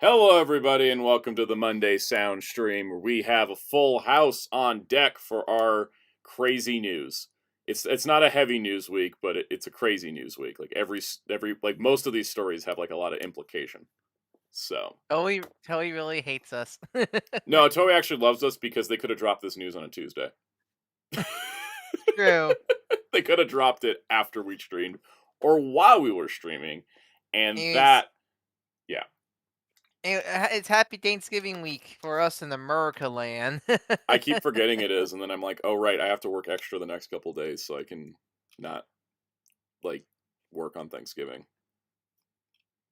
Hello, everybody, and welcome to the Monday Sound Stream, where we have a full house on deck for our crazy news. It's not a heavy news week, but it's a crazy news week. Like every like most of these stories have like a lot of implication. So Toei really hates us. no, Toei actually loves us because they could have dropped this news on a Tuesday. True. They could have dropped it after we streamed or while we were streaming, and It's that yeah. it's Happy Thanksgiving week for us in America land. I keep forgetting it is, and then I'm like, oh right, I have to work extra the next couple days so I can not like work on Thanksgiving.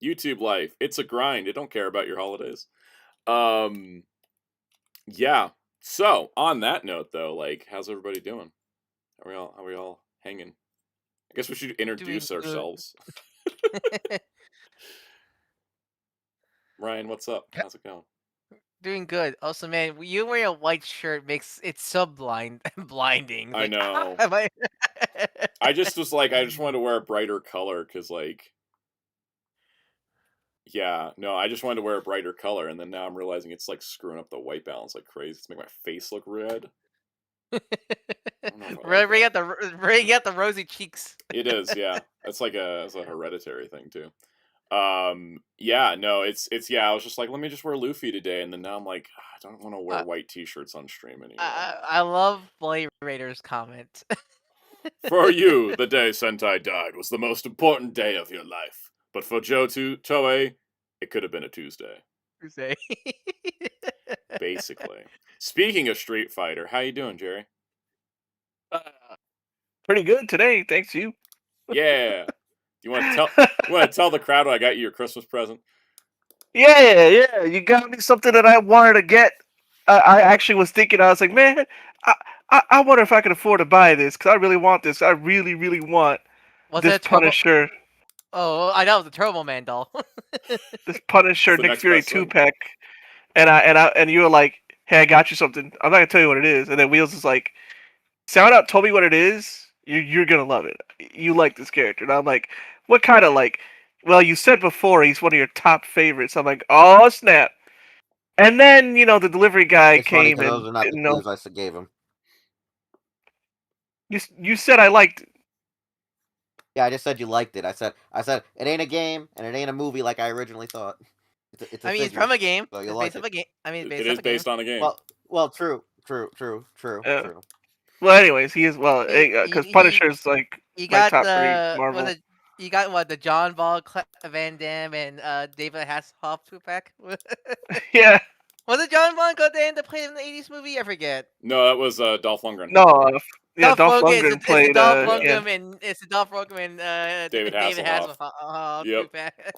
YouTube life, it's a grind. It don't care about your holidays. Yeah. So on that note, though, like, how's everybody doing? Are we all hanging? I guess we should introduce Doing good. ourselves. Ryan, what's up? How's it going? Doing good. Also, man, you wearing a white shirt makes it so blinding. I Like, know. I just was like, I just wanted to wear a brighter color because, like, yeah, no, I just wanted to wear a brighter color, and then now I'm realizing it's like screwing up the white balance like crazy. It's making my face look red. Bring out the rosy cheeks. It is, yeah. It's a hereditary thing too. Yeah, no, it's yeah. I was just like, let me just wear Luffy today, and then now I'm like, I don't want to wear white T-shirts on stream anymore. I love Blade Raider's comment. For you, the day Sentai died was the most important day of your life, but for Toei, it could have been a Tuesday. Say. Basically. Speaking of Street Fighter, how you doing, Jerry? Pretty good today, thanks you. Yeah. You want to tell the crowd I got you your Christmas present? Yeah. You got me something that I wanted to get. I actually was thinking. I was like, man, I wonder if I could afford to buy this because I really want this. I really want this Punisher. Oh, I know, the Turbo Man doll. This Punisher Nick Fury 2-pack, and you were like, hey, I got you something. I'm not gonna tell you what it is. And then Wheels is like, Soundout told me what it is. You're gonna love it. You like this character. And I'm like, what kind of like? Well, you said before he's one of your top favorites. I'm like, oh snap! And then the delivery guy came and those are not the clues I gave him. You said I liked it. Yeah, I just said you liked it. I said it ain't a game and it ain't a movie like I originally thought. It's it's from a game. So it's based on a game. It is based on a game. Well, true. Well, anyways, he is because Punisher's like you got my top three Marvel. You got what, the John Ball, Van Damme, and David Hasselhoff 2-pack? Yeah. Was it John Ball go there to play in the 80s movie? I forget. No, that was Dolph Lundgren. No, yeah, Dolph Lundgren played. It's Dolph Lundgren and Dolph Lundgren and David Hasselhoff. Yep. 2-pack.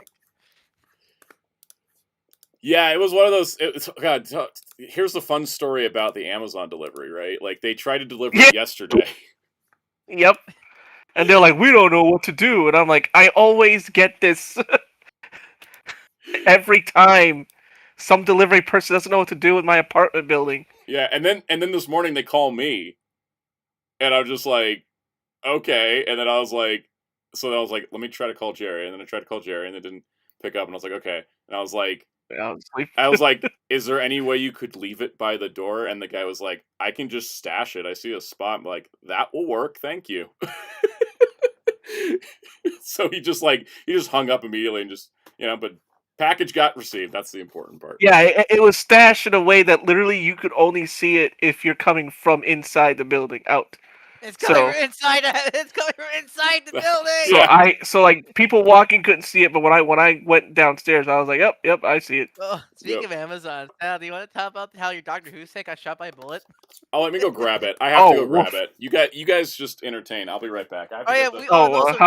Yeah, it was one of those. God, here's the fun story about the Amazon delivery, right? Like, they tried to deliver it yesterday. Yep. And they're like, we don't know what to do. And I'm like, I always get this every time some delivery person doesn't know what to do with my apartment building. Yeah, and then this morning they call me. And I was just like, okay. And then I was like, let me try to call Jerry. And then I tried to call Jerry and it didn't pick up. And I was like, okay. And I was like, is there any way you could leave it by the door? And the guy was like, I can just stash it. I see a spot. I'm like, that will work. Thank you. So he just hung up immediately and just, but package got received. That's the important part. Yeah, it was stashed in a way that literally you could only see it if you're coming from inside the building out. It's coming from inside. It's coming from inside the building. So like people walking couldn't see it, but when I went downstairs, I was like, yep, I see it. Oh, speaking of Amazon, do you want to talk about how your Doctor Who's take got shot by a bullet? Oh, let me go grab it. I have to go grab it. You guys just entertain. I'll be right back. How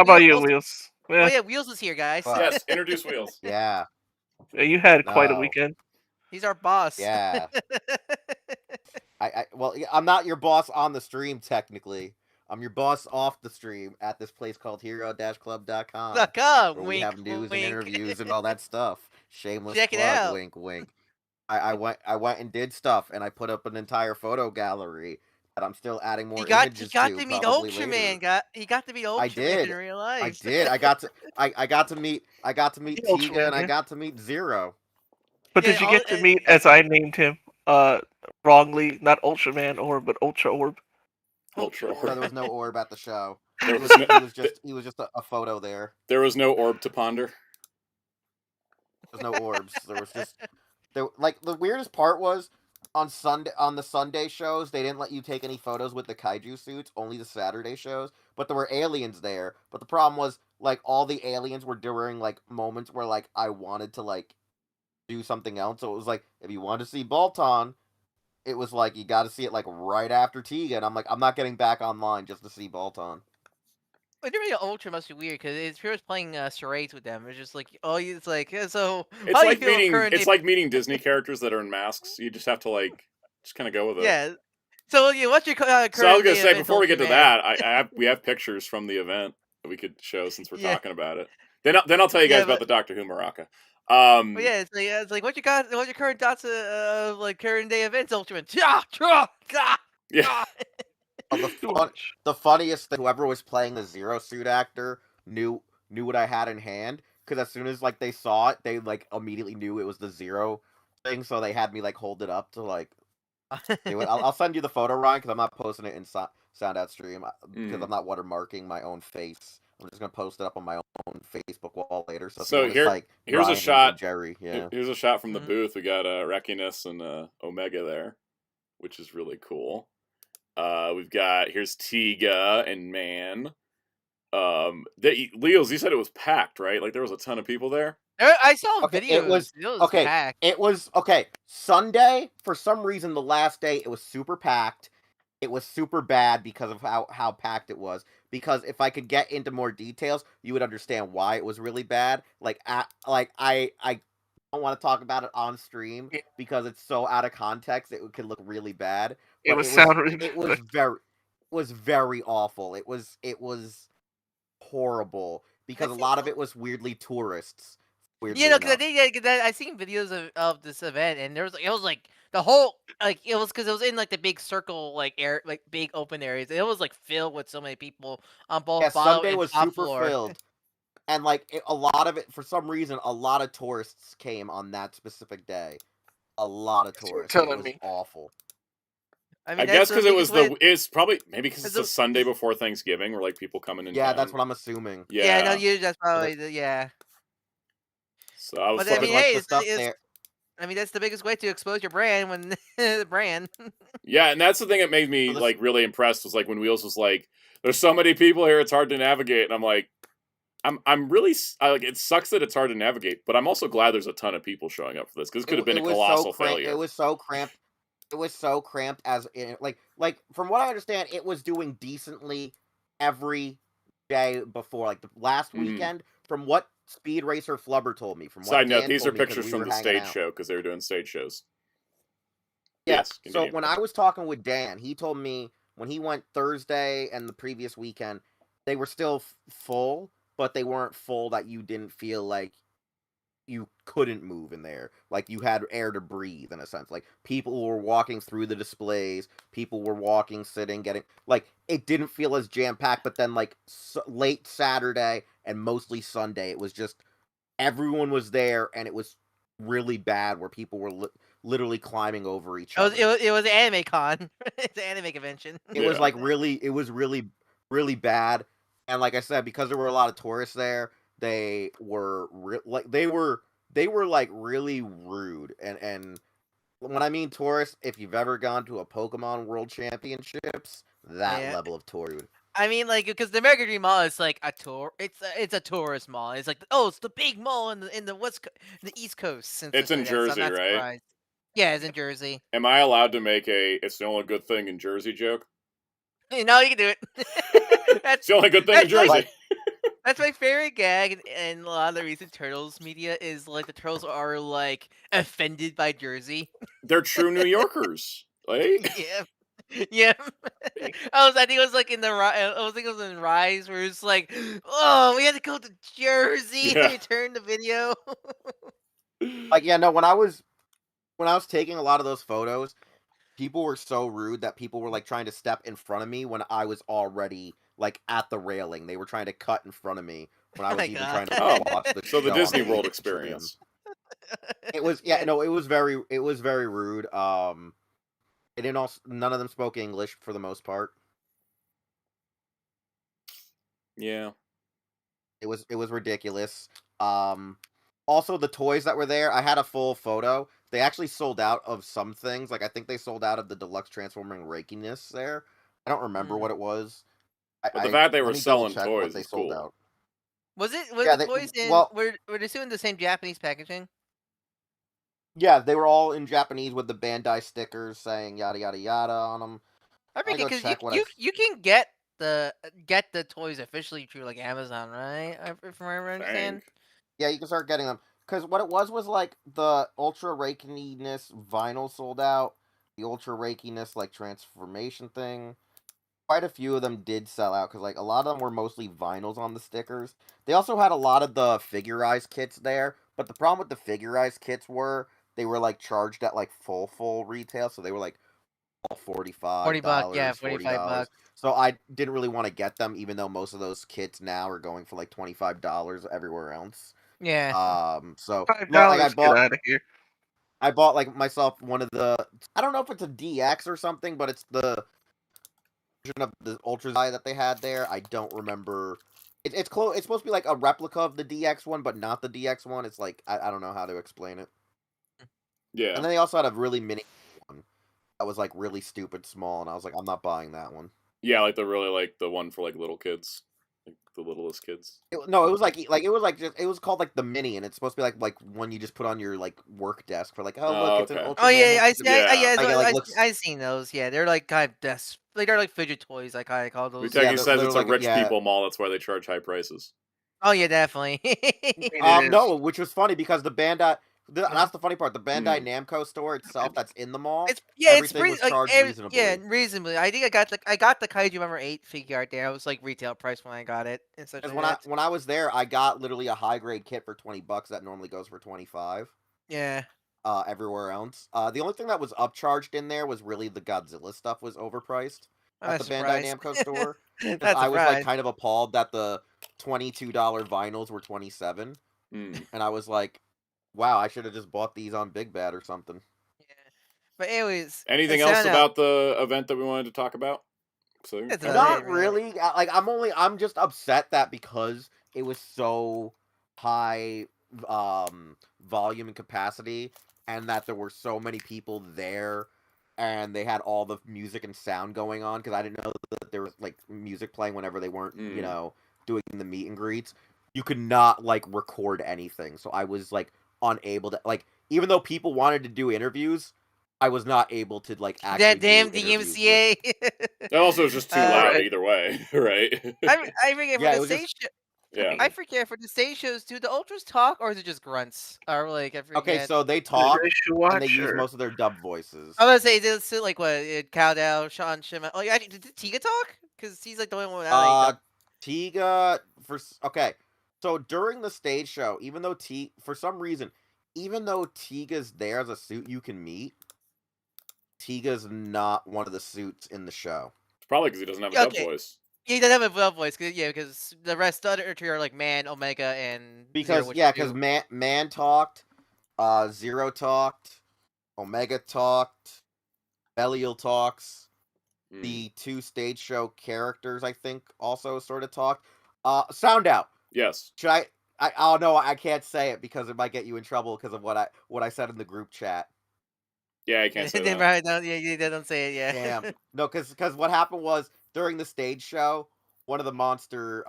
about you, Wheels? Oh yeah, Wheels is here, guys. Yes, introduce Wheels. Yeah. You had quite a weekend. He's our boss. Yeah. I'm not your boss on the stream technically. I'm your boss off the stream at this place called hero-club.com. Where we have news and interviews and all that stuff. Shameless Check plug, it out. wink, wink. I went and did stuff, and I put up an entire photo gallery that I'm still adding more images to. He got to meet Ultraman. He got to meet Ultraman in real life. I did. I got to meet Tiga and I got to meet Zero. But did you get to meet, as I named him, wrongly, not Ultraman Orb, but Ultra Orb? Ultra No, there Orb. was no orb at the show. There He was no, he was just a photo there. there was no orb to ponder. There's no orbs. There was just like the weirdest part was on the Sunday shows they didn't let you take any photos with the kaiju suits, only the Saturday shows. But there were aliens there. But the problem was like all the aliens were during like moments where like I wanted to like do something else. So it was like if you wanted to see Bolton, it was like you got to see it like right after Tiga, and I'm like I'm not getting back online just to see Bolton. But really, Ultra must be weird because it's pretty much playing charades with them. It's just like, oh, it's like, so. It's like meeting. It's like meeting Disney characters that are in masks. You just have to like, just kind of go with it. Yeah. So yeah, what's your current? So I was gonna say before we get to that, we have pictures from the event that we could show since we're talking about it. Then I'll tell you guys about the Doctor Who Maraca. But yeah, it's like what you got? What's your current thoughts of like current day events, Ultraman? Yeah. The funniest thing, whoever was playing the Zero Suit actor knew what I had in hand, because as soon as like they saw it, they like immediately knew it was the Zero thing, so they had me like hold it up to like. I'll send you the photo, Ryan, because I'm not posting it in Soundout stream because I'm not watermarking my own face. I'm just gonna post it up on my own Facebook wall later. So here's Ryan a shot. Jerry, yeah. Here's a shot from the booth. We got Reckiness and Omega there, which is really cool. We've got here's Tiga and Man. Leos, you said it was packed, right? Like there was a ton of people there. I saw videos. It was okay. Packed. It was okay. Sunday, for some reason, the last day, it was super packed. It was super bad because of how packed it was. Because if I could get into more details, you would understand why it was really bad. I don't want to talk about it on stream because it's so out of context. It could look really bad. It was very awful. It was horrible because a lot of it was weirdly tourists. You know, because I seen videos of this event, and it was like the whole it was because it was in like the big circle big open areas. It was like filled with so many people on both. Yeah, Sunday was super floor. filled, and like a lot of it for some reason, a lot of tourists came on that specific day. A lot of tourists. It was awful. I guess because it's probably maybe because it's the Sunday before Thanksgiving, where like people coming in. Yeah, town. That's what I'm assuming. Yeah, no, usually that's probably So I was but I mean, hey, I mean that's the biggest way to expose your brand when the brand. Yeah, and that's the thing that made me like really impressed was like when Wheels was like, "There's so many people here, it's hard to navigate," and I'm like, I'm really like it sucks that it's hard to navigate, but I'm also glad there's a ton of people showing up for this because it could have been a colossal failure. It was so cramped. It was so cramped as like from what I understand, it was doing decently every day before, like the last weekend. From what Speed Racer Flubber told me. From what Side note, these are pictures from the stage show because they were doing stage shows. Yes. So when I was talking with Dan, he told me when he went Thursday and the previous weekend, they were still full, but they weren't full that you didn't feel like you couldn't move in there. Like you had air to breathe in a sense. Like people were walking through the displays, people were walking, sitting, getting like it didn't feel as jam-packed, but then like late Saturday and mostly Sunday, it was just everyone was there and it was really bad where people were literally climbing over each other. It was Anime Con. It's an anime convention. It was like it was really bad. And like I said, because there were a lot of tourists there, they were they were like really rude. And when I mean tourists, if you've ever gone to a Pokemon World Championships, that level of tourist. I mean, like, because the American Dream Mall is like a tour. It's a tourist mall. It's like, oh, it's the big mall in the East Coast. It's in Jersey, right? Surprised. Yeah, it's in Jersey. Am I allowed to make it's the only good thing in Jersey joke? No, you can do it. It's the only good thing in Jersey. That's my favorite gag in a lot of the recent Turtles media is like the Turtles are like offended by Jersey. They're true New Yorkers. Like yeah. I think it was like in Rise where it's like, oh, we had to go to Jersey to return the video. Like when I was taking a lot of those photos, people were so rude that people were like trying to step in front of me when I was already like at the railing. They were trying to cut in front of me when I was even trying to watch the show. So the Disney World experience. It was it was very rude. It didn't also, none of them spoke English for the most part. Yeah. It was ridiculous. Also the toys that were there, I had a full photo. They actually sold out of some things. Like I think they sold out of the deluxe transforming Reikiness there. I don't remember what it was. But the fact they were let me selling double check toys what they is sold cool. out. Was Yeah, the toys in? well- were they still in the same Japanese packaging? Yeah, they were all in Japanese with the Bandai stickers saying yada yada yada on them. I mean, go because check what you can get the toys officially through like Amazon, right? If I understand. Yeah, you can start getting them. Because what it was like the Ultra Reikiness vinyl sold out, the Ultra Reikiness like transformation thing. Quite a few of them did sell out because like a lot of them were mostly vinyls on the stickers. They also had a lot of the figurized kits there, but the problem with the figurized kits were they were like charged at like full retail, so they were like all $45, $40, yeah, $40. $45. So I didn't really want to get them, even though most of those kits now are going for like $25 everywhere else. Yeah. So $5, like I bought. Get out of here. I bought like myself one of the. I don't know if it's a DX or something, but it's the version of the Ultra Eye that they had there. I don't remember. It's close. It's supposed to be like a replica of the DX one, but not the DX one. It's like I don't know how to explain it. Yeah. And then they also had a really mini one that was like really stupid small, and I was like, I'm not buying that one. Yeah, like the one for like little kids, like the littlest kids. No, it was it was called like the mini, and it's supposed to be like one you just put on your like work desk for like look, it's an Ultraman. Oh yeah, I seen those. Yeah, they're like kind of desk. Like they're like fidget toys. Like I call those. He says it's a like, rich people mall. That's why they charge high prices. Oh yeah, definitely. No, which was funny because the Bandai. That's the funny part. The Bandai Namco store itself, that's in the mall. Everything was charged reasonably. Yeah, reasonably. I think I got the Kaiju Member 8 figure art there. It was like retail price when I got it. Because when I was there, I got literally a high grade kit for $20 that normally goes for $25. Yeah. Everywhere else, the only thing that was upcharged in there was really the Godzilla stuff was overpriced at the Bandai Namco store. I was like kind of appalled that the $22 vinyls were $27, and I was like, wow, I should have just bought these on Big Bad or something. Yeah. But anyways, anything else about the event that we wanted to talk about? So not really. Like I'm just upset that because it was so high volume and capacity, and that there were so many people there, and they had all the music and sound going on, because I didn't know that there was like music playing whenever they weren't, you know, doing the meet and greets. You could not like record anything, so I was like unable to, like, even though people wanted to do interviews, I was not able to like actually. That damn DMCA. That also was just too loud either way, right? I forget for the stage show. Yeah. I forget for the stage shows. Do the ultras talk or is it just grunts? Or like I forget. Okay, so they talk and they use most of their dub voices. I was gonna say is it like what Cowdow, Sean Shima. Oh yeah, did Tiga talk? Because he's like the only one. Tiga So during the stage show, even though for some reason, even though Tiga's there as a suit you can meet, Tiga's not one of the suits in the show. Probably because he doesn't have a dub voice. Yeah, he doesn't have a dub voice. Because the rest of the other three are like Man, Omega, and because Man talked, Zero talked, Omega talked, Belial talks. The two stage show characters, I think, also sort of talked. Soundout. Yes. Should I? Oh no, I can't say it because it might get you in trouble because of what I said in the group chat. Yeah, I can't say that. Right? No, yeah, they don't say it. Yeah. Damn. No, because what happened was during the stage show, one of the monster,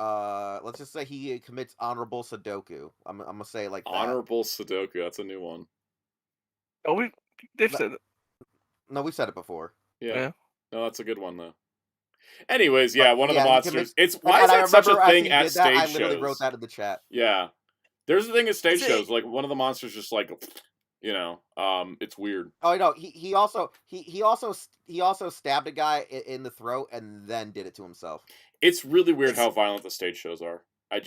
let's just say he commits honorable Sudoku. I'm gonna say it like that. Honorable Sudoku. That's a new one. Oh, they've said it. No, we said it before. Yeah. No, that's a good one though. Anyways, one of the monsters. Why is that such a thing at stage shows? I literally wrote that in the chat. Yeah, there's a thing at stage shows. Like one of the monsters just like, you know, it's weird. Oh no, he also stabbed a guy in the throat and then did it to himself. It's really weird how violent the stage shows are. I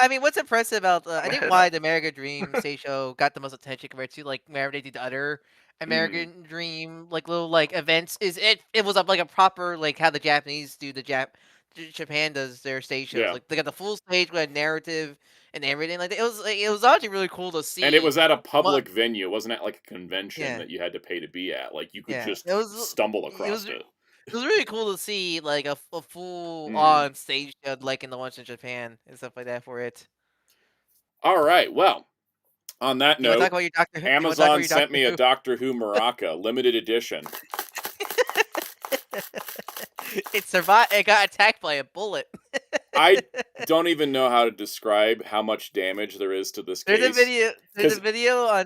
mean, what's impressive about I think why the American Dream stage show got the most attention compared to like whenever they did the other American Dream like little like events is it was like a proper like how the Japanese do the Japan does their stage shows. Yeah. Like they got the full stage with a narrative and everything. Like it was actually really cool to see. And it was at a public venue. It wasn't at like a convention Yeah. that you had to pay to be at. Like you could just it was stumble across it. It was really cool to see like a full Mm. on stage show like in the ones in Japan and stuff like that for it. All right. Well, on that You wanna note, talk about your Doctor Who? Amazon sent me a Doctor Who Maraca limited edition. It survived. It got attacked by a bullet. I don't even know how to describe how much damage there is to this case. There's a video on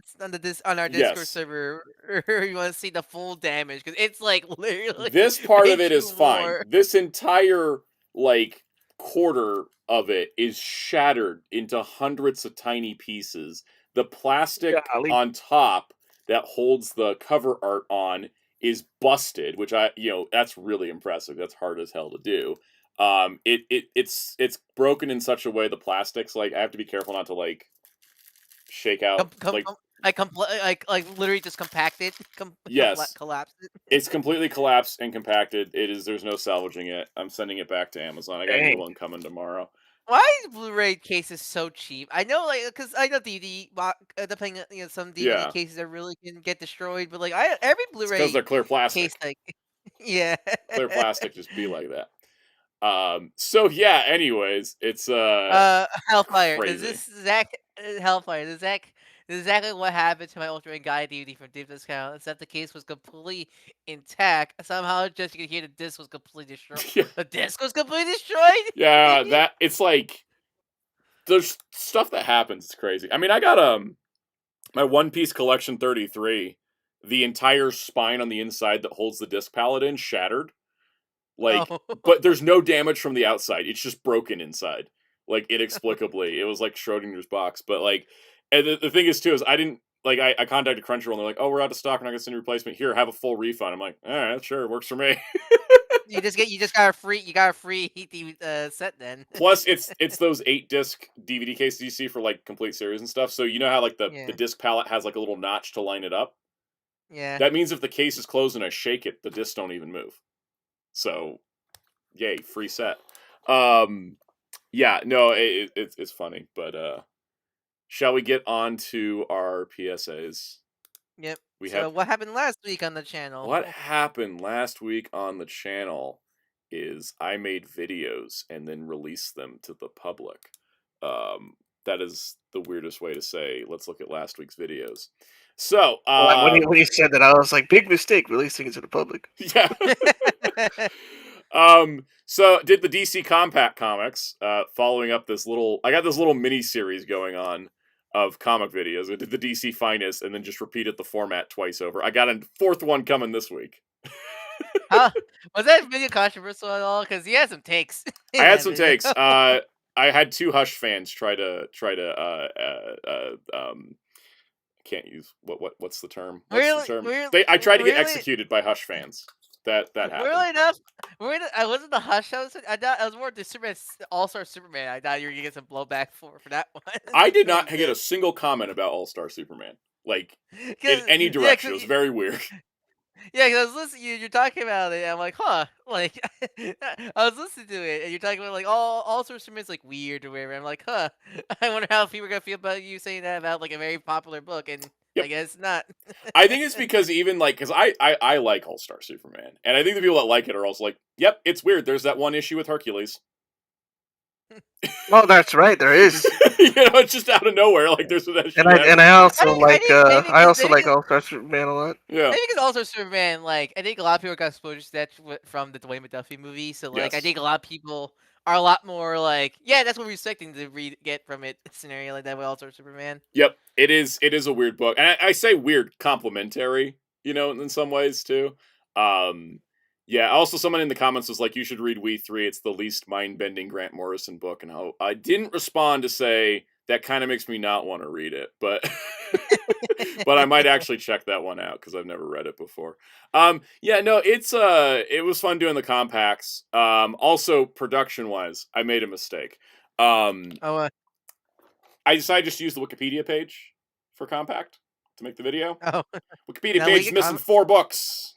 our Discord Yes. server. You want to see the full damage because it's like literally. This part of it way is too fine. more. This entire like quarter of it is shattered into hundreds of tiny pieces. The plastic on top that holds the cover art on is busted, which that's really impressive. That's hard as hell to do. It's broken in such a way the plastic's like I have to be careful not to like shake out like literally just compacted. Yes. Collapsed it. It's completely collapsed and compacted. There's no salvaging it. I'm sending it back to Amazon. I got a new one coming tomorrow. Why is Blu-ray cases so cheap? I know, like, because I know DVD, depending, some DVD cases that really can get destroyed, but like, every Blu-ray because they're clear plastic. case, like, yeah, clear plastic just be like that. So yeah. Anyways, it's Hellfire. crazy. Is this Zach? Hellfire. This is exactly what happened to my Ultraman Guide DVD from Deep Discount. Except the case was completely intact. Somehow, just you could hear the disc was completely destroyed. Yeah. The disc was completely destroyed. Yeah, it's like there's stuff that happens. It's crazy. I mean, I got my One Piece Collection 33. The entire spine on the inside that holds the disc palette in shattered. Like, but there's no damage from the outside. It's just broken inside, like inexplicably. It was like Schrodinger's box. But like, and the thing is too is I didn't like I contacted Crunchyroll and they're like, oh, we're out of stock. We're not gonna send a replacement. Here, have a full refund. I'm like, all right, sure, works for me. You just got a free set then. Plus, it's those 8-disc DVD cases you see for like complete series and stuff. So you know how like the disc palette has like a little notch to line it up. Yeah. That means if the case is closed and I shake it, the discs don't even move. So, yay, free set. Yeah, no, it's funny, but shall we get on to our PSAs? Yep. What happened last week on the channel? What happened last week on the channel is I made videos and then released them to the public. That is the weirdest way to say, let's look at last week's videos. So, when you said that, I was like, big mistake releasing it to the public. Yeah. So did the DC Compact comics, following up I got this little mini series going on of comic videos. I did the DC Finest and then just repeated the format twice over. I got a fourth one coming this week. Was that video controversial at all? Because he had some takes. I had some takes. I had 2 Hush fans try to can't use what's the term? What's the term? I tried to get executed by Hush fans. That happened. Really enough, I wasn't the Hush. I thought I was more the Superman All-Star Superman. I thought you were gonna get some blowback for that one. I did not get a single comment about All-Star Superman, like in any direction. It was very weird. Yeah, because I was listening. You're talking about it. And I'm like, huh? Like, I was listening to it, and you're talking about like all sorts of like weird or whatever. I'm like, huh? I wonder how people are gonna feel about you saying that about like a very popular book, and I guess not. I think it's because even like because I like All Star Superman, and I think the people that like it are also like, yep, it's weird. There's that one issue with Hercules. Well, that's right. There is. It's just out of nowhere. Like there's that. And I also like All Star Superman a lot. Yeah. I think it's also Superman. Like I think a lot of people got exposed to that from the Dwayne McDuffie movie. So like I think a lot of people are a lot more like, yeah, that's what we're expecting to get from it. A scenario like that with All Star Superman. Yep, it is a weird book, and I say weird complimentary, in some ways too. Yeah, also someone in the comments was like, you should read We 3. It's the least mind-bending Grant Morrison book. And I didn't respond to say, that kind of makes me not want to read it. But but I might actually check that one out because I've never read it before. Yeah, no, it was fun doing the compacts. Also, production-wise, I made a mistake. I decided just to use the Wikipedia page for compact to make the video. Oh. Wikipedia page is missing 4 books.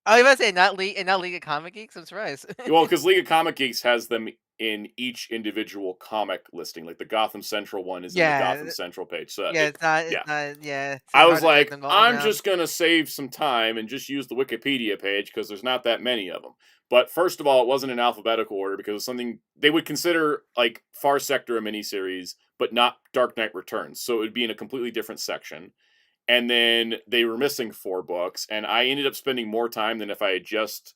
I was about to say not League of Comic Geeks. I'm surprised. Well, because League of Comic Geeks has them in each individual comic listing. Like the Gotham Central one is in the Gotham Central page. So yeah, it's not. yeah. It's not. Yeah. It's I hard was to track like, them all I'm down. just gonna save some time and just use the Wikipedia page because there's not that many of them. But first of all, it wasn't in alphabetical order because it was something they would consider like Far Sector a miniseries, but not Dark Knight Returns. So it would be in a completely different section. And then they were missing 4 books, and I ended up spending more time than if I had just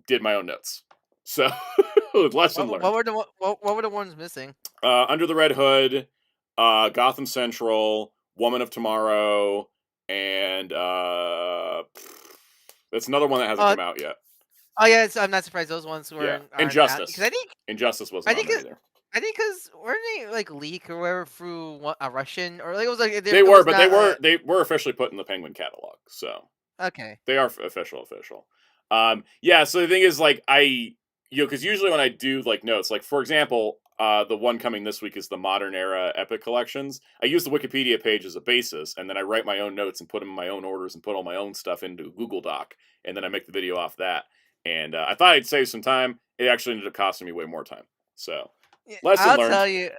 did my own notes. So lesson learned. What were the ones missing? Under the Red Hood, Gotham Central, Woman of Tomorrow, and that's another one that hasn't come out yet. Oh yeah, I'm not surprised those ones were Injustice. Because I think Injustice wasn't on there either. I think because weren't they like leak or whatever through a Russian or like it was like they were, but they were officially put in the Penguin catalog, so okay, they are official. Yeah. So the thing is, like, because usually when I do like notes, like for example, the one coming this week is the Modern Era Epic Collections. I use the Wikipedia page as a basis, and then I write my own notes and put them in my own orders and put all my own stuff into Google Doc, and then I make the video off that. And I thought I'd save some time. It actually ended up costing me way more time. So. Lesson learned.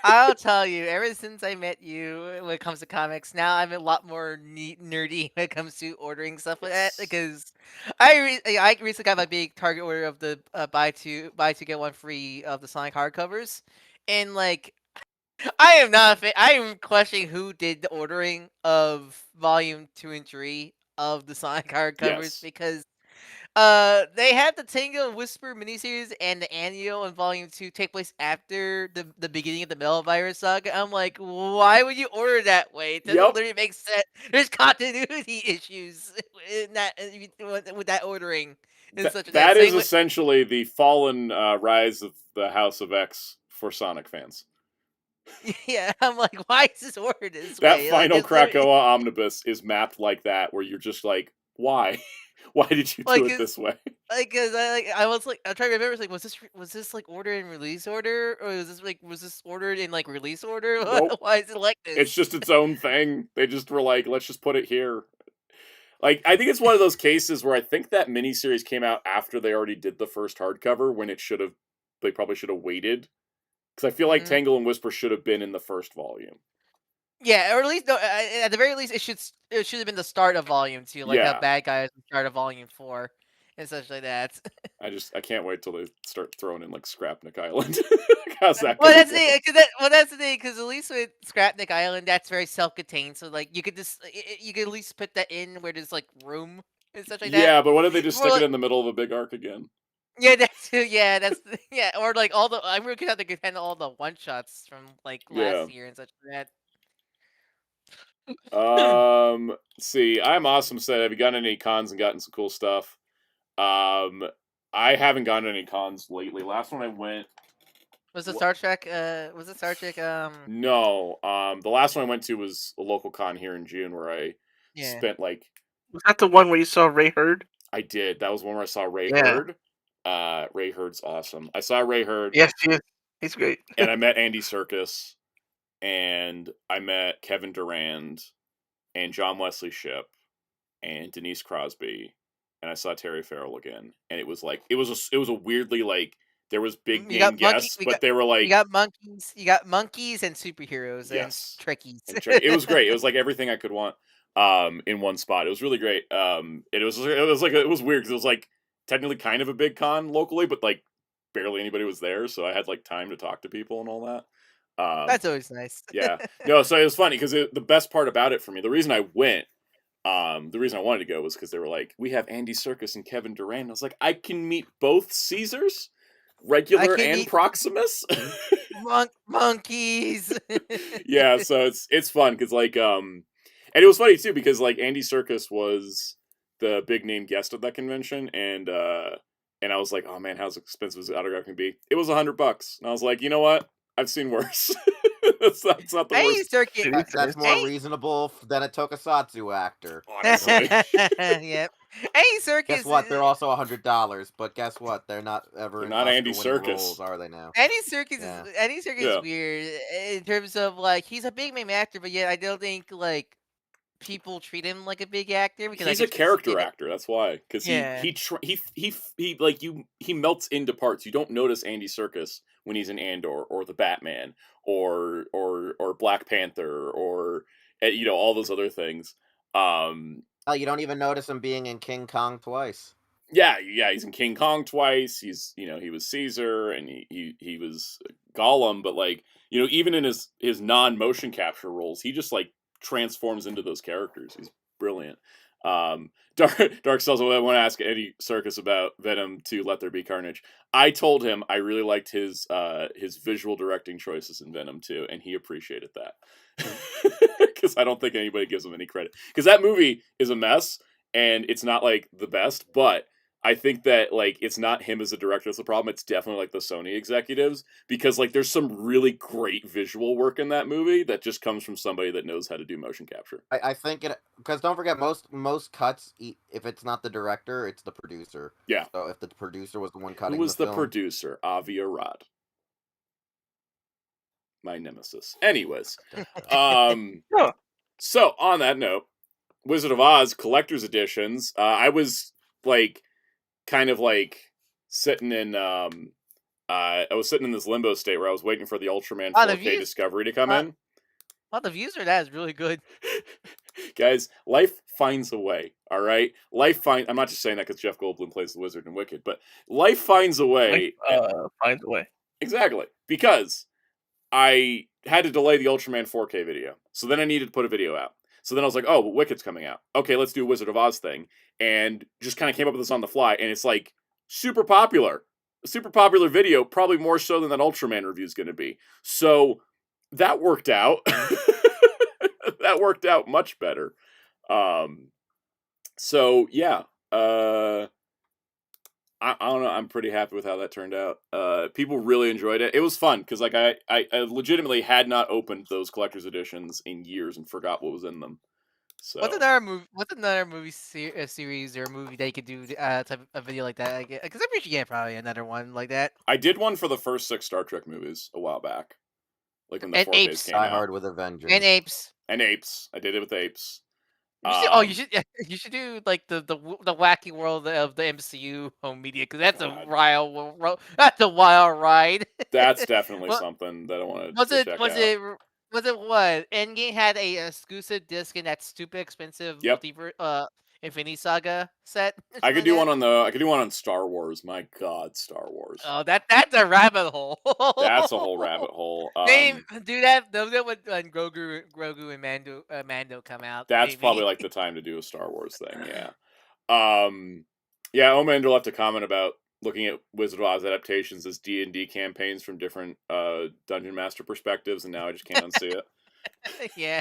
I'll tell you. Ever since I met you, when it comes to comics, now I'm a lot more nerdy when it comes to ordering stuff like that. Because I recently got my big Target order of the buy two get one free of the Sonic hardcovers, and like I am not. I am questioning who did the ordering of volume 2 and 3 of the Sonic hardcovers because. They had the Tango Whisper miniseries and the annual in Volume 2 take place after the beginning of the Metal Virus saga. I'm like, why would you order that way? It doesn't literally make sense. There's continuity issues in that, with that ordering. That is essentially the fallen rise of the House of X for Sonic fans. Yeah, I'm like, why is this ordered this way? That final Krakoa omnibus is mapped like that, where you're just like, why? Why did you do it this way? Like, cause I was like, I'm trying to remember. Like, was this like ordered in release order, or was this ordered in like release order? Nope. Why is it like this? It's just its own thing. They just were like, let's just put it here. Like, I think it's one of those cases where I think that miniseries came out after they already did the first hardcover, when they probably should have waited. Because I feel like Tangle and Whisper should have been in the first volume. Yeah, or at least at the very least, it should have been the start of Volume 2, like how Bad Guys the start of Volume 4, and such like that. I can't wait till they start throwing in like Scrapnik Island. How's that? Well, that's the thing, because at least with Scrapnik Island, that's very self-contained. So like you could at least put that in where there's like room and such like that. Yeah, but what if they just stick it in the middle of a big arc again? Yeah, or like I really could have to handle all the one shots from like last year and such like that. See, I'm Awesome said, have you gotten any cons and gotten some cool stuff? I haven't gone to any cons lately. Last one I went was it Star Trek? Was it Star Trek? No. The last one I went to was a local con here in June where I spent like. Was that the one where you saw Ray Hurd? I did. That was one where I saw Ray Hurd. Ray Hurd's awesome. I saw Ray Hurd. Yes, he's great. And I met Andy Serkis. And I met Kevin Durand and John Wesley Shipp and Denise Crosby, and I saw Terry Farrell again. And it was like it was a weirdly like there was big name guests, but they were like you got monkeys and superheroes and Trekkies. It was great. It was like everything I could want in one spot. It was really great. It was weird because it was like technically kind of a big con locally, but like barely anybody was there, so I had like time to talk to people and all that. That's always nice. Yeah. No, so it was funny because the best part about it for me, the reason I went, the reason I wanted to go was because they were like, we have Andy Serkis and Kevin Durand. I was like, I can meet both Caesars, regular and Proximus. Monkeys. Yeah, so it's fun because like, and it was funny too because like Andy Serkis was the big name guest of that convention, and I was like, oh man, how expensive is the autograph can be? It was $100, and I was like, you know what? I've seen worse. that's not the worst. That's more reasonable than a Tokusatsu actor. Honestly. Yep. Andy Serkis. Guess what? They're also $100, but guess what? They're not ever. They're not Andy Serkis, roles, are they now? Andy Serkis is weird in terms of like he's a big name actor, but yet I don't think like people treat him like a big actor because he's like a character actor. That's why, because Yeah. he like he melts into parts. You don't notice Andy Serkis when he's in Andor or the Batman or Black Panther or you know, all those other things. Oh, you don't even notice him being in King Kong twice. Yeah, he's in King Kong twice. He's, you know, he was Caesar and he was Gollum, but like, you know, even in his non-motion capture roles, he just like transforms into those characters. He's brilliant. Dark Cells, I want to ask Andy Serkis about Venom to Let There Be Carnage. I told him I really liked his visual directing choices in Venom 2, and he appreciated that. Because I don't think anybody gives him any credit. Because that movie is a mess, and it's not like the best, but I think that like it's not him as a director that's the problem. It's definitely like the Sony executives, because like there's some really great visual work in that movie that just comes from somebody that knows how to do motion capture. I think it, because don't forget, most cuts, if it's not the director, it's the producer. Yeah. So if the producer was the one cutting, who was the the film, producer? Avi Arad, my nemesis. Anyways, so on that note, Wizard of Oz collector's editions. I was like, kind of like sitting in I was sitting in this limbo state where I was waiting for the Ultraman 4K Discovery to come in. Well, the views for that is really good. Guys, life finds a way, all right? I'm not just saying that because Jeff Goldblum plays the wizard in Wicked, but life finds a way. Finds a way. Exactly. Because I had to delay the Ultraman 4K video. So then I needed to put a video out. So then I was like, oh, but Wicked's coming out. Okay, let's do a Wizard of Oz thing. And just kind of came up with this on the fly, and it's like super popular. A super popular video, probably more so than that Ultraman review is going to be. So that worked out. That worked out much better. So yeah, I don't know. I'm pretty happy with how that turned out. People really enjoyed it. It was fun because like I legitimately had not opened those collector's editions in years and forgot what was in them. So What's another movie series or movie they could do type of video like that? Because I'm pretty sure probably another one like that. I did one for the first 6 Star Trek movies a while back, like when the 4Ks came Die out. Hard with a Vengeance. And Apes. And Apes. I did it with Apes. You should do like the wacky world of the MCU home media, because that's a wild ride. That's definitely something that I want to check out. Was it what? Endgame had a exclusive disc in that stupid expensive Infinity Saga set. I could do one on Star Wars. My God, Star Wars. Oh, that's a rabbit hole. That's a whole rabbit hole. Do that. Those are when Grogu and Mando come out. That's probably like the time to do a Star Wars thing. Yeah. Yeah. Omander left a comment about looking at Wizard of Oz adaptations as D&D campaigns from different Dungeon Master perspectives, and now I just can't unsee it. Yeah.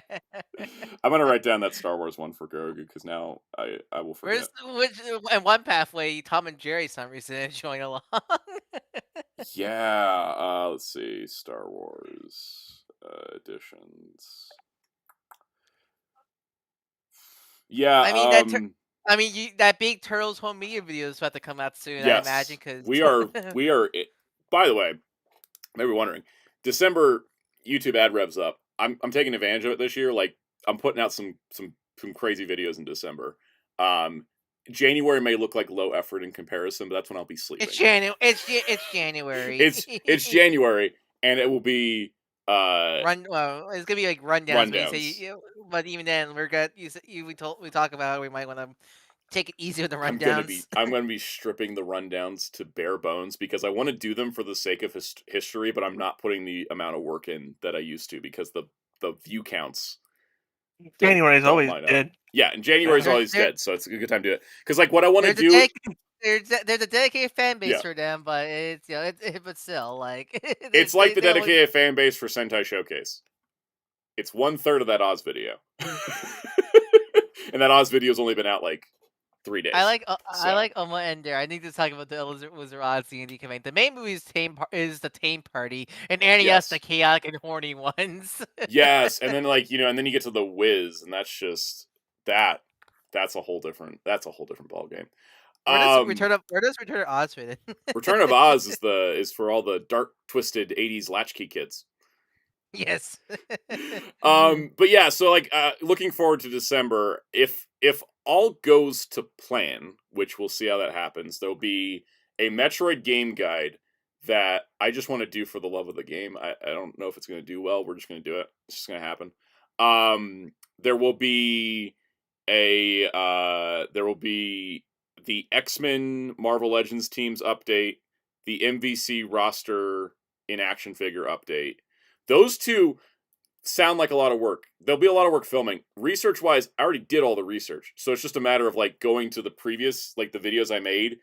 I'm gonna write down that Star Wars one for Grogu, because now I will forget. And one pathway, Tom and Jerry, some reason join along. Yeah. Let's see. Star Wars editions. Yeah. I mean, that big Turtles home media video is about to come out soon. Yes, I imagine, because we are. By the way, maybe wanting December YouTube ad revs up. I'm taking advantage of it this year. Like I'm putting out some crazy videos in December. January may look like low effort in comparison, but that's when I'll be sleeping. It's January. It's January, and it will be it's gonna be like rundowns. Rundowns. But even then, we talk about we might want to take it easy with the rundowns. I'm gonna be stripping the rundowns to bare bones, because I want to do them for the sake of history, but I'm not putting the amount of work in that I used to, because the view counts. January is always dead. Yeah, and January is always dead, so it's a good time to do it. Because like what I want to do, there's a dedicated fan base for them, but it's but still like it's like the dedicated fan base for Sentai Showcase. It's 1/3 of that Oz video, and that Oz video's only been out like 3 days. I like Oma Ender. I need to talk about the Wizard of Oz D&D campaign. The main movie is the Tame Party, and Annie's the chaotic and horny ones. Yes, and then and then you get to the Wiz, and that's just that's a whole different ball game. Where does Return of Oz fit in? Return of Oz is for all the dark, twisted '80s latchkey kids. Yes. But yeah, so like looking forward to December. If all goes to plan, which we'll see how that happens, there'll be a Metroid game guide that I just want to do for the love of the game. I don't know if it's going to do well. We're just going to do it. It's just going to happen. There will be the X-Men Marvel Legends teams update, the MVC roster in action figure update. Those two sound like a lot of work. There'll be a lot of work filming. Research-wise, I already did all the research. So it's just a matter of like going to the previous, like the videos I made,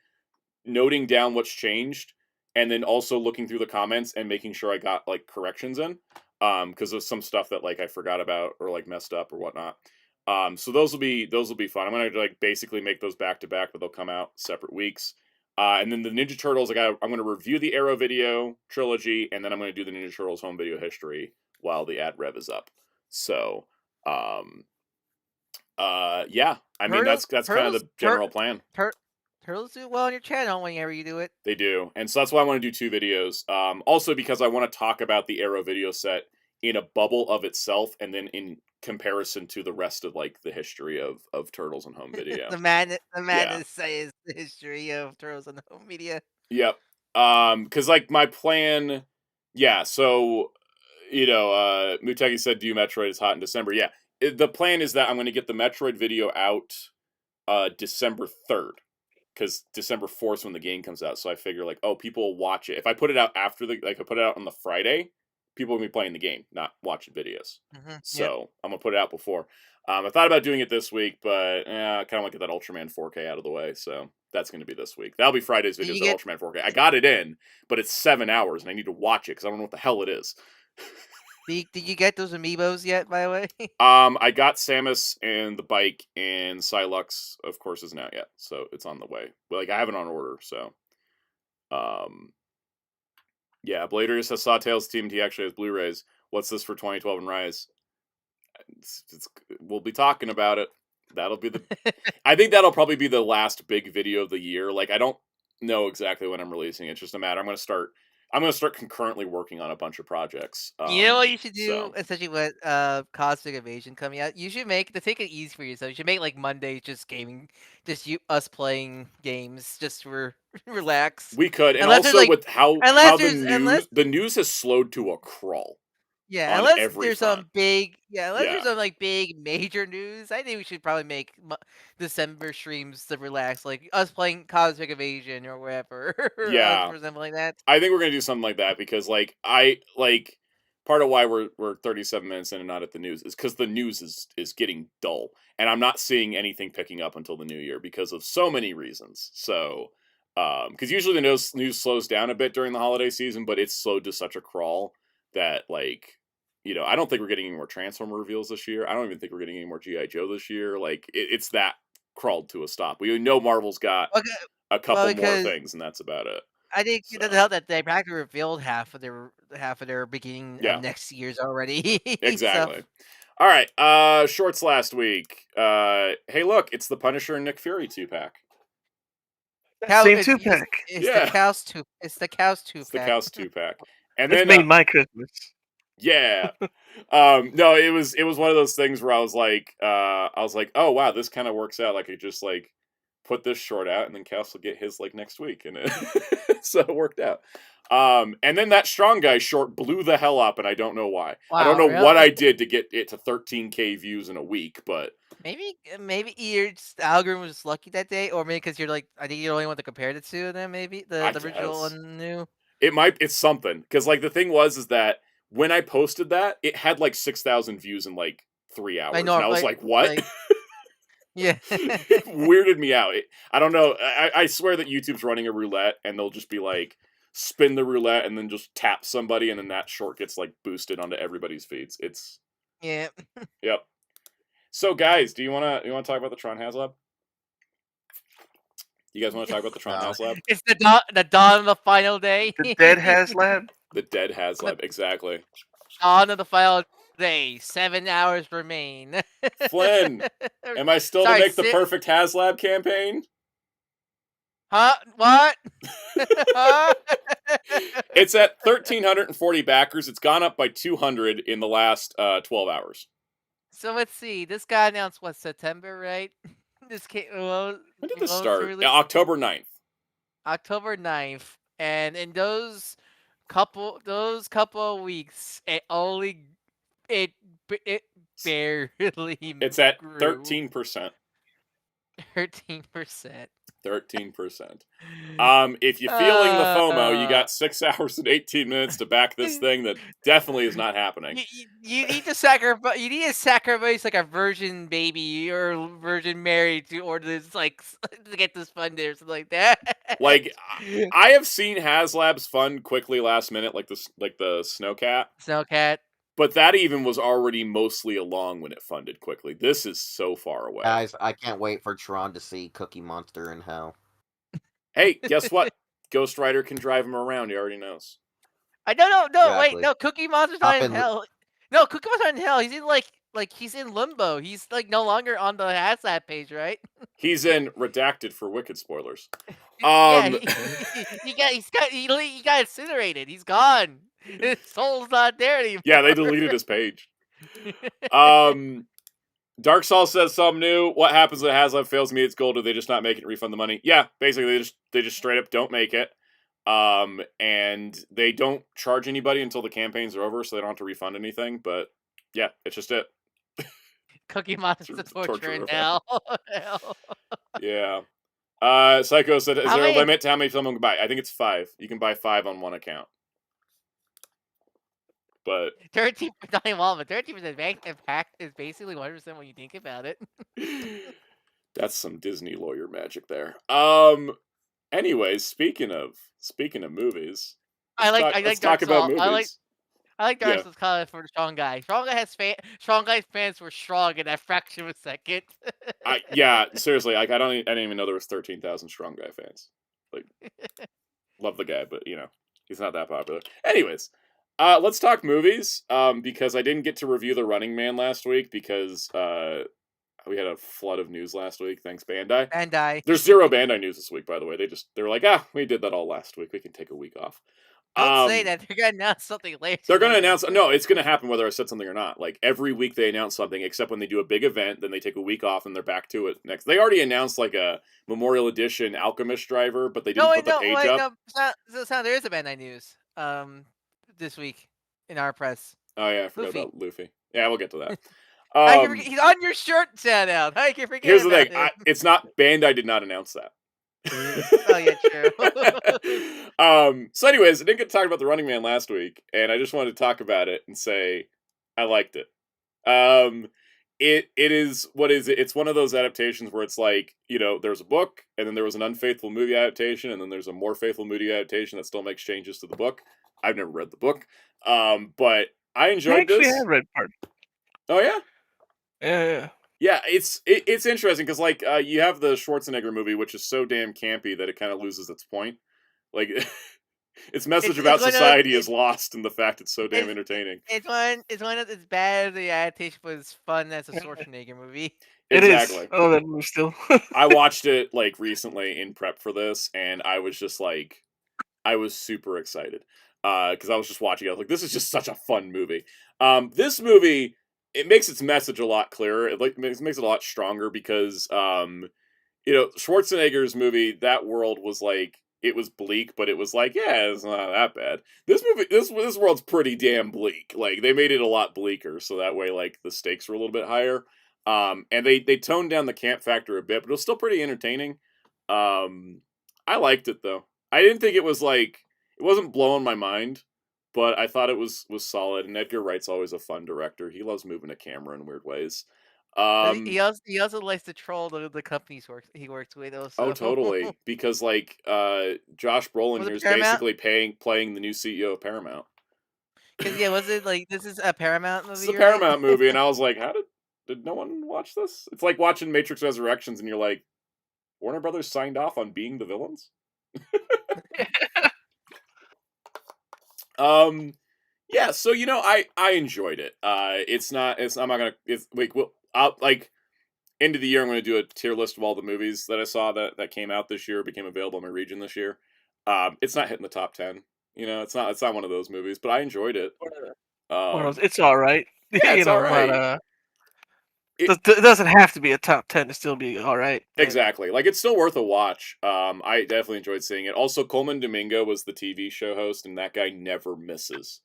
noting down what's changed, and then also looking through the comments and making sure I got like corrections in. Because there's some stuff that like I forgot about or like messed up or whatnot. So those will be fun. I'm gonna like basically make those back to back, but they'll come out separate weeks. And then the Ninja Turtles, I'm gonna review the Arrow video trilogy, and then I'm gonna do the Ninja Turtles home video history while the ad rev is up. So, yeah. I mean that's kind of the general plan. Turtles do well on your channel whenever you do it. They do, and so that's why I want to do 2 videos. Also because I want to talk about the Arrow video set in a bubble of itself, and then in comparison to the rest of like the history of Turtles and home video. the madness is the history of Turtles and home media. Yep. Because like my plan, yeah. So Muteki said, "Do Metroid is hot in December." Yeah, the plan is that I'm going to get the Metroid video out December 3rd. Because December 4th is when the game comes out, so I figure like, oh, people will watch it. If I put it out I put it out on the Friday, people will be playing the game, not watching videos. So I'm gonna put it out before. I thought about doing it this week, but I kind of want to get that Ultraman 4K out of the way, so that's going to be this week. That'll be Friday's videos of Ultraman 4K. I got it in, but it's 7 hours, and I need to watch it because I don't know what the hell it is. Did you get those amiibos yet, by the way? I got Samus and the bike, and Psylux, of course, isn't out yet, so it's on the way. But like I have it on order, so. Yeah, Bladers has Sawtails TMNT actually has Blu-rays. What's this for 2012 and Rise? We'll be talking about it. That'll be I think that'll probably be the last big video of the year. Like I don't know exactly when I'm releasing it. It's just a matter. I'm gonna start concurrently working on a bunch of projects. You know what you should do, especially with Cosmic Invasion coming out? You should take it easy for yourself. You should make like Mondays just gaming, us playing games, just for relax. We could, and also like, with how the news has slowed to a crawl. Yeah, unless there's some big, there's some like big major news. I think we should probably make December streams to relax, like us playing Cosmic Invasion or whatever. Yeah, or something like that. I think we're gonna do something like that because, like, part of why we're 37 minutes in and not at the news is because the news is getting dull, and I'm not seeing anything picking up until the new year because of so many reasons. So, because usually the news slows down a bit during the holiday season, but it's slowed to such a crawl that, like, I don't think we're getting any more Transformer reveals this year. I don't even think we're getting any more G.I. Joe this year. Like, it's that crawled to a stop. We know Marvel's got a couple more things, and that's about it. I think it doesn't help that they practically revealed half of their beginning of next year's already. Exactly. So. All right. Shorts last week. Hey, look, it's the Punisher and Nick Fury 2-pack. Same 2-pack. It's the Cow's 2-pack. It's the Cow's 2-pack. And it's then made my Christmas. Yeah. No, it was one of those things where I was like, oh wow, this kind of works out. Like I just like put this short out, and then Cass will get his like next week, and so it worked out. And then that Strong Guy short blew the hell up, and I don't know why. Wow, I don't know what I did to get it to 13K views in a week, but maybe your algorithm was just lucky that day, or maybe because you're like, I think you're the only one to compare the two of them. Maybe the original and new. It's something because like the thing is that when I posted that, it had like 6,000 views in like 3 hours, and I was like, what? Yeah, it weirded me out. I don't know. I swear that YouTube's running a roulette, and they'll just be like, spin the roulette, and then just tap somebody, and then that short gets like boosted onto everybody's feeds. It's yep. So, guys, do you want to talk about the Tron Haslab? You guys want to talk about the Tron Haslab? It's the dawn of the final day. The dead Haslab. The dead Haslab, exactly. Dawn of the final day. 7 hours remain. Flynn, am I still to make the perfect Haslab campaign? Huh? What? Huh? It's at 1,340 backers. It's gone up by 200 in the last 12 hours. So let's see. This got announced what, September, right? This came. Well, When did this start? October 9th. October 9th, and in those couple of weeks, it barely. It's at grew. 13%. 13%. 13%. If you're feeling the FOMO, you got 6 hours and 18 minutes to back this thing that definitely is not happening. You need to sacrifice. You need to sacrifice like a virgin baby or virgin Mary to order this, like to get this funded or something like that. Like I have seen Haslab's fund quickly last minute, like the Snowcat. Snowcat. But that even was already mostly along when it funded quickly. This is so far away. Guys, I can't wait for Tron to see Cookie Monster in hell. Hey, guess what? Ghost Rider can drive him around. He already knows. No, Exactly. wait, no. Cookie Monster's not in hell. No, Cookie Monster's not in hell. He's in like he's in limbo. He's like no longer on the Haslab page, right? He's in redacted for wicked spoilers. Yeah, he got incinerated. He's gone. His soul's not there anymore. Yeah, they deleted his page. Dark Saul says something new. What happens when Haslab fails to meet its goal? Do they just not make it and refund the money? Yeah, basically they just straight up don't make it. And they don't charge anybody until the campaigns are over, so they don't have to refund anything. But yeah, it's just it. Cookie Monster's the torture in hell. Yeah. Psycho said, is there a limit to how many someone can buy? I think it's 5. You can buy 5 on one account. But 13% involvement. 13% bank impact is basically 100% when you think about it. That's some Disney lawyer magic there. Anyways, speaking of movies, let's talk about movies. I like Dark Souls comment for the Strong Guy. Strong Guy's fans were strong in that fraction of a second. Yeah, seriously, like I didn't even know there was 13,000 Strong Guy fans. Like, love the guy, but he's not that popular. Anyways, let's talk movies. Because I didn't get to review The Running Man last week because we had a flood of news last week. Thanks, Bandai. There's 0 Bandai news this week, by the way. They're like, we did that all last week. We can take a week off. Don't say that. They're gonna announce something later. They're gonna announce. No, it's gonna happen whether I said something or not. Like every week they announce something, except when they do a big event, then they take a week off and they're back to it next. They already announced like a Memorial Edition Alchemist driver, but they didn't put the page up. There is a Bandai news this week in our press. Oh yeah, I forgot about Luffy. Yeah, we'll get to that. He's on your shirt, Soundout. How can you forget? Here's the thing. It's not Bandai did not announce that. Oh yeah, true. So anyways, I didn't get to talk about The Running Man last week, and I just wanted to talk about it and say I liked it. It is what is it? It's one of those adaptations where it's like, there's a book, and then there was an unfaithful movie adaptation, and then there's a more faithful movie adaptation that still makes changes to the book. I've never read the book. But I enjoyed this. I have read part. Oh yeah? Yeah. Yeah, it's interesting because you have the Schwarzenegger movie, which is so damn campy that it kind of loses its point. Like its message about society is lost in the fact it's so damn entertaining. It's one of as bad as the adaptation was fun as a Schwarzenegger movie. Exactly. It is. Oh, that movie still. I watched it recently in prep for this, and I was just I was super excited because I was just watching it. I was like, this is just such a fun movie. This movie. It makes its message a lot clearer. It makes it a lot stronger because, Schwarzenegger's movie, that world was it was bleak, but it was it's not that bad. This movie, this world's pretty damn bleak. Like, they made it a lot bleaker, so that way, the stakes were a little bit higher. And they toned down the camp factor a bit, but it was still pretty entertaining. I liked it, though. I didn't think it was, it wasn't blowing my mind. But I thought it was solid, and Edgar Wright's always a fun director. He loves moving a camera in weird ways. He also likes to troll the companies he works with. Also. Oh, totally. Because Josh Brolin here is basically playing the new CEO of Paramount. Yeah, was it this is a Paramount movie? It's a Paramount movie, and I was like, how did no one watch this? It's like watching Matrix Resurrections, and you're like, Warner Brothers signed off on being the villains. Yeah, so I enjoyed it. I'm not gonna. end of the year, I'm going to do a tier list of all the movies that I saw that came out this year, became available in my region this year. It's not hitting the top 10. You know, it's not one of those movies, but I enjoyed it. It's all right. Yeah, it's all right. But, it doesn't have to be a top 10 to still be all right. Exactly. Like, it's still worth a watch. I definitely enjoyed seeing it. Also, Coleman Domingo was the TV show host, and that guy never misses.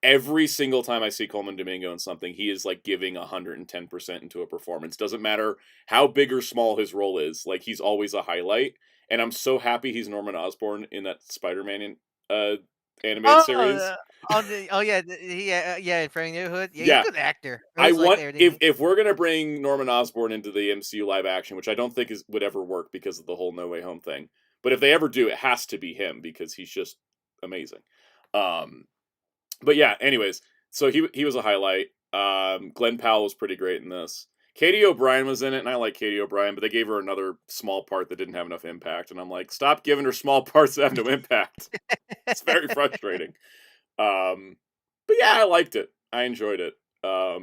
Every single time I see Coleman Domingo in something, he is like giving 110% into a performance. Doesn't matter how big or small his role is. Like, he's always a highlight. And I'm so happy he's Norman Osborn in that Spider-Man animated series. In Friendly Neighborhood. Yeah, Yeah. he's a good actor. I want if we're gonna bring Norman Osborn into the MCU live action, which I don't think would ever work because of the whole No Way Home thing. But if they ever do, it has to be him because he's just amazing. But yeah, anyways, so he was a highlight. Glenn Powell was pretty great in this. Katie O'Brien was in it, and I like Katie O'Brien, but they gave her another small part that didn't have enough impact, and I'm like, stop giving her small parts that have no impact. It's very frustrating. But yeah, I liked it. I enjoyed it. I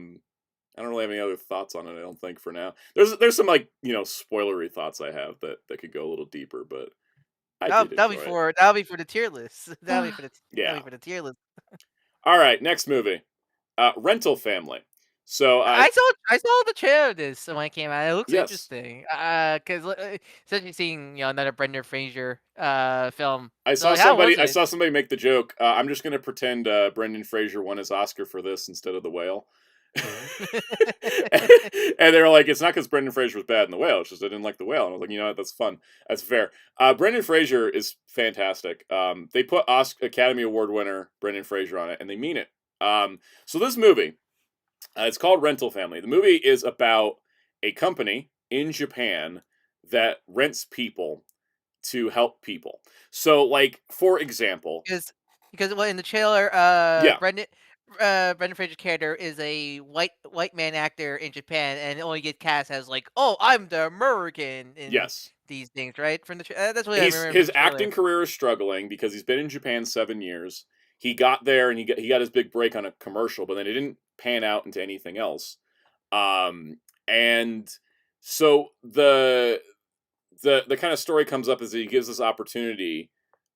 don't really have any other thoughts on it, I don't think, for now. There's some, like, you know, spoilery thoughts I have that could go a little deeper, but that'll be for the tier list. That'll be for the tier list. All right, next movie. Rental Family. So I saw the trailer of this when it came out. It looks interesting. Because especially seeing another Brendan Fraser film. I saw somebody make the joke. I'm just gonna pretend Brendan Fraser won his Oscar for this instead of The Whale. And they were like, it's not because Brendan Fraser was bad in The Whale, it's just I didn't like The Whale. And I was like, you know what, that's fun. That's fair. Brendan Fraser is fantastic. They put Academy Award winner Brendan Fraser on it, and they mean it. So this movie, it's called Rental Family. The movie is about a company in Japan that rents people to help people. So, like, for example, because in the trailer, Brendan Fraser's character is a white man actor in Japan, and only gets cast as like, oh, I'm the American in these things, right? From the that's what I remember. His acting career is struggling because he's been in Japan 7 years. He got there and he got his big break on a commercial, but then it didn't pan out into anything else. And so the kind of story comes up is that he gives this opportunity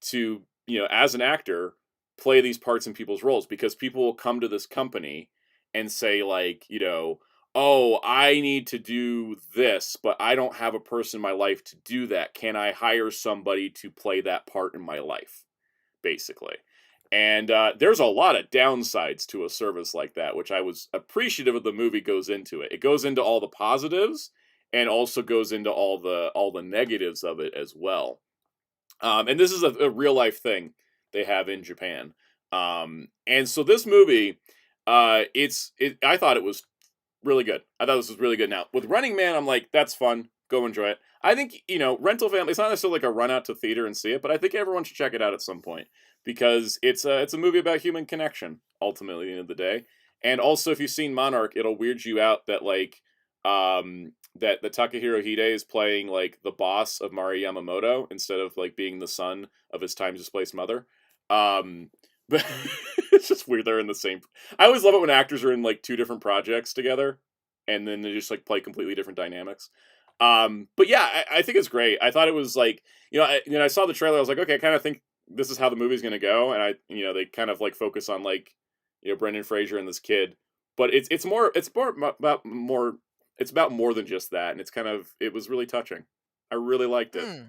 to, as an actor, play these parts in people's roles, because people will come to this company and say, like, oh, I need to do this, but I don't have a person in my life to do that. Can I hire somebody to play that part in my life? Basically. And there's a lot of downsides to a service like that, which I was appreciative of. The movie goes into it. It goes into all the positives and also goes into all the negatives of it as well. And this is a real life thing they have in Japan. And so this movie, I thought it was really good. I thought this was really good. Now with Running Man, I'm like, that's fun. Go enjoy it. I think, Rental Family, it's not necessarily like a run out to theater and see it, but I think everyone should check it out at some point, because it's a movie about human connection, ultimately, at the end of the day. And also, if you've seen Monarch, it'll weird you out that, like, that Takahiro Hide is playing, like, the boss of Mari Yamamoto instead of, like, being the son of his time-displaced mother. But it's just weird they're in the same... I always love it when actors are in, like, 2 different projects together, and then they just, like, play completely different dynamics. But yeah, I think it's great. I thought it was, like, I saw the trailer, I was like, okay, I kind of think this is how the movie's gonna go, and they kind of, like, focus on, like, Brendan Fraser and this kid, but it's about more than just that, and it was really touching. I really liked it.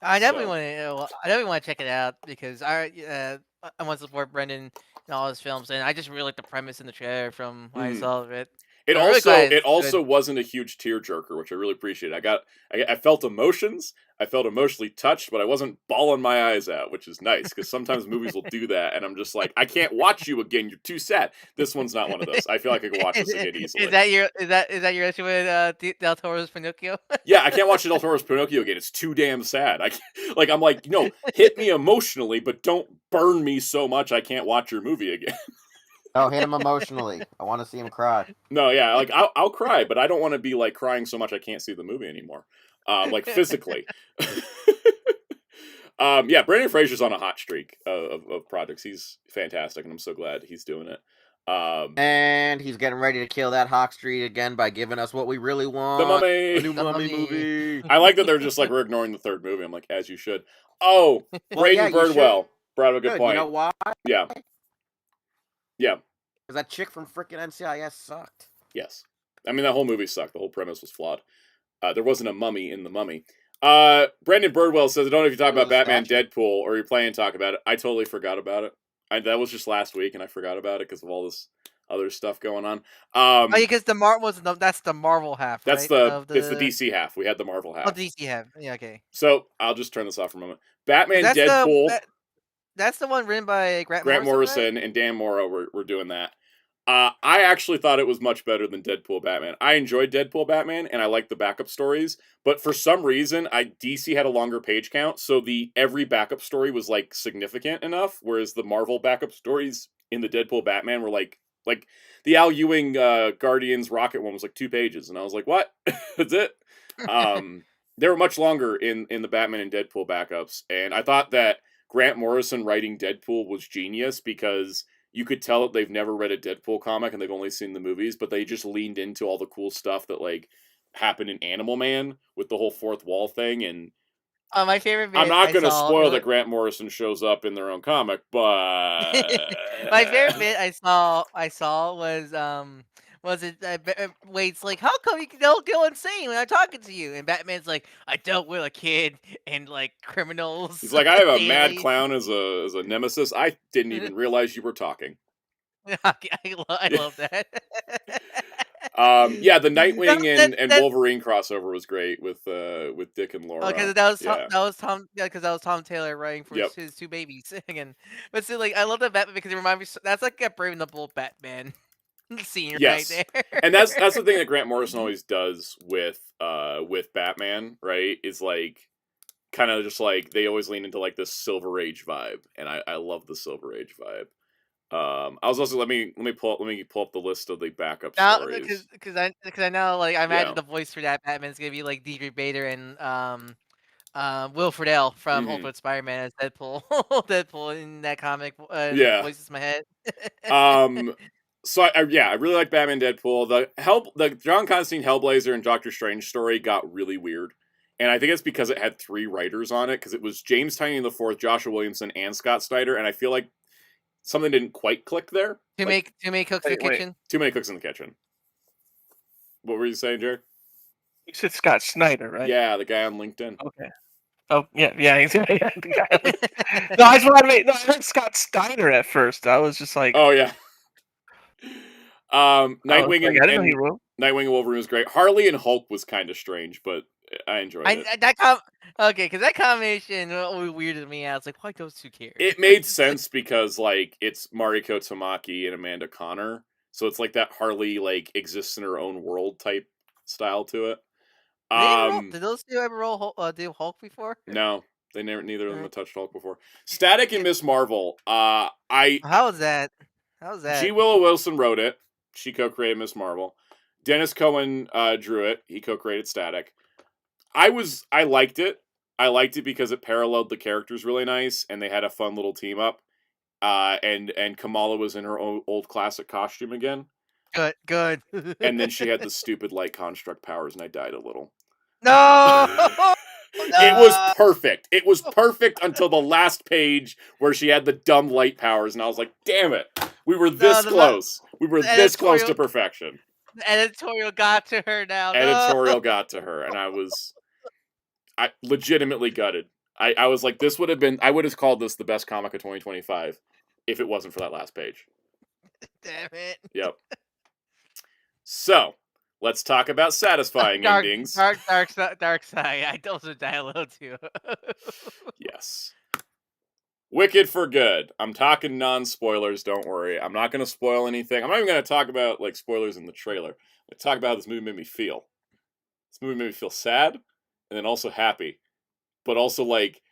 I definitely want to check it out, because I want to support Brendan in all his films, and I just really like the premise in the trailer from what I saw of it. It also wasn't a huge tearjerker, which I really appreciate. I felt emotions. I felt emotionally touched, but I wasn't bawling my eyes out, which is nice, because sometimes movies will do that, and I'm just like, I can't watch you again. You're too sad. This one's not one of those. I feel like I could watch this again easily. Is that your issue with Del Toro's Pinocchio? Yeah, I can't watch Del Toro's Pinocchio again. It's too damn sad. I'm like, no, hit me emotionally, but don't burn me so much I can't watch your movie again. No, hit him emotionally. I want to see him cry. No, yeah, like I'll cry, but I don't want to be like crying so much I can't see the movie anymore, like physically. Yeah, Brendan Fraser's on a hot streak of projects. He's fantastic, and I'm so glad he's doing it. And he's getting ready to kill that Hawk Street again by giving us what we really want. The Mummy! A new Mummy movie. I like that they're just like, we're ignoring the third movie. I'm like, as you should. Oh, Braden Birdwell brought up a good point. You know why? Yeah. Yeah. Because that chick from frickin' NCIS sucked. Yes. I mean, that whole movie sucked. The whole premise was flawed. There wasn't a mummy in the Mummy. Brandon Birdwell says, I don't know if you talk about Batman Deadpool or you're planning to talk about it. I totally forgot about it. That was just last week, and I forgot about it because of all this other stuff going on. Oh, yeah, because that's the Marvel half, right? It's the DC half. We had the Marvel half. Oh, DC half. Yeah, okay. So, I'll just turn this off for a moment. Batman Deadpool. That's the one written by Grant Morrison right? and Dan Morrow were doing that. I actually thought it was much better than Deadpool Batman. I enjoyed Deadpool Batman, and I liked the backup stories, but for some reason, DC had a longer page count, so every backup story was, like, significant enough, whereas the Marvel backup stories in the Deadpool Batman were, like the Al Ewing Guardians Rocket one was, like, 2 pages, and I was like, what? That's it? They were much longer in the Batman and Deadpool backups, and I thought that Grant Morrison writing Deadpool was genius, because you could tell that they've never read a Deadpool comic and they've only seen the movies, but they just leaned into all the cool stuff that, like, happened in Animal Man with the whole fourth wall thing. And my favorite bit I'm not going to spoil that Grant Morrison shows up in their own comic, but my favorite bit I saw was Wade's like, how come you don't go insane when I'm talking to you? And Batman's like, I dealt with a kid and, like, criminals. He's like, I have a mad clown as a nemesis. I didn't even realize you were talking. I love that. Yeah, the Nightwing and Wolverine crossover was great with Dick and Laura. Because that was Tom Taylor writing for his 2 babies again. But still, like, I love that Batman because it reminds me. That's like a Brave and the Bold Batman scene right there. And that's the thing that Grant Morrison always does with Batman, right? Is like kind of just like they always lean into like this Silver Age vibe, and I love the Silver Age vibe. I was also let me pull up the list of the backup stories because I know, like, I imagine the voice for that Batman's gonna be like Diedrich Bader and Will Friedle from Ultimate Spider-Man as Deadpool. Deadpool in that comic voices in my head. So I really like Batman Deadpool. The John Constantine Hellblazer and Doctor Strange story got really weird. And I think it's because it had 3 writers on it, because it was James Tynion IV, Joshua Williamson, and Scott Snyder, and I feel like something didn't quite click there. Too many cooks in the kitchen? Too many cooks in the kitchen. What were you saying, Jared? You said Scott Snyder, right? Yeah, the guy on LinkedIn. Okay. Oh, yeah, the guy. No, I just wanted to make. No, I heard Scott Steiner at first. I was just like, oh yeah. Nightwing I didn't know he wrote. Nightwing and Wolverine was great. Harley and Hulk was kind of strange, but I enjoyed it. Because that combination weirded me out. I was like, why those 2 characters? It made sense because, like, it's Mariko Tamaki and Amanda Connor, so it's like that Harley, like, exists in her own world type style to it. Did those 2 ever do Hulk before? No, neither of them have touched Hulk before. Static and Miss Marvel. How was that? G. Willow Wilson wrote it. She co-created Miss Marvel. Dennis Cohen drew it. He co-created Static. I liked it. I liked it because it paralleled the characters really nice, and they had a fun little team up. And Kamala was in her old classic costume again. Good. And then she had the stupid light construct powers, and I died a little. No! It was perfect. It was perfect until the last page where she had the dumb light powers, and I was like, damn it. We were this close. We were this close to perfection. The editorial got to her now. Editorial got to her, and I legitimately gutted. I was like, I would have called this the best comic of 2025 if it wasn't for that last page. Damn it. Yep. So, let's talk about satisfying endings. Dark side. Those are dialogue too. Yes. Wicked for good. I'm talking non-spoilers, don't worry. I'm not going to spoil anything. I'm not even going to talk about, like, spoilers in the trailer. I'm going to talk about how this movie made me feel. This movie made me feel sad, and then also happy. But also, like,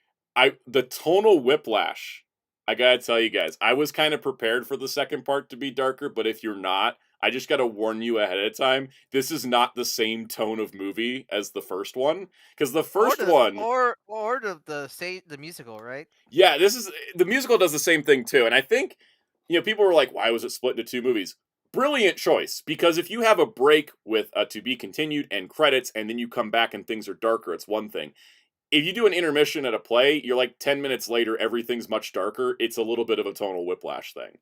the tonal whiplash, I gotta tell you guys, I was kind of prepared for the second part to be darker, but if you're not, I just gotta warn you ahead of time, this is not the same tone of movie as the first one. Because the first one... Or the musical, right? Yeah, the musical does the same thing too, and I think people were like, why was it split into 2 movies? Brilliant choice, because if you have a break with a to be continued and credits, and then you come back and things are darker, it's one thing. If you do an intermission at a play, you're like 10 minutes later, everything's much darker. It's a little bit of a tonal whiplash thing.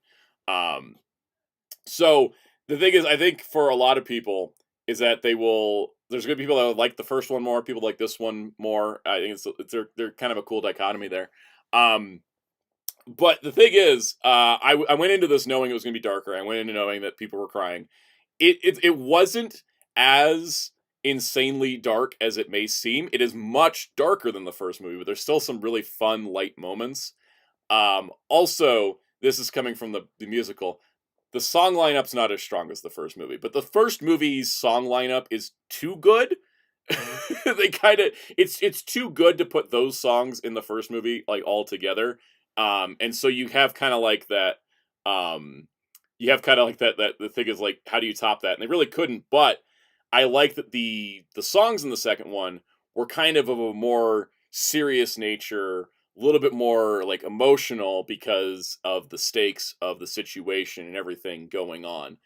So the thing is, I think for a lot of people is that there's going to be people that like the first one more, people like this one more. I think they're kind of a cool dichotomy there. But the thing is, I went into this knowing it was going to be darker. I went into knowing that people were crying. It wasn't as insanely dark as it may seem. It is much darker than the first movie, but there's still some really fun, light moments. Also, this is coming from the musical. The song lineup's not as strong as the first movie, but the first movie's song lineup is too good. They kind of it's too good to put those songs in the first movie like all together. And so you have kind of like that, that the thing is like, how do you top that? And they really couldn't, but I like that the songs in the second one were kind of a more serious nature, a little bit more like emotional because of the stakes of the situation and everything going on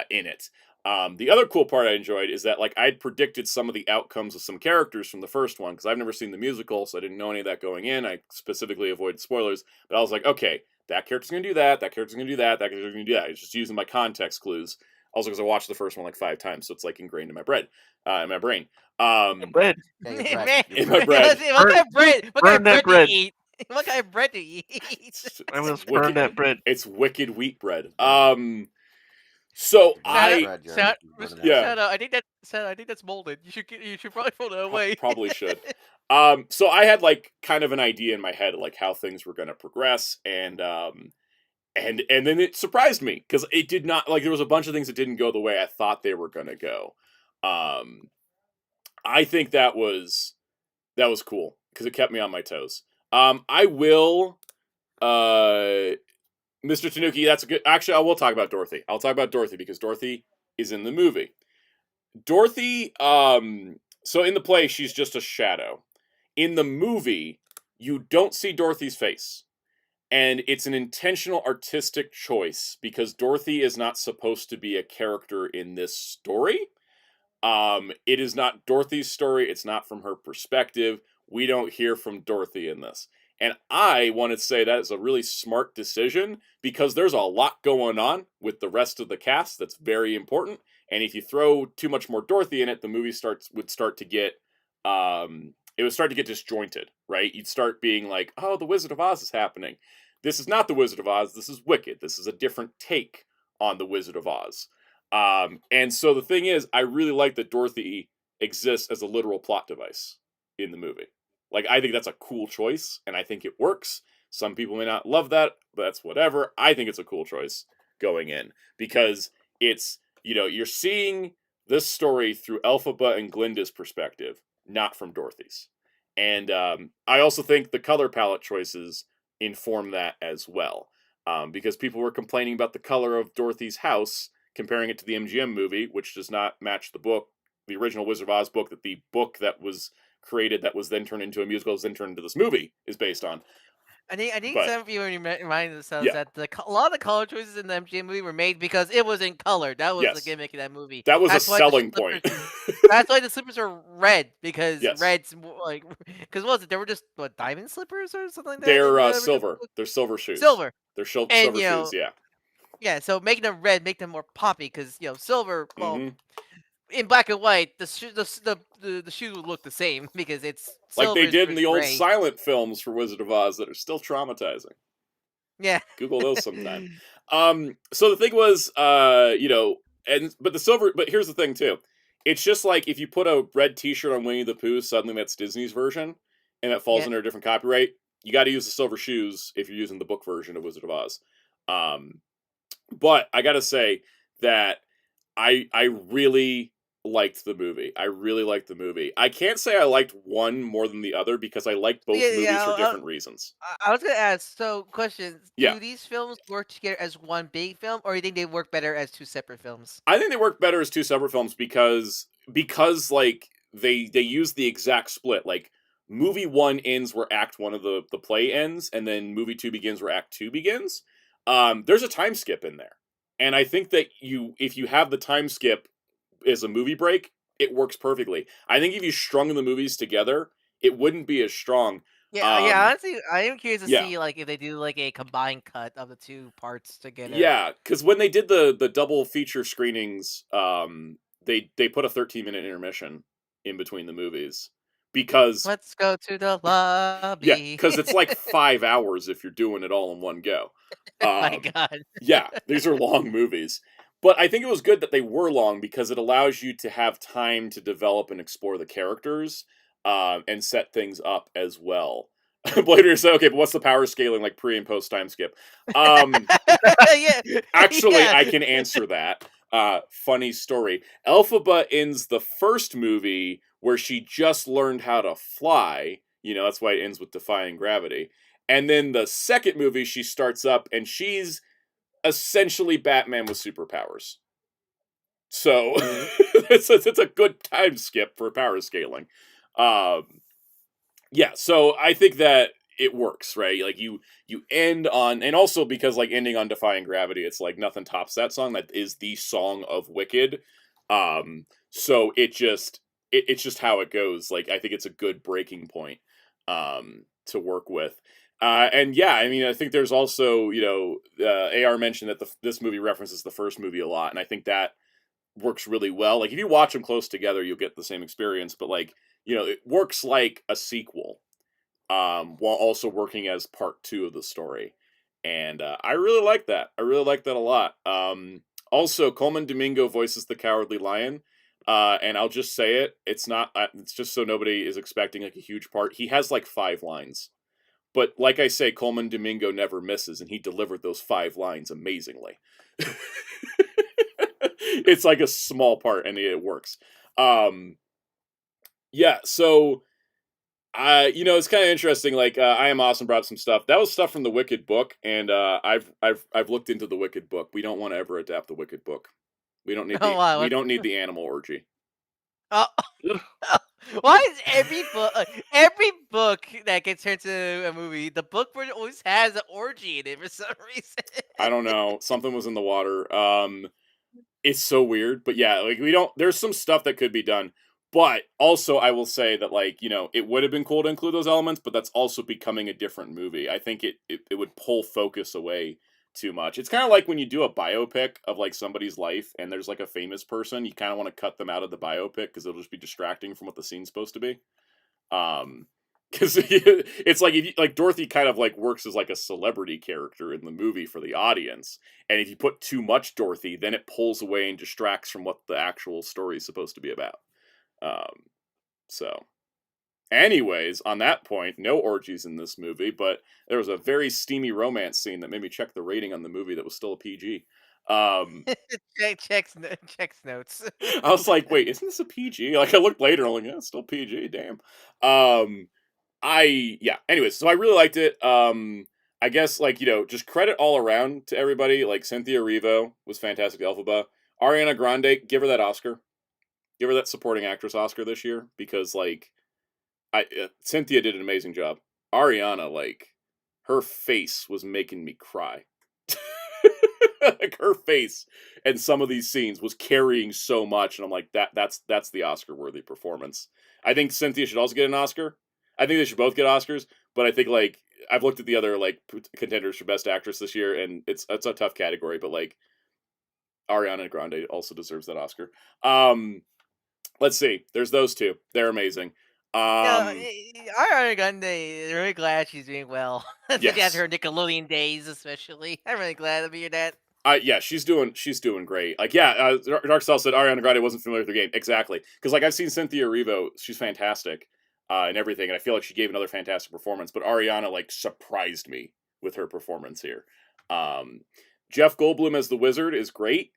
in it. The other cool part I enjoyed is that like I'd predicted some of the outcomes of some characters from the first one because I've never seen the musical, so I didn't know any of that going in. I specifically avoided spoilers, but I was like, okay, that character's gonna do that, that character's gonna do that, that character's gonna do that. I was just using my context clues. Also, because I watched the first one like 5 times, so it's like ingrained in my brain. Bread. In my bread. What kind of bread? What kind of bread do you eat? What kind of bread do you eat? I will burn that bread. It's wicked wheat bread. So I think that's molded. You should probably throw it away. Probably should. So I had like kind of an idea in my head like how things were going to progress, and then it surprised me because it did not, like, there was a bunch of things that didn't go the way I thought they were going to go. I think that was cool because it kept me on my toes. I will, Mr. Tanuki, that's a good... Actually, I will talk about Dorothy. I'll talk about Dorothy because Dorothy is in the movie. Dorothy, so in the play, she's just a shadow. In the movie, you don't see Dorothy's face. And it's an intentional artistic choice because Dorothy is not supposed to be a character in this story. It is not Dorothy's story. It's not from her perspective. We don't hear from Dorothy in this. And I want to say that is a really smart decision because there's a lot going on with the rest of the cast that's very important. And if you throw too much more Dorothy in it, the movie would start to get disjointed, right? You'd start being like, oh, the Wizard of Oz is happening. This is not the Wizard of Oz. This is Wicked. This is a different take on the Wizard of Oz. And so the thing is, I really like that Dorothy exists as a literal plot device in the movie. Like, I think that's a cool choice, and I think it works. Some people may not love that, but that's whatever. I think it's a cool choice going in, because it's, you're seeing this story through Elphaba and Glinda's perspective, not from Dorothy's. And I also think the color palette choices inform that as well. Because people were complaining about the color of Dorothy's house, comparing it to the MGM movie, which does not match the book, the original Wizard of Oz book, that the book that was created that was then turned into a musical, was then turned into this movie, is based on. I think some people remind themselves that a lot of the color choices in the MGM movie were made because it was in color. That was the gimmick of that movie. That was a selling point. That's why the slippers are red, because red's like, because what was it? They were just diamond slippers or something like that. They're silver. They're silver shoes. Silver. They're silver shoes. Yeah. Yeah. So making them red make them more poppy because silver. Well, in black and white, the shoes would look the same because it's like they did in the old silent films for Wizard of Oz that are still traumatizing. Yeah, Google those sometime. So the thing was, but here's the thing too. It's just like if you put a red T-shirt on Winnie the Pooh, suddenly that's Disney's version, and that falls under a different copyright. You got to use the silver shoes if you're using the book version of Wizard of Oz. But I got to say that I really liked the movie. I can't say I liked one more than the other because I liked both movies for different reasons. I was going to ask, so questions, do these films work together as one big film, or do you think they work better as two separate films? I think they work better as two separate films because like they use the exact split. Like movie 1 ends where act 1 of the play ends, and then movie 2 begins where act 2 begins. there's a time skip in there. And I think that if you have the time skip as a movie break, it works perfectly. I think if you strung the movies together, it wouldn't be as strong. Yeah. Honestly, I am curious to yeah. see like if they do like a combined cut of the two parts together. Yeah, because when they did the double feature screenings, they put a 13-minute intermission in between the movies because Let's go to the lobby. yeah, because it's like 5 hours if you're doing it all in one go. My God. Yeah, these are long movies. But I think it was good that they were long because it allows you to have time to develop and explore the characters and set things up as well. Blader said, okay, but what's the power scaling like pre and post time skip? Yeah. Actually, Yeah. I can answer that. Funny story. Elphaba ends the first movie where she just learned how to fly. You know, that's why it ends with defying gravity. And then the second movie, she starts up and she's essentially Batman with superpowers. So it's a good time skip for power scaling. Yeah, so I think that it works, right? Like you end on, and also because like ending on Defying Gravity, it's like nothing tops that song. That is the song of Wicked. So it's just how it goes. Like I think it's a good breaking point to work with. And yeah, I mean, I think there's also, AR mentioned that this movie references the first movie a lot, and I think that works really well. Like if you watch them close together, you'll get the same experience. But like, it works like a sequel, while also working as part 2 of the story. And I really like that. I really like that a lot. Also, Coleman Domingo voices the Cowardly Lion. And I'll just say it. It's not. It's just so nobody is expecting like a huge part. He has like 5 lines. But like I say, Coleman Domingo never misses, and he delivered those 5 lines amazingly. It's like a small part, and it works. Yeah, so it's kind of interesting. Like, I Am Awesome brought some stuff. That was stuff from the Wicked book, and I've looked into the Wicked book. We don't want to ever adapt the Wicked book. We don't need we don't need the animal orgy. Oh. Why is every book that gets turned into a movie, the book version always has an orgy in it for some reason? I don't know. Something was in the water. It's so weird, but yeah, like there's some stuff that could be done. But also, I will say that, like, it would have been cool to include those elements, but that's also becoming a different movie. I think it would pull focus away too much. It's kind of like when you do a biopic of, like, somebody's life, and there's, like, a famous person, you kind of want to cut them out of the biopic, because it'll just be distracting from what the scene's supposed to be. Because it's like, Dorothy kind of, like, works as, like, a celebrity character in the movie for the audience, and if you put too much Dorothy, then it pulls away and distracts from what the actual story is supposed to be about. So, anyways, on that point, no orgies in this movie, but there was a very steamy romance scene that made me check the rating on the movie that was still a PG. Checks notes. I was like, wait, isn't this a PG? Like, I looked later, I'm like, yeah, it's still PG, damn. Anyways, so I really liked it. I guess, like, just credit all around to everybody. Like, Cynthia Erivo was fantastic, Elphaba. Ariana Grande, give her that Oscar. Give her that supporting actress Oscar this year, because, like, Cynthia did an amazing job. Ariana, like, her face was making me cry. Like, her face and some of these scenes was carrying so much, and I'm like, that's the Oscar-worthy performance. I think Cynthia should also get an Oscar. I think they should both get Oscars, but I think, like, I've looked at the other, like, contenders for Best Actress this year, and it's a tough category, but, like, Ariana Grande also deserves that Oscar. Let's see. There's those two. They're amazing. Ariana Grande, really glad she's doing well. Yes. After her Nickelodeon days, especially. I'm really glad to hear that. Yeah, she's doing great. Like, yeah, Darkstal said Ariana Grande wasn't familiar with the game. Exactly. Because, like, I've seen Cynthia Erivo. She's fantastic and everything, and I feel like she gave another fantastic performance. But Ariana, like, surprised me with her performance here. Jeff Goldblum as the Wizard is great.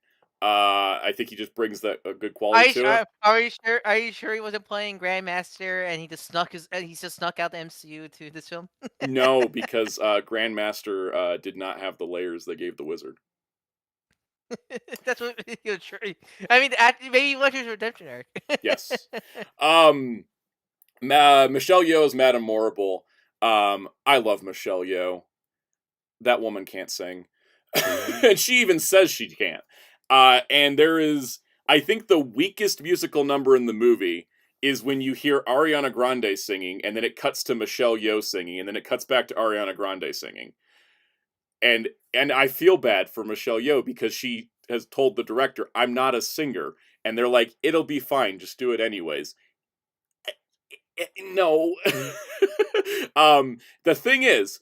I think he just brings a good quality to it. Are you sure he wasn't playing Grandmaster and he just snuck out the MCU to this film? No, because Grandmaster did not have the layers they gave the Wizard. That's what you're sure. I mean, maybe he watches Redemption arc. Yes. Michelle Yeoh is Madame Morrible. I love Michelle Yeoh. That woman can't sing. and she even says she can't. And there is, I think, the weakest musical number in the movie is when you hear Ariana Grande singing, and then it cuts to Michelle Yeoh singing, and then it cuts back to Ariana Grande singing. And I feel bad for Michelle Yeoh because she has told the director, "I'm not a singer," and they're like, "It'll be fine, just do it anyways." No. The thing is,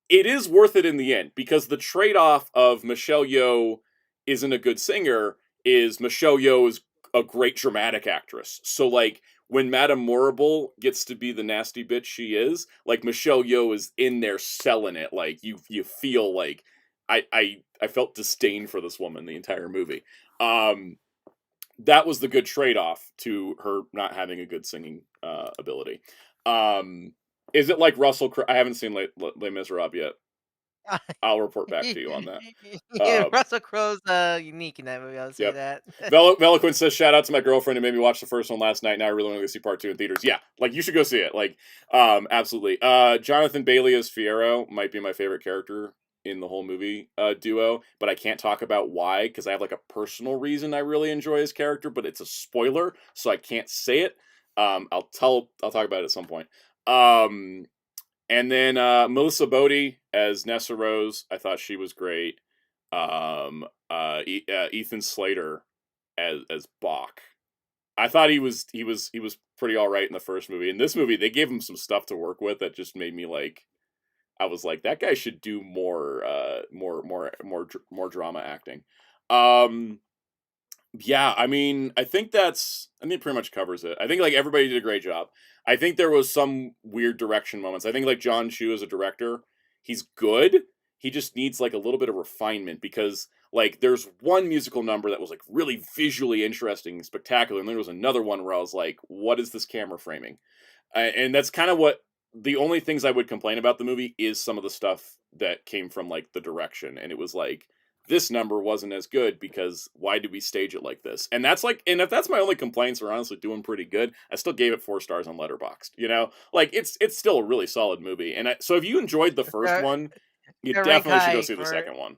it is worth it in the end because the trade-off of Michelle Yeoh isn't a good singer is Michelle Yeoh is a great dramatic actress. So like when Madame Morrible gets to be the nasty bitch she is, like Michelle Yeoh is in there selling it. Like you feel like I felt disdain for this woman the entire movie. That was the good trade-off to her not having a good singing ability. Is it like Russell Crowe? I haven't seen Les Miserables yet. I'll report back to you on that. Yeah, Russell Crowe's unique in that movie. I'll say that. Veloquin says, "Shout out to my girlfriend who made me watch the first one last night. Now I really want to go see part 2 in theaters." Yeah, like you should go see it. Like, absolutely. Jonathan Bailey as Fiero might be my favorite character in the whole movie duo, but I can't talk about why because I have like a personal reason I really enjoy his character, but it's a spoiler, so I can't say it. I'll talk about it at some point. And then Melissa Bodie as Nessa Rose, I thought she was great. Ethan Slater as Bach, I thought he was pretty all right in the first movie. In this movie, they gave him some stuff to work with that just made me like, I was like, that guy should do more drama acting. Yeah, I mean, I think it pretty much covers it. I think like everybody did a great job. I think there was some weird direction moments. I think like John Chu as a director, he's good. He just needs like a little bit of refinement because like there's one musical number that was like really visually interesting and spectacular, and there was another one where I was like, what is this camera framing? And that's kind of what the only things I would complain about the movie is some of the stuff that came from like the direction, and it was like, this number wasn't as good because why did we stage it like this? And that's like, and if that's my only complaints are honestly doing pretty good, I still gave it 4 stars on Letterboxd. You know, like it's still a really solid movie. And so if you enjoyed the first one, you definitely should go see the second one.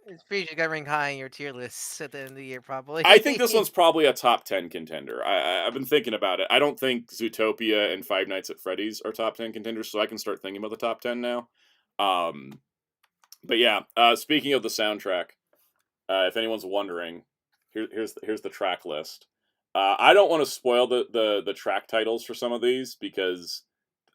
It's pretty sure got rank high in your tier lists at the end of the year, probably. I think this one's probably a top 10 contender. I've been thinking about it. I don't think Zootopia and Five Nights at Freddy's are top 10 contenders, so I can start thinking about the top 10 now. But yeah, speaking of the soundtrack, if anyone's wondering, here's the track list. I don't want to spoil the track titles for some of these because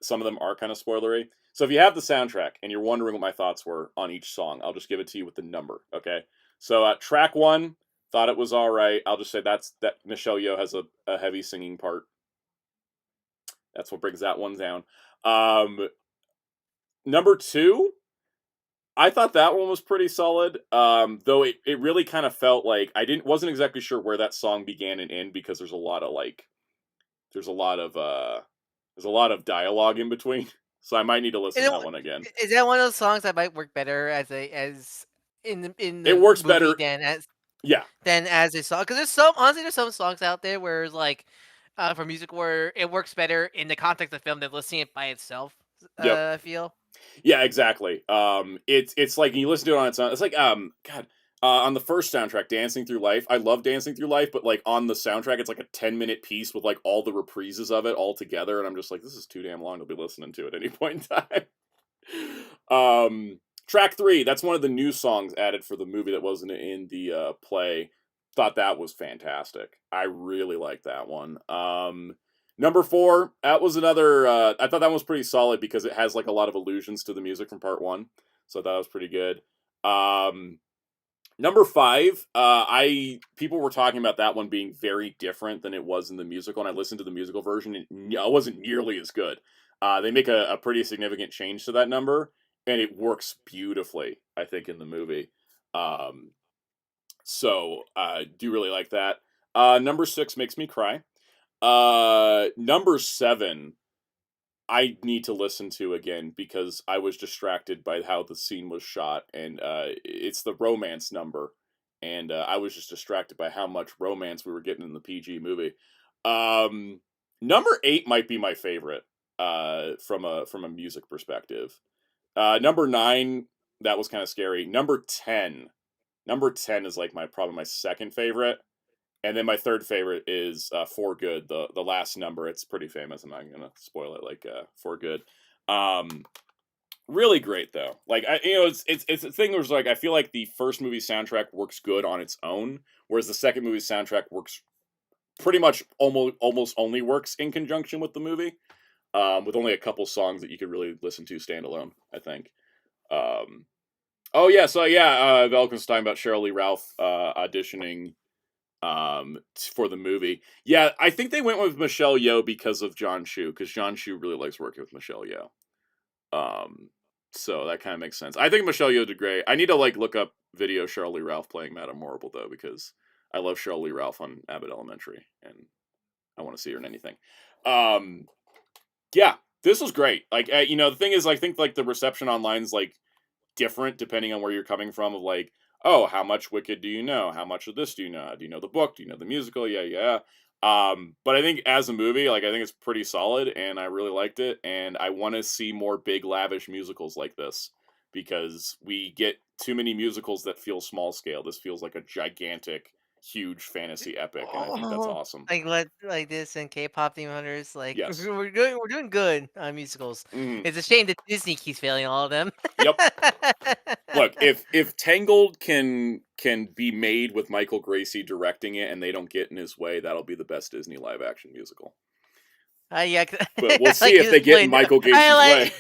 some of them are kind of spoilery. So if you have the soundtrack and you're wondering what my thoughts were on each song, I'll just give it to you with the number, okay? So track 1, thought it was all right. I'll just say that Michelle Yeoh has a heavy singing part. That's what brings that one down. Number 2, I thought that one was pretty solid, though it really kind of felt like I wasn't exactly sure where that song began and ended because there's a lot of dialogue in between, so I might need to listen to that one again. Is that one of those songs that might work better as in the it works better than as a song? Because there's some songs out there where it's like for music where it works better in the context of the film than listening it by itself. I feel. Yeah, exactly. It's like you listen to it on its own. It's like on the first soundtrack, Dancing Through Life. I love Dancing Through Life, but like on the soundtrack, it's like a 10-minute piece with like all the reprises of it all together, and I'm just like, this is too damn long to be listening to at any point in time. Track 3, that's one of the new songs added for the movie that wasn't in the play. Thought that was fantastic. I really liked that one. Number 4, that was another, I thought that one was pretty solid because it has like a lot of allusions to the music from part 1. So I thought that was pretty good. Number 5, people were talking about that one being very different than it was in the musical, and I listened to the musical version, and it wasn't nearly as good. They make a pretty significant change to that number, and it works beautifully, I think, in the movie. So I do really like that. Number 6 makes me cry. Number 7, I need to listen to again because I was distracted by how the scene was shot, and it's the romance number, and I was just distracted by how much romance we were getting in the PG movie. Number 8 might be my favorite from a music perspective. Number 9, that was kind of scary. Number 10 is like probably my second favorite, and then my third favorite is For Good, the last number. It's pretty famous. I'm not gonna spoil it. Like For Good, really great though. Like it's a thing. Where like I feel like the first movie soundtrack works good on its own, whereas the second movie soundtrack works pretty much almost only works in conjunction with the movie, with only a couple songs that you could really listen to standalone, I think. Oh yeah, so yeah, Velk was talking about Cheryl Lee Ralph auditioning for the movie. Yeah, I think they went with Michelle Yeoh because of John Chu, because John Chu really likes working with Michelle Yeoh. So that kind of makes sense. I think Michelle Yeoh did great. I need to like look up video Cheryl Lee Ralph playing Madame Horrible though, because I love Cheryl Lee Ralph on Abbott Elementary, and I want to see her in anything. Yeah, this was great. Like, the thing is, I think like the reception online is like different depending on where you're coming from. Of like, oh, how much Wicked do you know? How much of this do you know? Do you know the book? Do you know the musical? Yeah. But I think as a movie, like I think it's pretty solid, and I really liked it, and I want to see more big, lavish musicals like this, because we get too many musicals that feel small scale. This feels like a gigantic, huge fantasy epic, and I think that's awesome. Like this and K-pop Demon Hunters. Like Yes. we're doing good on musicals. It's a shame that Disney keeps failing all of them. Yep. Look, if Tangled can be made with Michael Gracie directing it, and they don't get in his way, that'll be the best Disney live action musical. Yeah, but we'll see if they get in Michael Grace's way.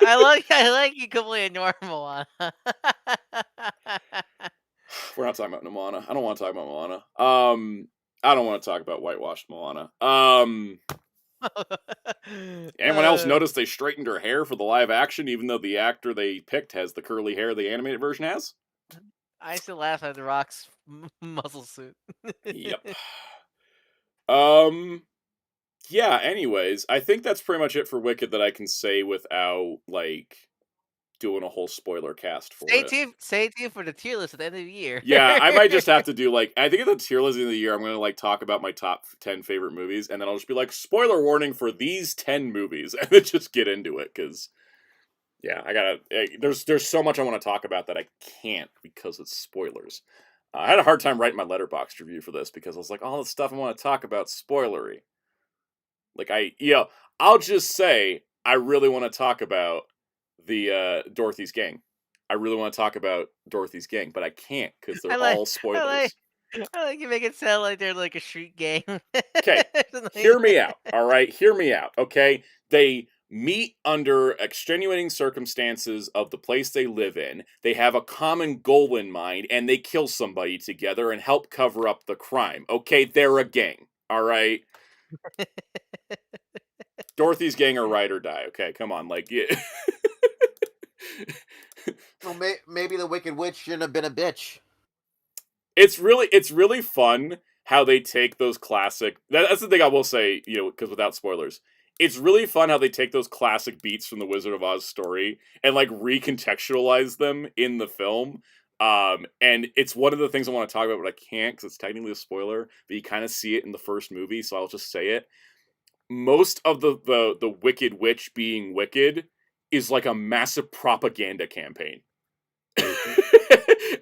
I like you completely ignore Moana. We're not talking about Moana. I don't want to talk about Moana. I don't want to talk about whitewashed Moana. Anyone else notice they straightened her hair for the live action, even though the actor they picked has the curly hair the animated version has? I still laugh at The Rock's muscle suit. Yep. Yeah, anyways, I think that's pretty much it for Wicked that I can say without, like, doing a whole spoiler cast for it. Stay tuned for the tier list at the end of the year. Yeah, I might just have to do, like, I think at the tier list of the year, I'm going to, like, talk about my top 10 favorite movies, and then I'll just be like, spoiler warning for these 10 movies, and then just get into it, because, yeah, there's so much I want to talk about that I can't, because it's spoilers. I had a hard time writing my Letterboxd review for this, because I was like, all the stuff I want to talk about spoilery. Like, I'll just say, I really want to talk about the Dorothy's Gang. I really want to talk about Dorothy's Gang, but I can't because they're all spoilers. I like you make it sound like they're like a street gang. Okay, hear me out, all right? Hear me out, okay? They meet under extenuating circumstances of the place they live in. They have a common goal in mind, and they kill somebody together and help cover up the crime. Okay, they're a gang, all right? Dorothy's Gang or Ride or Die. Okay, come on, like, yeah. Well, maybe the Wicked Witch shouldn't have been a bitch. It's really fun how they take those classic. That's the thing I will say, because without spoilers, it's really fun how they take those classic beats from the Wizard of Oz story and like recontextualize them in the film. And it's one of the things I want to talk about, but I can't because it's technically a spoiler. But you kind of see it in the first movie, so I'll just say it. Most of the Wicked Witch being wicked is like a massive propaganda campaign.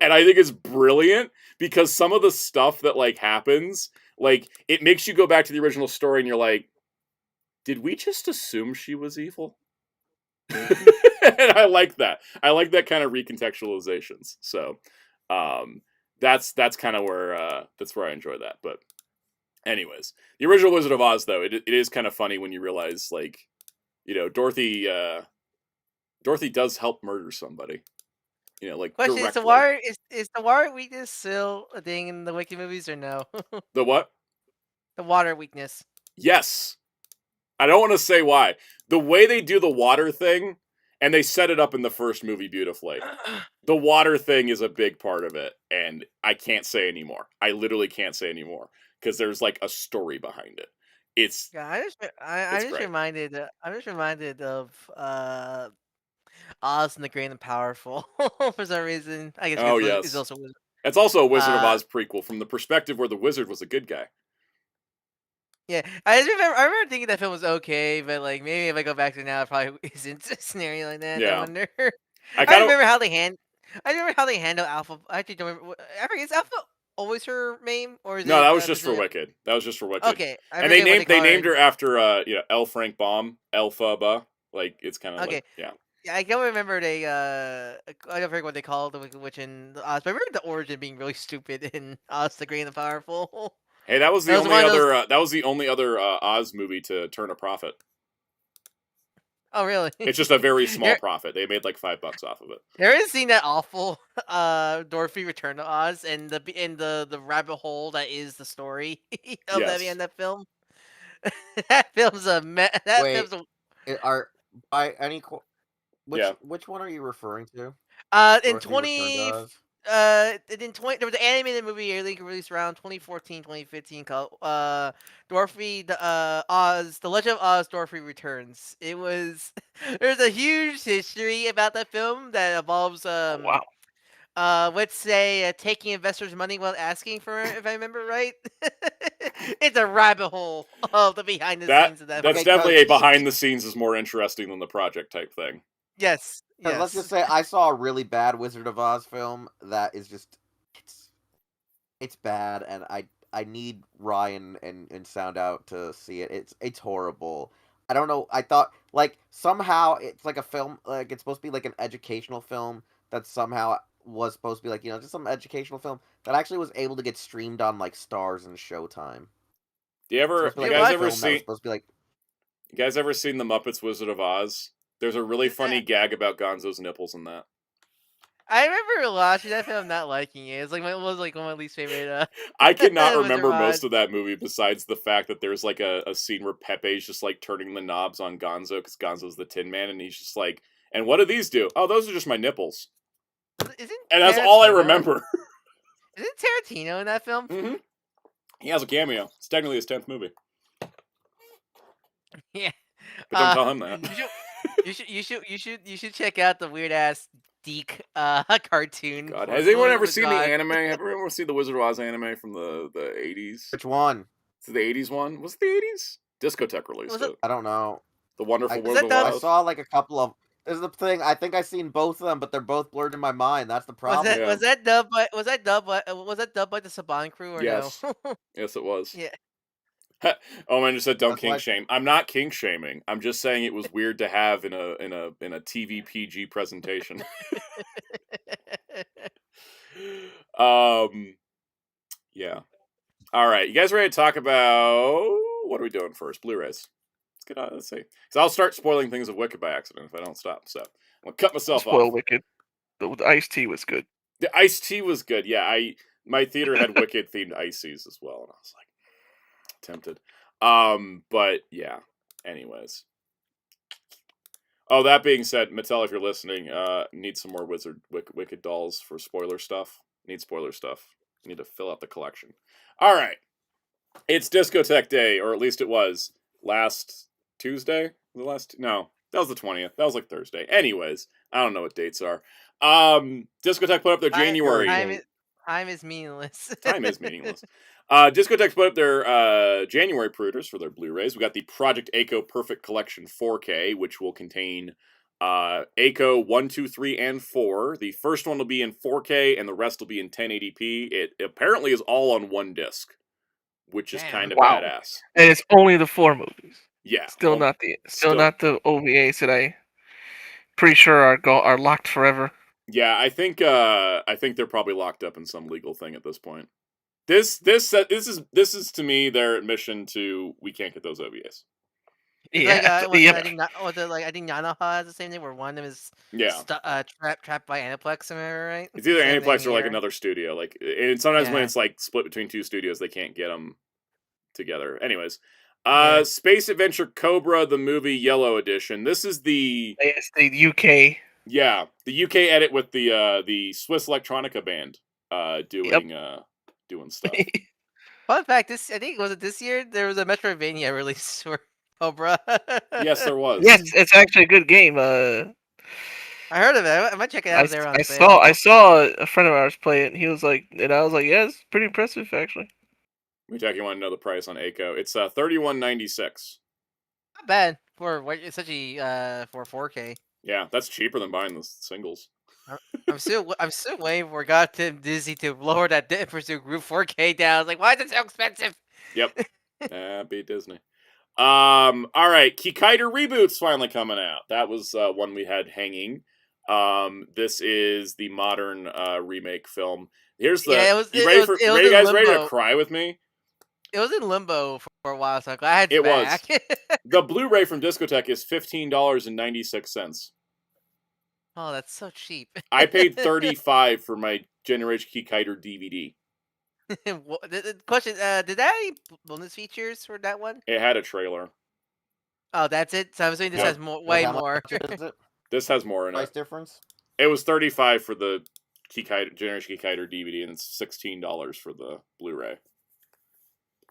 And I think it's brilliant because some of the stuff that like happens, like it makes you go back to the original story and you're like, did we just assume she was evil? And I like that. I like that kind of recontextualizations. So that's kind of where I enjoy that. But anyways, the original Wizard of Oz though, it is kind of funny when you realize like, Dorothy does help murder somebody. Like question directly. is the water weakness still a thing in the Wicked movies or no? The what? The water weakness. Yes. I don't want to say why. The way they do the water thing, and they set it up in the first movie beautifully. The water thing is a big part of it, and I can't say anymore. I literally can't say anymore because there's like a story behind it. It's I'm just reminded of Oz and the Great and Powerful for some reason. I guess yes. It's also it's also a Wizard of Oz prequel from the perspective where the wizard was a good guy. Yeah, I remember thinking that film was okay, but like maybe if I go back to it now, it probably isn't a scenario like that. Yeah. I wonder. I remember how they handle Alpha. I actually don't remember. I forget, is Alpha always her name, or is No, it? that was just for Wicked. That was just for Wicked. Okay, I and they forget what named call her after L. Frank Baum, Elphaba. Like it's kind of Okay. like yeah. Yeah, I don't remember I don't forget what they called the Wicked Witch in Oz, but I remember the origin being really stupid in Oz the Great and the Powerful. Hey, that was the That was only one of those- other that was the only other Oz movie to turn a profit. Oh, really? It's just a very small profit. They made like $5 off of it. There is seen that awful Dorothy Return to Oz and the rabbit hole that is the story of that film. That film's a Wait, are by any which one are you referring to? In 20 there was an animated movie released around 2014, 2015 called Dorothy Oz, The Legend of Oz Dorothy Returns. It was there's a huge history about that film that involves Wow. let's say taking investors' money without asking for it, if I remember right. It's a rabbit hole of the behind the scenes of that. That's definitely a behind the scenes is more interesting than the project type thing. Yes. Let's just say I saw a really bad Wizard of Oz film that is just it's bad, and I need Ryan and Soundout to see it. It's horrible. I don't know. I thought like somehow it's like a film, like it's supposed to be like an educational film that somehow was supposed to be like, you know, just some educational film that actually was able to get streamed on like Stars and Showtime. You guys ever seen The Muppets Wizard of Oz? There's a really funny gag about Gonzo's nipples in that. I remember watching that film, not liking it. It was like one of my least favorite. I cannot remember most of that movie besides the fact that there's like a scene where Pepe's just like turning the knobs on Gonzo because Gonzo's the Tin Man, and he's just like, "And what do these do? Oh, those are just my nipples." And that's all I remember. Isn't Tarantino in that film? Mm-hmm. He has a cameo. It's technically his 10th movie. Yeah, but don't tell him that. You should check out the weird ass Deke cartoon. God, has anyone ever seen the anime? Have you ever seen the Wizard of Oz anime from the 80s? Which one? Is it the 80s one? Was it the 80s? Discotek released it. I don't know. The Wonderful World of Oz. I saw like a couple of. This is the thing. I think I've seen both of them, but they're both blurred in my mind. That's the problem. Was that dubbed by the Saban crew or yes. no? Yes, it was. Yeah. Oh man, just said don't kink shame. I'm not kink shaming. I'm just saying it was weird to have in a TV PG presentation. Yeah. All right, you guys ready to talk about what are we doing first? Blu-rays. Let's get on. Let's see. Because I'll start spoiling things of Wicked by accident if I don't stop. So I'm gonna cut myself off. Spoil Wicked. The iced tea was good. The iced tea was good. Yeah, my theater had Wicked themed ices as well, and I was like tempted. But yeah. Anyways. Oh, that being said, Mattel, if you're listening, need some more Wicked dolls for spoiler stuff. Need spoiler stuff. Need to fill out the collection. All right. It's Discotek Day, or at least it was last Tuesday. No, that was the 20th. That was like Thursday. Anyways, I don't know what dates are. Discotek put up their January. Time is meaningless. Time is meaningless. Discotek put up their January pre-orders for their Blu-rays. We got the Project A-ko Perfect Collection 4K, which will contain A-ko 1, 2, 3, and 4. The first one will be in 4K, and the rest will be in 1080p. It apparently is all on one disc, which is kind of badass. And it's only the 4 movies. Yeah, still not the OVAs that I pretty sure are locked forever. Yeah, I think they're probably locked up in some legal thing at this point. This is to me their admission to we can't get those OVAs. Yeah, I think Nanoha has the same thing where one of them is trapped by Aniplex. Am I right? It's either Aniplex or like another studio. Like, and sometimes when it's like split between two studios, they can't get them together. Anyways, Space Adventure Cobra the movie Yellow Edition. This is the UK. Yeah, the UK edit with the Swiss Electronica band doing stuff. Fun fact: I think was it this year there was a Metroidvania release for Cobra. Yes, there was. Yes, it's actually a good game. I heard of it. I might check it out there on I saw a friend of ours play it, and he was like, and I was like, yeah, it's pretty impressive actually. You want to know the price on A-ko? It's $31.96. Not bad for what essentially for 4K. Yeah, that's cheaper than buying the singles. I'm still waiting for goddamn Disney to lower that Pursuit Group 4K down. I was like, why is it so expensive? Yep. Beat Disney. All right, Kikaider Reboot's finally coming out. That was one we had hanging. This is the modern remake film. Here's the. Yeah, You ready, guys? Ready to cry with me? It was in limbo for a while, so I'm glad it's back. Was. The Blu-ray from Discotek is $15.96. Oh, that's so cheap. I paid $35 for my Generation Kikaider DVD. The question: did that have any bonus features for that one? It had a trailer. Oh, that's it. So I'm assuming this has more, way more. This has more in Price it. difference? It was $35 for the Generation Kikaider DVD, and it's $16 for the Blu-ray.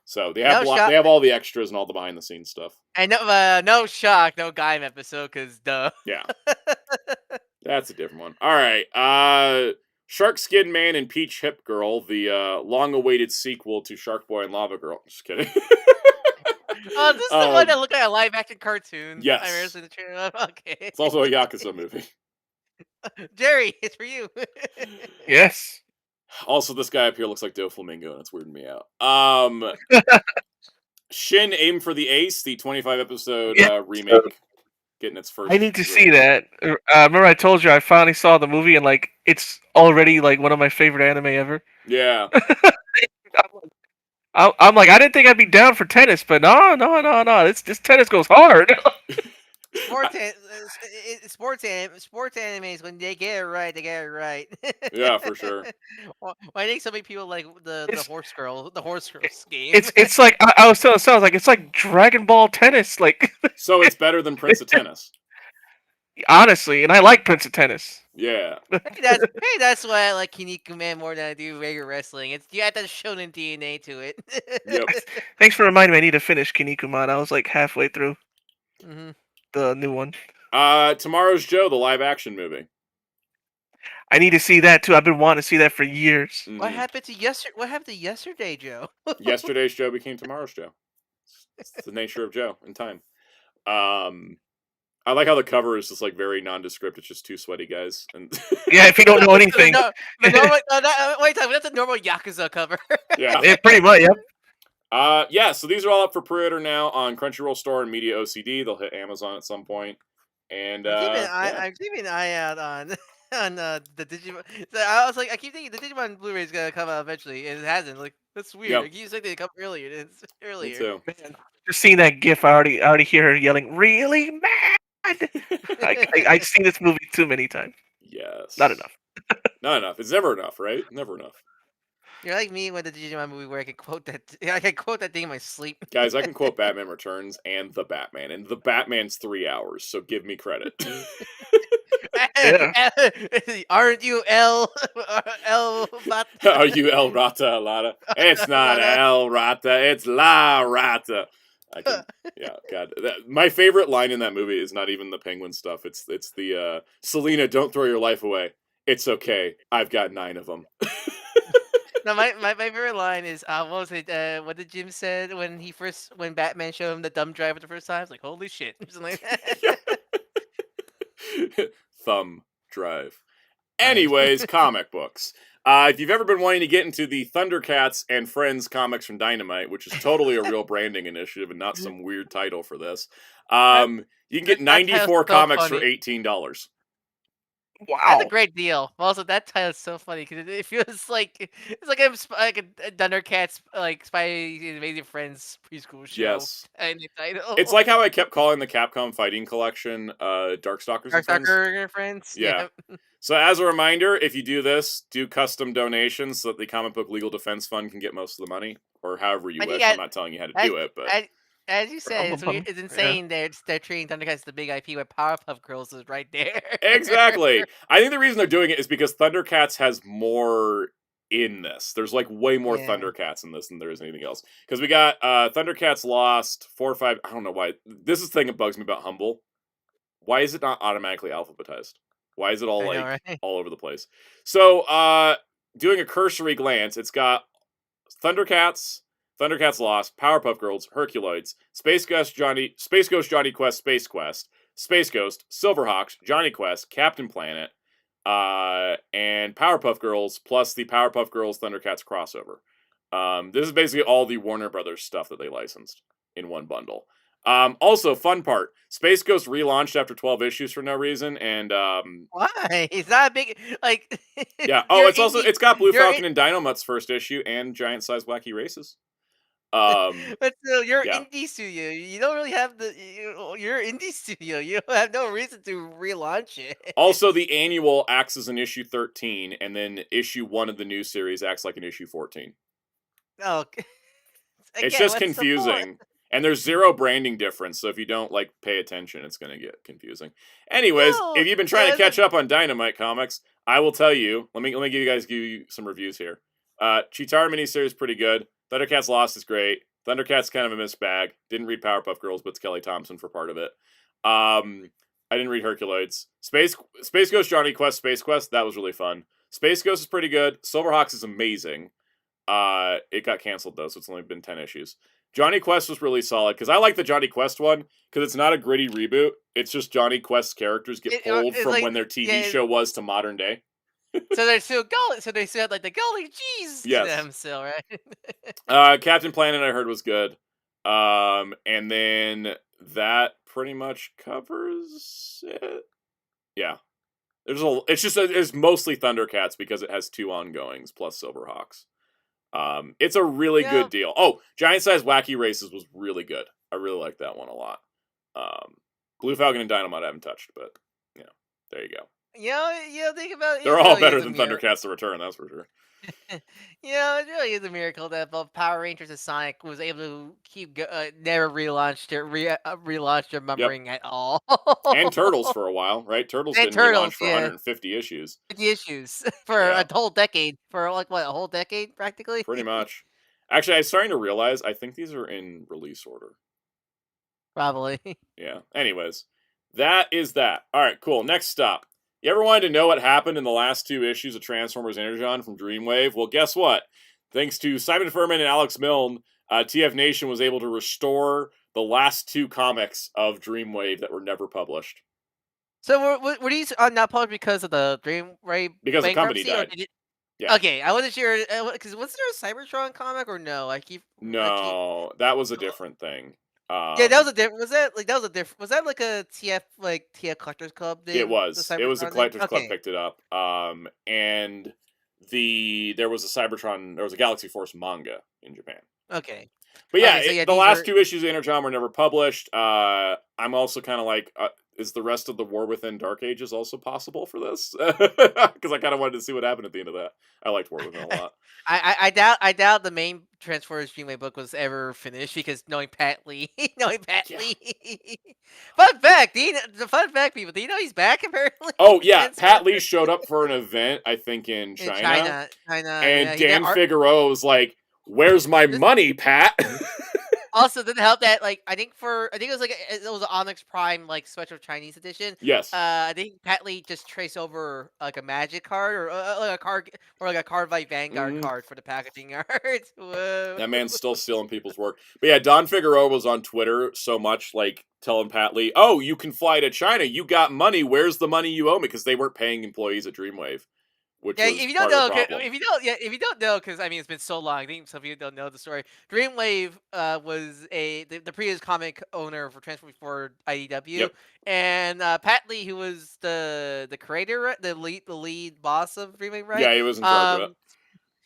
So they have they have all the extras and all the behind-the-scenes stuff. And no shock, no Gaim episode, because duh. Yeah. That's a different one. All right. Shark Skin Man and Peach Hip Girl, the long-awaited sequel to Shark Boy and Lava Girl. Just kidding. Oh, this is the one that looked like a live-action cartoon. Yes. I remember the trailer. Okay. It's also a Yakuza movie. Jerry, it's for you. Yes. Also, this guy up here looks like Doflamingo, and it's weirding me out. Shin Aim for the Ace, the 25-episode remake, getting its first. I need to see that. Remember I told you I finally saw the movie, and like it's already like one of my favorite anime ever. Yeah. I'm like, I didn't think I'd be down for tennis, but no. This tennis goes hard. Sports animes, when they get it right, they get it right. Yeah, for sure. Well, I think so many people like the horse girls game. It's like I was telling Sal, like it's like Dragon Ball tennis, like. So it's better than Prince of Tennis. Honestly, and I like Prince of Tennis. Yeah. That's why I like Kinnikuman more than I do regular wrestling. You have that shonen DNA to it. Yep. Thanks for reminding me. I need to finish Kinnikuman. I was like halfway through the new one. Tomorrow's Joe, the live-action movie. I need to see that too. I've been wanting to see that for years. Mm-hmm. What happened to yesterday, Joe? Yesterday's Joe became tomorrow's Joe. It's the nature of Joe in time. I like how the cover is just like very nondescript. It's just two sweaty guys. And yeah, if you don't know anything. Wait, that's a normal Yakuza cover. Yeah, pretty much. Yep. Yeah. So these are all up for pre-order now on Crunchyroll Store and Media OCD. They'll hit Amazon at some point. And I'm keeping an eye out on the Digimon. So I was like, I keep thinking the Digimon Blu-ray is gonna come out eventually, and it hasn't. Like that's weird. Yep. Like, you said they come earlier. It's earlier. Me too. Man, just seeing that GIF, I already hear her yelling, "Really mad!" I've seen this movie too many times. Yes. Not enough. Not enough. It's never enough, right? Never enough. You're like me with the Digimon movie where I can quote that. I can quote that thing in my sleep. Guys, I can quote Batman Returns and The Batman, and The Batman's 3 hours, so give me credit. Aren't you El Rata? Are you El Rata Lata? It's not El Rata, it's La Rata. God. My favorite line in that movie is not even the penguin stuff. It's the Selena, don't throw your life away. It's okay. I've got 9 of them. No, my favorite line is what was it? What did Jim said when Batman showed him the dumb drive for the first time? It's like, holy shit, something like that. Thumb drive. Anyways, comic books. If you've ever been wanting to get into the Thundercats and Friends comics from Dynamite, which is totally a real branding initiative and not some weird title for this, you can get 94 comics for $18. Wow, that's a great deal. Also, that title is so funny because it feels like it's like a Thundercats like Spy Amazing Friends preschool show. Yes, and the title. It's like how I kept calling the Capcom Fighting Collection Darkstalkers and Friends. Yeah. So as a reminder, if you do this, do custom donations so that the Comic Book Legal Defense Fund can get most of the money, or however you wish. I'm not telling you how to do it, but as you said, it's insane. Yeah. They're treating Thundercats as the big IP where Powerpuff Girls is right there. Exactly. I think the reason they're doing it is because Thundercats has more in this. There's like way more Thundercats in this than there is anything else. Because we got Thundercats Lost, 4 or 5. I don't know why. This is the thing that bugs me about Humble. Why is it not automatically alphabetized? Why is it all all over the place? So, doing a cursory glance, it's got Thundercats Lost, Powerpuff Girls, Herculoids, Space Ghost Johnny Quest, Space Quest, Space Ghost, Silverhawks, Johnny Quest, Captain Planet, and Powerpuff Girls, plus the Powerpuff Girls Thundercats crossover. This is basically all the Warner Brothers stuff that they licensed in one bundle. Also, fun part, Space Ghost relaunched after 12 issues for no reason, and why? It's not a big like. yeah. Oh, it's got Blue Falcon and Dynomutt's first issue and giant size wacky races. But still, you're yeah. indie studio. You don't really have you're indie studio. You don't have no reason to relaunch it. Also, the annual acts as an issue 13, and then issue 1 of the new series acts like an issue 14. Oh, It's just confusing. And there's 0 branding difference, so if you don't like pay attention, it's gonna get confusing. Anyways, if you've been trying to catch up on Dynamite comics, I will tell you. Let me give you some reviews here. Chitara miniseries pretty good. Thundercats Lost is great. Thundercats kind of a missed bag. Didn't read Powerpuff Girls, but it's Kelly Thompson for part of it. I didn't read Herculoids. Space Ghost Johnny Quest Space Quest, that was really fun. Space Ghost is pretty good. Silverhawks is amazing. It got canceled though, so it's only been 10 issues. Johnny Quest was really solid, because I like the Johnny Quest one, because it's not a gritty reboot. It's just Johnny Quest's characters get pulled from like, when their TV show was to modern day. So they're still golly. So they still had like the golly cheese to them still, right? Captain Planet I heard was good. And then that pretty much covers it. Yeah. It's mostly Thundercats because it has 2 ongoings plus Silverhawks. It's a really good deal. Oh, Giant Size Wacky Races was really good. I really like that one a lot. Blue Falcon and Dynamite I haven't touched, but there you go. Think about it. They're all better than Thundercats The Return, that's for sure. It really is a miracle that both Power Rangers and Sonic was able to keep never relaunched their numbering at all. And Turtles for a while, right? Turtles didn't relaunch for 150 issues. 50 issues for a whole decade. For like what, a whole decade practically? Pretty much. Actually, I'm starting to realize I think these are in release order. Probably. Yeah. Anyways, that is that. All right, cool. Next stop. You ever wanted to know what happened in the last 2 issues of Transformers Energon from Dreamwave? Well, guess what? Thanks to Simon Furman and Alex Milne, TF Nation was able to restore the last 2 comics of Dreamwave that were never published. So were these not published because of the Dreamwave? Because the company died. Yeah. Okay, I wasn't sure because was there a Cybertron comic or no? That was a different thing. Yeah, that was a different. Was that like a TF Collectors Club thing? It was. It was a Collectors Club picked it up. And there was a Cybertron. There was a Galaxy Force manga in Japan. Okay. But yeah, the last 2 issues of Energon were never published. I'm also kind of like, is the rest of the War Within Dark Ages also possible for this? Because I kind of wanted to see what happened at the end of that. I liked War Within a lot. I doubt the main Transformers Dreamwave book was ever finished because knowing Pat Lee. Fun fact, people. Do you know he's back apparently? Oh yeah, Pat Lee showed up for an event, I think in China. And Dan Figueroa was like, "Where's my money, Pat?" Also, didn't help that I think it was an Onyx Prime special Chinese edition. Yes. I think Pat Lee just traced over like a magic card or a card or like a card by Vanguard card for the packaging art. Whoa. That man's still stealing people's work. But yeah, Don Figueroa was on Twitter so much telling Pat Lee, "Oh, you can fly to China. You got money. Where's the money you owe me?" Because they weren't paying employees at Dreamwave. If you don't know, because I mean it's been so long. I think some of you don't know the story. Dreamwave was the previous comic owner for Transformers for IDW, and Pat Lee, who was the creator, the lead boss of Dreamwave, right? Yeah, he was in charge of it.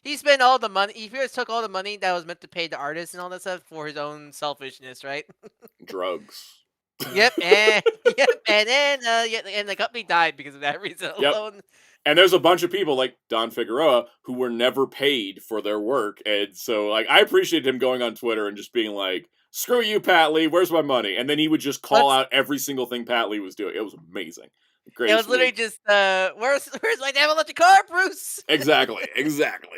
He spent all the money. He just took all the money that was meant to pay the artists and all that stuff for his own selfishness, right? Drugs. Yep, and then and the company died because of that reason alone. And there's a bunch of people like Don Figueroa who were never paid for their work. And so I appreciated him going on Twitter and just being like, "Screw you, Pat Lee, where's my money?" And then he would just call out every single thing Pat Lee was doing. It was amazing. It was literally just, where's my damn electric car, Bruce? Exactly.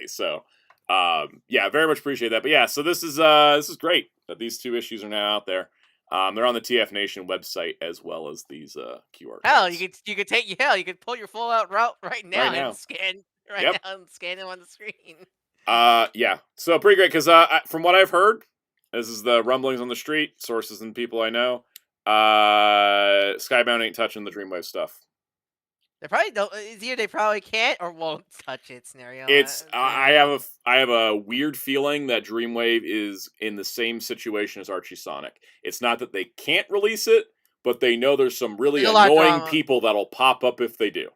So, very much appreciate that. But yeah, so this is great that these 2 issues are now out there. They're on the TF Nation website as well as these QR codes. Hell, you could pull your full out route right now and scan them on the screen. Yeah. So pretty great because from what I've heard, this is the rumblings on the street, sources and people I know. Skybound ain't touching the Dreamwave stuff. They probably don't. It's either they probably can't or won't touch it. Scenario. It's I have a weird feeling that Dreamwave is in the same situation as Archie Sonic. It's not that they can't release it, but they know there's some really annoying people that'll pop up if they do.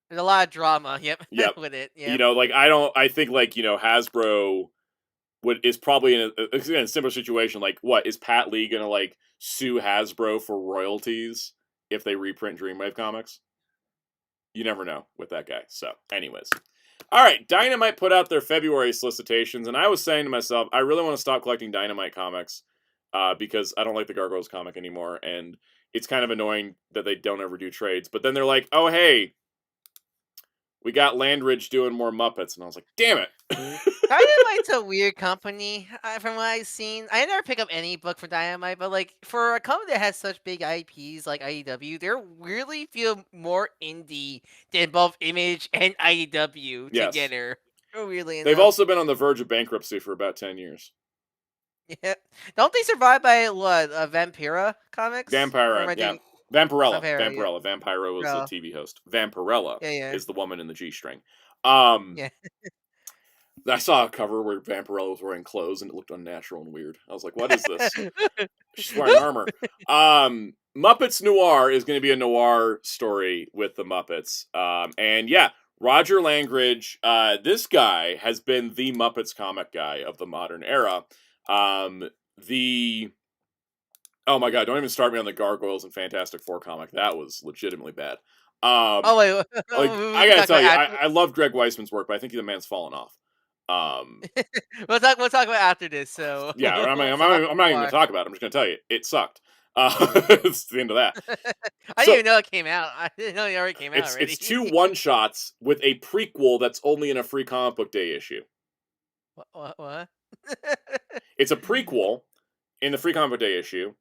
There's a lot of drama. Yep. Yep. With it. Yep. You know, like I think like, you know, Hasbro is probably in a similar situation. Like, what is Pat Lee gonna like sue Hasbro for royalties if they reprint Dreamwave comics? You never know with that guy. So, anyways. All right, Dynamite put out their February solicitations, and I was saying to myself, I really want to stop collecting Dynamite comics because I don't like the Gargoyles comic anymore, and it's kind of annoying that they don't ever do trades. But then they're like, oh, hey, we got Landridge doing more Muppets, and I was like, damn it. Dynamite's a weird company from what I've seen. I never pick up any book for Dynamite, but like for a company that has such big IPs like IDW, they really feel more indie than both Image and IDW together. Weirdly enough. They've also been on the verge of bankruptcy for about 10 years. Yeah. Don't they survive by what? Vampira comics? Vampira, yeah. Vampirella. Vampira, Vampirella. yeah. Vampiro was the TV host. Vampirella is the woman in the G-string. Yeah. I saw a cover where Vampirella was wearing clothes and it looked unnatural and weird. I was like, what is this? She's wearing armor. Muppets Noir is going to be a noir story with the Muppets. And yeah, Roger Langridge, this guy has been the Muppets comic guy of the modern era. Oh my god, don't even start me on the Gargoyles and Fantastic Four comic. That was legitimately bad. Oh wait, like, I gotta tell you, I love Greg Weisman's work, but I think the man's fallen off. We'll talk about after this. So yeah, I'm not even gonna talk about it. I'm just gonna tell you it sucked. It's the end of that. I didn't even know it came out. I didn't know it already came out already. It's 2 one-shots with a prequel that's only in a free comic book day issue. What? It's a prequel in the free comic book day issue.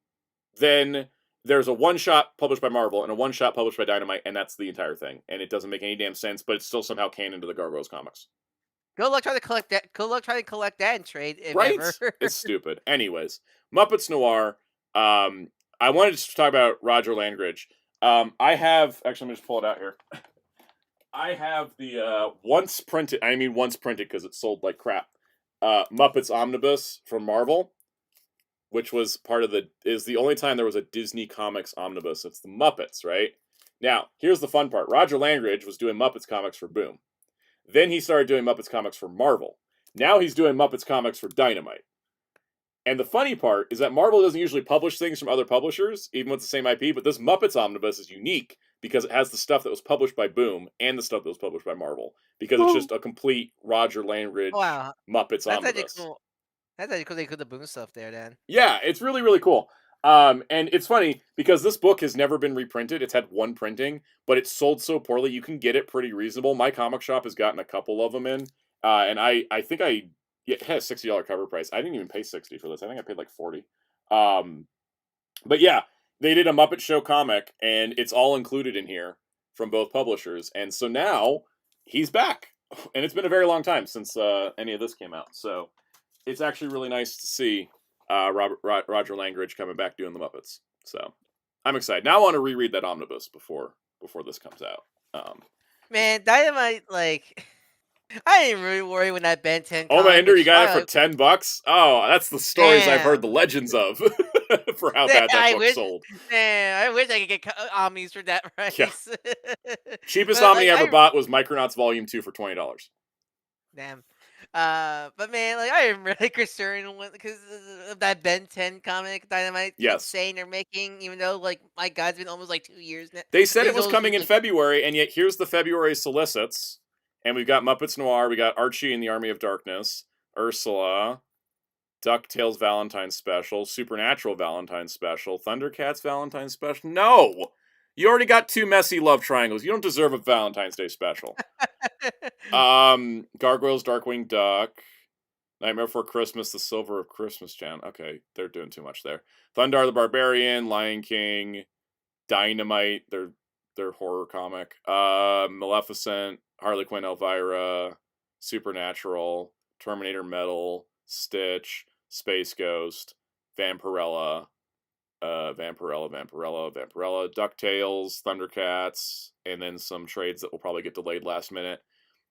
Then there's a one-shot published by Marvel and a one-shot published by Dynamite, and that's the entire thing. And it doesn't make any damn sense, but it's still somehow canon to the Gargoyles comics. Good luck trying to collect that. Good luck trying to collect that in trade. If right? Ever. It's stupid. Anyways, Muppets Noir. I wanted to talk about Roger Langridge. I have... Actually, let me just pull it out here. I have the once printed because it sold like crap. Muppets Omnibus from Marvel, which was is the only time there was a Disney Comics omnibus. It's the Muppets, right? Now, here's the fun part. Roger Langridge was doing Muppets comics for Boom. Then he started doing Muppets comics for Marvel. Now he's doing Muppets comics for Dynamite. And the funny part is that Marvel doesn't usually publish things from other publishers, even with the same IP, but this Muppets omnibus is unique because it has the stuff that was published by Boom and the stuff that was published by Marvel. Because it's just a complete Roger Langridge Muppets omnibus. Cool. That's actually cool. They put the Boom stuff there, then. Yeah, it's really, really cool. And it's funny because this book has never been reprinted. It's had one printing, but it's sold so poorly you can get it pretty reasonable. My comic shop has gotten a couple of them in, and I think it had a $60 cover price. I didn't even pay $60 for this. I think I paid like $40. But yeah, they did a Muppet Show comic, and it's all included in here from both publishers. And so now he's back, and it's been a very long time since any of this came out. So it's actually really nice to see Roger Langridge coming back doing the Muppets. So I'm excited. Now I want to reread that omnibus before this comes out. Man, Dynamite, like, I didn't really worry when that Ben 10. Oh, my Ender, you got it for $10? Oh, that's the stories I've heard the legends of for how bad that book sold. Man, I wish I could get Omnis for that price. Yeah. Cheapest Omni I ever bought was Micronauts Volume 2 for $20. Damn. But man, like, I am really concerned because of that Ben 10 comic Dynamite saying they're making, even though, like, my God, it's been almost like 2 years now. They said it was coming in February, and yet here's the February solicits. And we've got Muppets Noir, we got Archie and the Army of Darkness, Ursula, DuckTales Valentine's Special, Supernatural Valentine's Special, Thundercats Valentine's Special. No! You already got 2 messy love triangles. You don't deserve a Valentine's Day special. Gargoyles, Darkwing Duck, Nightmare Before Christmas, The Silver of Christmas Jam. Okay, they're doing too much there. Thundar the Barbarian, Lion King, Dynamite, their horror comic. Maleficent, Harley Quinn, Elvira, Supernatural, Terminator Metal, Stitch, Space Ghost, Vampirella, Vampirella, DuckTales, Thundercats, and then some trades that will probably get delayed last minute.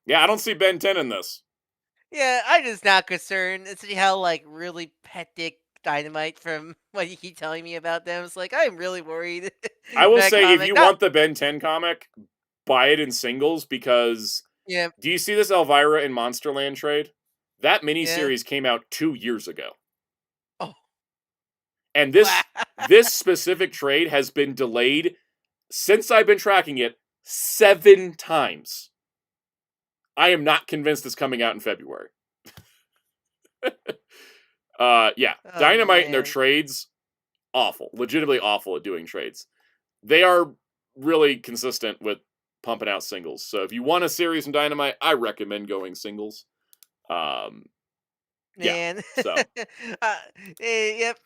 Yeah, I don't see Ben 10 in this. Yeah, I'm just not concerned. It's how like really hectic Dynamite from what you keep telling me about them. It's like I'm really worried. I will that say, if comic, you not- want the Ben 10 comic, buy it in singles because. yeah, Do you see this Elvira in Monsterland trade? That miniseries came out 2 years ago. Oh. And this specific trade has been delayed since I've been tracking it 7 times. I am not convinced it's coming out in February. Yeah. Oh, Dynamite and their man. trades, awful. Legitimately awful at doing trades. They are really consistent with pumping out singles. So if you want a series from Dynamite, I recommend going singles. Man. Yeah, so. Yep.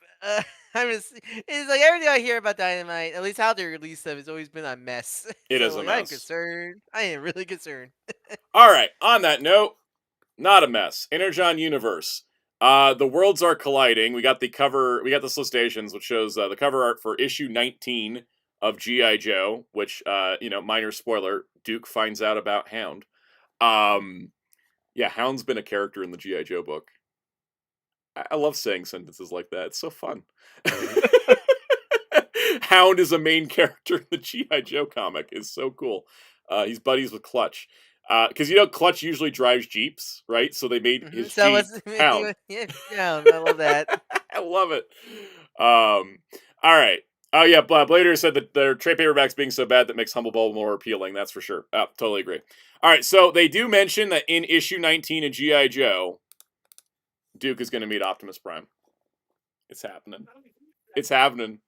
I'm just. It's like everything I hear about Dynamite, at least how they release them, has always been a mess. It so, is a I'm mess. concerned. I am really concerned. All right. On that note, not a mess. Energon Universe. The worlds are colliding. We got the cover. We got the solicitation, which shows the cover art for issue 19 of G.I. Joe. Which, minor spoiler: Duke finds out about Hound. Yeah, Hound's been a character in the G.I. Joe book. I love saying sentences like that. It's so fun. Hound is a main character in the G.I. Joe comic. It's so cool. He's buddies with Clutch. Because Clutch usually drives Jeeps, right? So they made his Jeep Hound. Yeah, I love that. I love it. All right. Oh, yeah, Blader said that their trade paperbacks being so bad that makes Humble Bundle more appealing. That's for sure. Totally agree. All right, so they do mention that in issue 19 of G.I. Joe, Duke is going to meet Optimus Prime. It's happening. It's happening.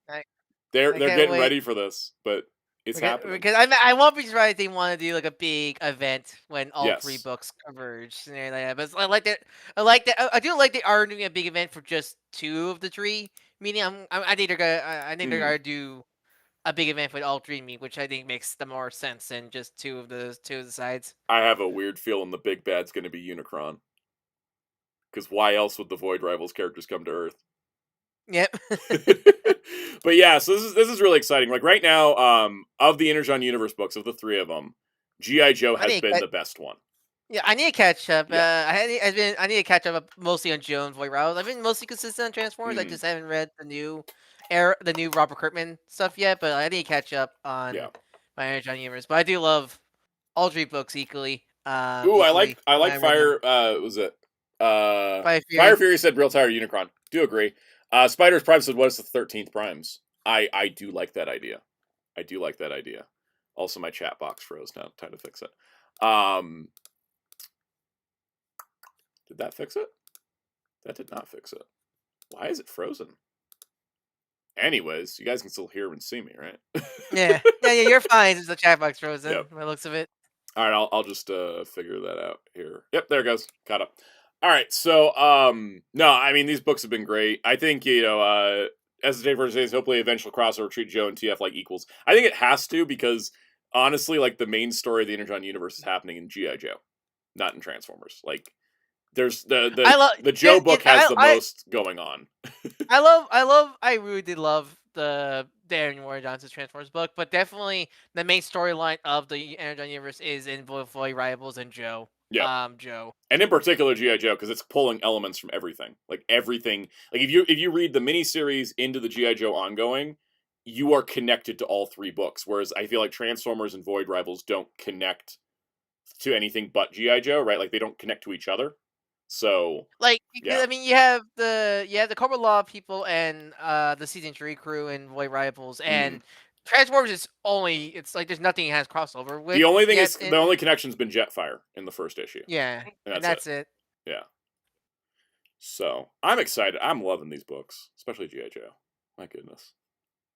They're getting ready for this, but it's happening. Because I won't be surprised if they want to do like a big event when all 3 books converge. And like that. But I like that. I do like they are doing a big event for just 2 of the 3. Meaning, I think they're gonna do a big event with all 3 meet, which I think makes the more sense than just two of the sides. I have a weird feeling the big bad's going to be Unicron. Because why else would the Void Rivals characters come to Earth? Yep. But yeah, so this is really exciting. Like right now, of the Energon Universe books, of the 3 of them, G.I. Joe has been the best one. Yeah, I need to catch up. Yeah. I need to catch up mostly on Joe and Void Rivals. I've been mostly consistent on Transformers. I just haven't read the new Robert Kirkman stuff yet, but I need to catch up on my Energon Universe. But I do love all 3 books equally. Ooh, I like Fire. Was it? Fire Fury said real tired of Unicron. Do agree. Spider's Prime said, what is the 13th Primes? I do like that idea. I do like that idea. Also, my chat box froze now. Time to fix it. Did that fix it? That did not fix it. Why is it frozen? Anyways, you guys can still hear and see me, right? Yeah, you're fine. It's the chat box frozen. By the looks of it. All right, I'll just figure that out here. Yep, there it goes. Caught up. All right, so no, I mean these books have been great. I think as the day for says, hopefully eventual crossover treat Joe and TF like equals. I think it has to because honestly, like the main story of the Energon Universe is happening in G.I. Joe, not in Transformers. Like there's the Joe book has the most going on. I really did love the Darren Warren Johnson's Transformers book, but definitely the main storyline of the Energon Universe is in Void Rivals and Joe. Yeah. Joe. And in particular G.I. Joe, because it's pulling elements from everything. Like everything. Like if you read the miniseries into the G.I. Joe ongoing, you are connected to all 3 books. Whereas I feel like Transformers and Void Rivals don't connect to anything but G.I. Joe, right? Like they don't connect to each other. So I mean you have the Cobra Law people and the season 3 crew and Void Rivals and Transformers is it's like there's nothing it has crossover with. The only thing the only connection's been Jetfire in the first issue. Yeah. And that's it. Yeah. So I'm excited. I'm loving these books, especially G.I. Joe. My goodness.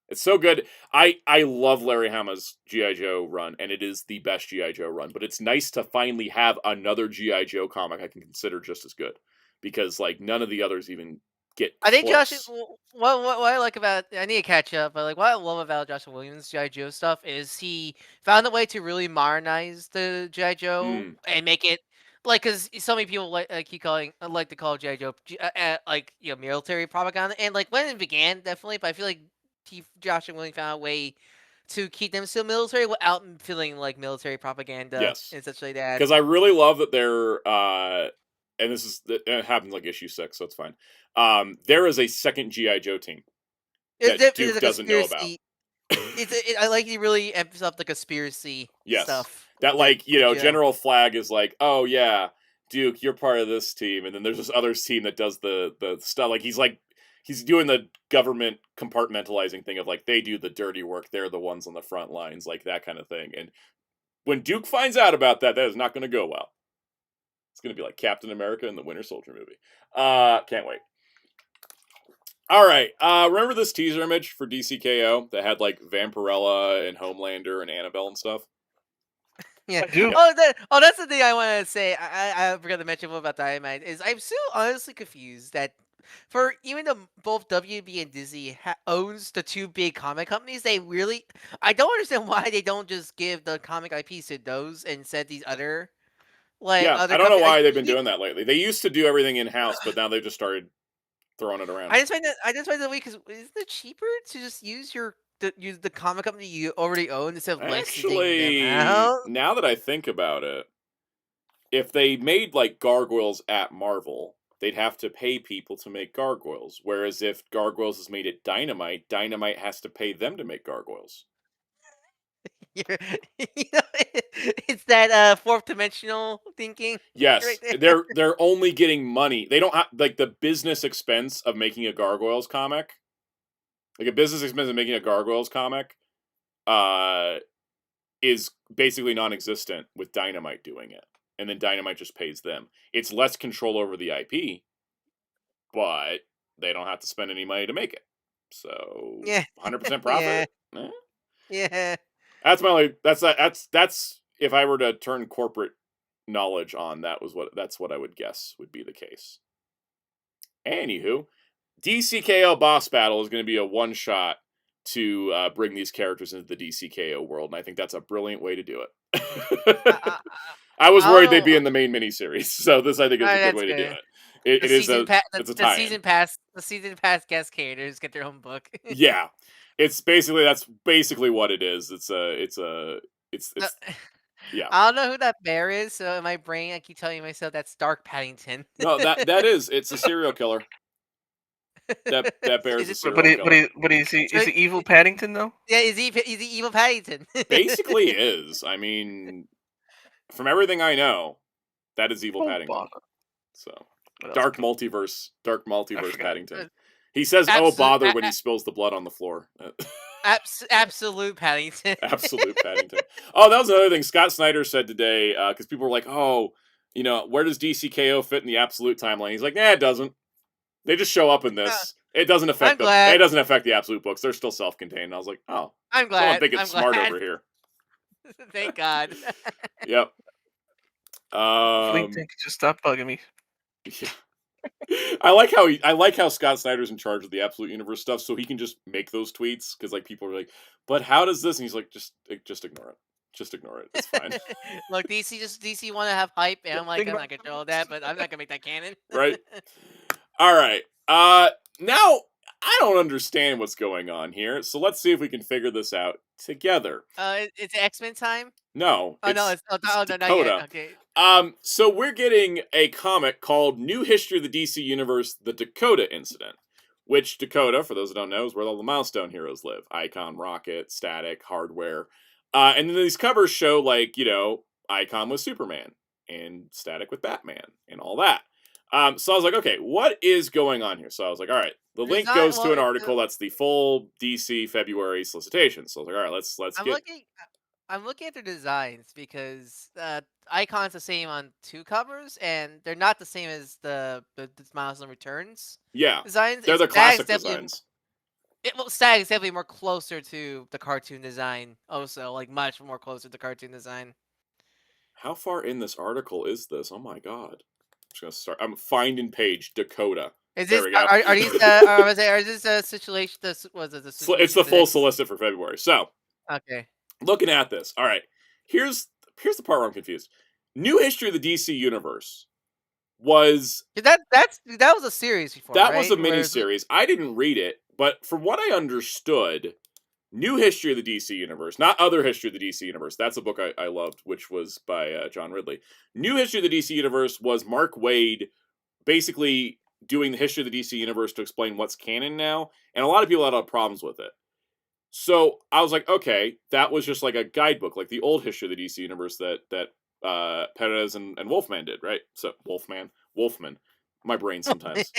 It's so good. I love Larry Hama's G.I. Joe run, and it is the best G.I. Joe run. But it's nice to finally have another G.I. Joe comic I can consider just as good. Because like none of the others even get I think close. Josh, what I like about, I need to catch up, but like what I love about Josh Williams' G.I. Joe stuff is he found a way to really modernize the G.I. Joe and make it like, because so many people like to call G.I. Joe military propaganda, and like when it began definitely, but I feel like Josh and William found a way to keep them still military without feeling like military propaganda. Yes. And such like that. Because I really love that they're, and it happens like issue 6, so it's fine. There is a second G.I. Joe team that Duke doesn't know about. I like he really emphasizes up the conspiracy stuff. That, like, General Flag is like, oh yeah, Duke, you're part of this team, and then there's this other team that does the stuff. Like he's doing the government compartmentalizing thing of like they do the dirty work, they're the ones on the front lines, like that kind of thing. And when Duke finds out about that, that is not going to go well. It's going to be like Captain America in the Winter Soldier movie. Can't wait. All right. Remember this teaser image for DCKO that had like Vampirella and Homelander and Annabelle and stuff? Yeah. That's the thing I want to say. I forgot to mention about Dynamite is I'm still honestly confused that for even though both WB and Disney owns the two big comic companies, I don't understand why they don't just give the comic IPs to those and instead these other I don't know why they've been doing that lately. They used to do everything in house, but now they've just started throwing it around. I just find that way because isn't it cheaper to just use the comic company you already own instead of licensing them out? Now that I think about it, if they made like gargoyles at Marvel, they'd have to pay people to make gargoyles. Whereas if gargoyles is made at Dynamite, Dynamite has to pay them to make gargoyles. It's that fourth dimensional thinking. Yes, right they're only getting money. They don't have like the business expense of making a gargoyles comic. Like a business expense of making a gargoyles comic, is basically non-existent with Dynamite doing it, and then Dynamite just pays them. It's less control over the IP, but they don't have to spend any money to make it. So 100% profit. Yeah. That's that's if I were to turn corporate knowledge on, that's what I would guess would be the case. Anywho, DCKO boss battle is going to be a one shot to bring these characters into the DCKO world, and I think that's a brilliant way to do it. I was worried they'd be in the main miniseries, so this I think is a good way to do it. It's a tie-in. The season pass guest characters get their own book. Yeah, that's basically what it is. Yeah. I don't know who that bear is, so in my brain I keep telling myself that's Dark Paddington. No, it's a serial killer. That bear is a serial killer. But is he evil Paddington though? Yeah, is he evil Paddington? Basically is. I mean, from everything I know, that is evil Paddington. Bother. So dark multiverse Paddington. He says, "Oh bother" when he spills the blood on the floor. Absolute Paddington. Absolute Paddington. Oh, that was another thing Scott Snyder said today, because people were like, "Oh, where does DCKO fit in the Absolute timeline?" He's like, "Nah, it doesn't. They just show up in this. It doesn't affect them. It doesn't affect the Absolute books. They're still self-contained." And I was like, "Oh, I'm glad. Someone think it's smart over here." Thank God. Yep. Just stop bugging me. Yeah. I like how Scott Snyder's in charge of the Absolute Universe stuff, so he can just make those tweets because like people are like, "But how does this?" And he's like, "Just ignore it. Just ignore it. It's fine." Look, DC want to have hype, and I'm like, I'm not gonna do all that, but I'm not gonna make that canon. Right. All right. Now I don't understand what's going on here, so let's see if we can figure this out together. It's X-Men time. No. It's not yet. Okay. So we're getting a comic called New History of the DC Universe: The Dakota Incident. Which Dakota, for those who don't know, is where all the Milestone heroes live: Icon, Rocket, Static, Hardware. And then these covers show like Icon with Superman and Static with Batman and all that. So I was like, okay, what is going on here? So I was like, all right, the link goes to an article that's the full DC February solicitation. So I was like, all right, let's I'm looking at their designs because Icon's the same on two covers, and they're not the same as the Milestone Returns. Yeah, designs. They're the classic designs. Stag is definitely more closer to the cartoon design. Also, like much more closer to the cartoon design. How far in this article is this? Oh my god! I'm just gonna start. I'm finding page Dakota. Is this? Are these? Is this a situation? It's the full solicit for February. So okay. Looking at this, all right. Here's the part where I'm confused. New History of the DC Universe was that was a series before. That right? was a mini series. I didn't read it But from what I understood, New History of the DC Universe, not Other History of the DC Universe. That's a book I loved, which was by John Ridley. New History of the DC Universe was Mark Waid basically doing the history of the DC Universe to explain what's canon now, and a lot of people had a lot of problems with it. So I was like, okay, that was just like a guidebook, like the old history of the DC Universe that Perez and Wolfman did, right? So Wolfman, my brain sometimes.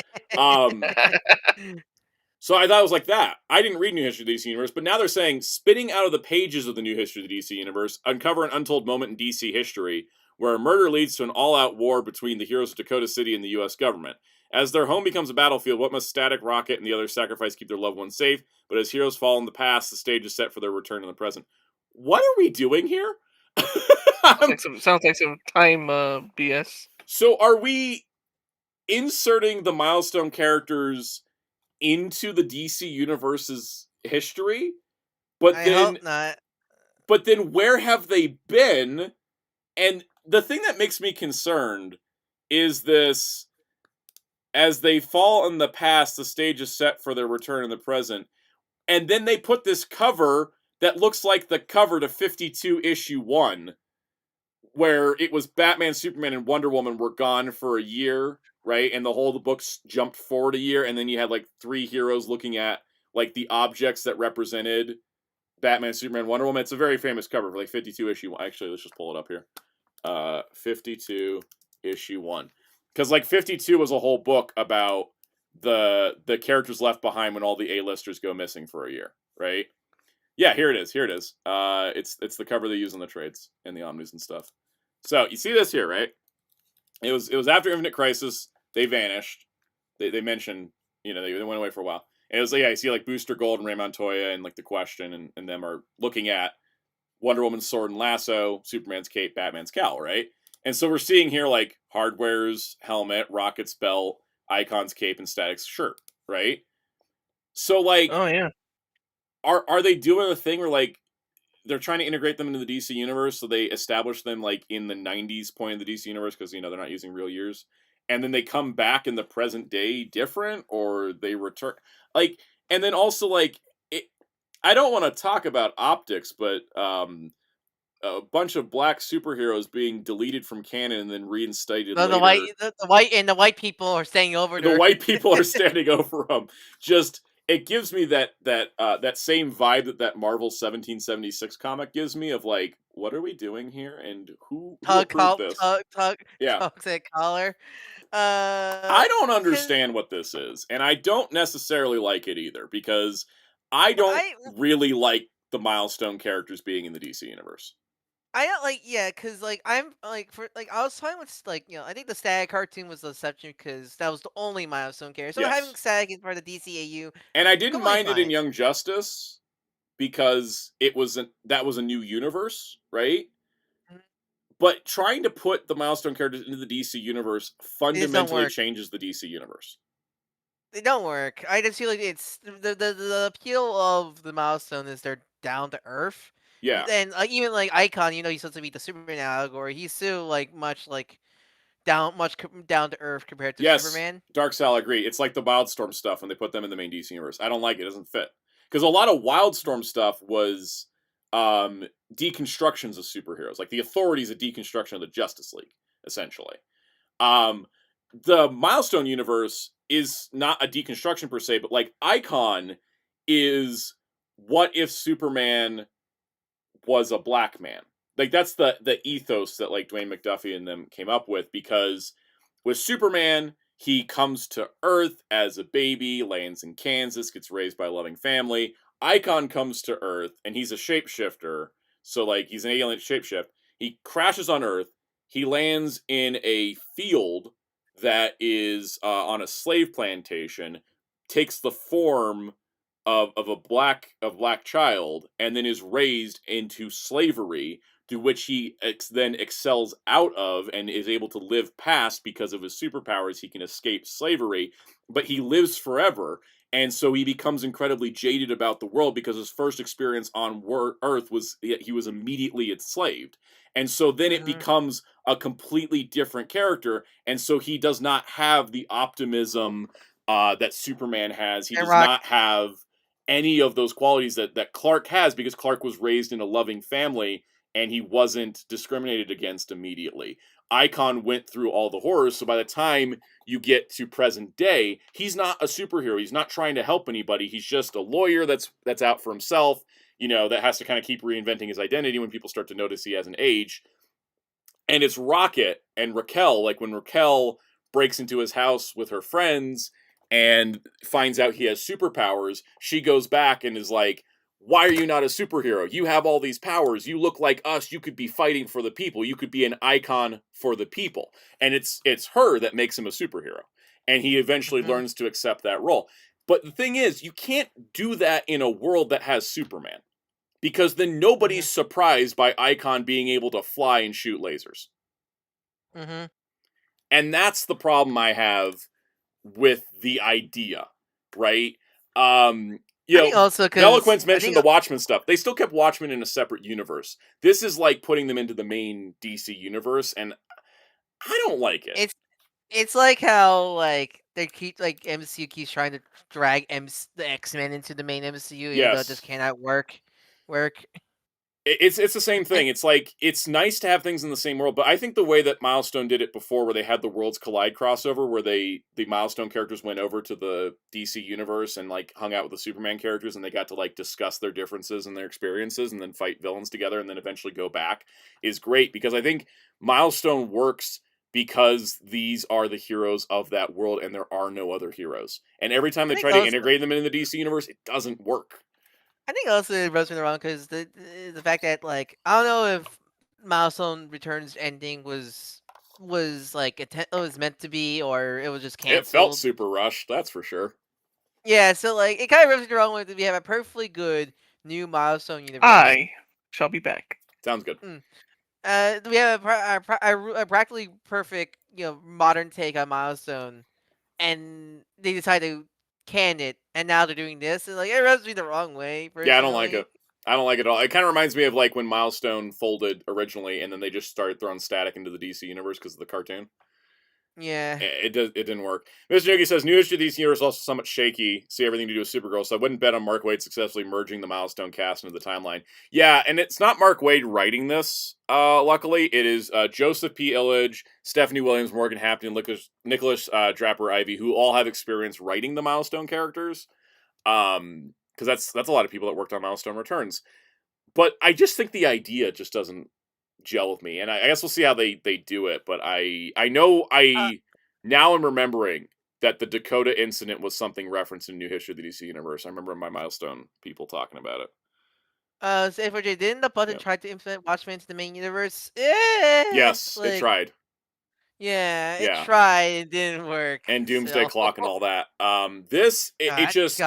So I thought it was like that. I didn't read New History of the DC Universe, but now they're saying, spitting out of the pages of the New History of the DC Universe, uncover an untold moment in DC history where a murder leads to an all-out war between the heroes of Dakota City and the U.S. government. As their home becomes a battlefield, what must Static, Rocket, and the others sacrifice to keep their loved ones safe? But as heroes fall in the past, the stage is set for their return in the present. What are we doing here? Sounds like some time BS. So are we inserting the milestone characters into the DC Universe's history? But I then, hope not. But then where have they been? And the thing that makes me concerned is this: as they fall in the past, the stage is set for their return in the present. And then they put this cover that looks like the cover to 52 issue 1, where it was Batman, Superman, and Wonder Woman were gone for a year, right? And the books jumped forward a year, and then you had like 3 heroes looking at like the objects that represented Batman, Superman, Wonder Woman. It's a very famous cover for like 52 issue 1. Actually, let's just pull it up here. 52 issue 1. Because like 52 was a whole book about the characters left behind when all the A-listers go missing for a year, right? Yeah, here it is. It's the cover they use in the trades and the omnis and stuff. So you see this here, right? It was after Infinite Crisis. They vanished. They mentioned, they went away for a while. And it was like, yeah, you see like Booster Gold and Ray Montoya and like the Question and them are looking at Wonder Woman's sword and lasso, Superman's cape, Batman's cowl, right? And so we're seeing here like Hardware's helmet, Rocket's belt, Icon's cape, and Static's shirt, right? So like, oh yeah, are they doing a thing where like they're trying to integrate them into the DC universe, so they establish them like in the 90s point of the DC universe because they're not using real years, and then they come back in the present day different, or they return like, and then also like I don't want to talk about optics, but a bunch of black superheroes being deleted from canon and then reinstated later. The white people are staying over. The white people are standing over them. Just it gives me that same vibe that Marvel 1776 comic gives me of like, what are we doing here and who approved this? Toxic collar. I don't understand what this is, and I don't necessarily like it either because I don't really like the milestone characters being in the DC universe. I don't like, because like I'm like I was fine with like I think the Static cartoon was the exception because that was the only milestone character. So having Static in part of the DCAU, and I didn't mind it in Young Justice because that was a new universe, right? Mm-hmm. But trying to put the milestone characters into the DC universe fundamentally changes the DC universe. They don't work. I just feel like it's the appeal of the milestone is they're down to earth. Yeah, and even like Icon, he's supposed to be the Superman allegory. He's still like much down to earth compared to Superman. Darkseid, agree. It's like the Wildstorm stuff when they put them in the main DC universe. I don't like it. It doesn't fit because a lot of Wildstorm stuff was deconstructions of superheroes. Like the Authority is a deconstruction of the Justice League, essentially. The Milestone universe is not a deconstruction per se, but like Icon is what if Superman was a black man. Like that's the ethos that like Dwayne McDuffie and them came up with, because with Superman, he comes to Earth as a baby, lands in Kansas, gets raised by a loving family. Icon comes to Earth and he's a shapeshifter. So like he's an alien shapeshift. He crashes on Earth. He lands in a field that is on a slave plantation, takes the form of a black child, and then is raised into slavery, to which he then excels out of and is able to live past because of his superpowers. He can escape slavery, but he lives forever, and so he becomes incredibly jaded about the world because his first experience on Earth was he was immediately enslaved. And so then it becomes a completely different character, and so he does not have the optimism that Superman has. He And does Rock. not have any of those qualities that Clark has, because Clark was raised in a loving family and he wasn't discriminated against immediately. Icon went through all the horrors, so by the time you get to present day, he's not a superhero. He's not trying to help anybody. He's just a lawyer that's out for himself, that has to kind of keep reinventing his identity when people start to notice he has an age. And it's Rocket and Raquel, like when Raquel breaks into his house with her friends and finds out he has superpowers, she goes back and is like, why are you not a superhero? You have all these powers. You look like us. You could be fighting for the people. You could be an icon for the people. And it's her that makes him a superhero. And he eventually learns to accept that role. But the thing is, you can't do that in a world that has Superman. Because then nobody's surprised by Icon being able to fly and shoot lasers. And that's the problem I have with the idea, right? Also, Eloquence mentioned the Watchmen stuff. They still kept Watchmen in a separate universe. This is like putting them into the main DC universe, and I don't like it. It's like how like they keep MCU keeps trying to drag the X-Men into the main MCU, even though it just cannot work. It's the same thing. It's like, it's nice to have things in the same world, but I think the way that Milestone did it before, where they had the Worlds Collide crossover, where the Milestone characters went over to the DC universe and like hung out with the Superman characters, and they got to like discuss their differences and their experiences and then fight villains together and then eventually go back, is great, because I think Milestone works because these are the heroes of that world and there are no other heroes. And every time they try to integrate them into the DC universe, it doesn't work. I think also it rubs me the wrong because the fact that like I don't know if Milestone Returns ending was like it was meant to be, or it was just canceled. It felt super rushed, that's for sure. Yeah, so like it kind of rubs me the wrong way that we have a perfectly good new Milestone universe. I shall be back. Sounds good. We have a practically perfect modern take on Milestone, and they decide to can it, and now they're doing this, and like it rubs me the wrong way. Personally. Yeah, I don't like it. I don't like it at all. It kind of reminds me of like when Milestone folded originally, and then they just started throwing static into the DC universe because of the cartoon. Yeah, it didn't work. Mr. Yogi says, new issue of DC universe also somewhat shaky. See everything to do with Supergirl, so I wouldn't bet on Mark Waid successfully merging the Milestone cast into the timeline. Yeah, and it's not Mark Waid writing this. Luckily, it is Joseph P. Illidge, Stephanie Williams, Morgan Hampton, Nicholas Draper Ivy, who all have experience writing the Milestone characters. Because that's a lot of people that worked on Milestone Returns. But I just think the idea just doesn't gel with me, and I guess we'll see how they do it. But I know now I'm remembering that the Dakota incident was something referenced in New History of the DC Universe. I remember my Milestone people talking about it. So F4J, didn't the button try to implement Watchmen into the main universe? Yes, it tried. Yeah, it tried. It didn't work. And Doomsday Clock and all that. It just.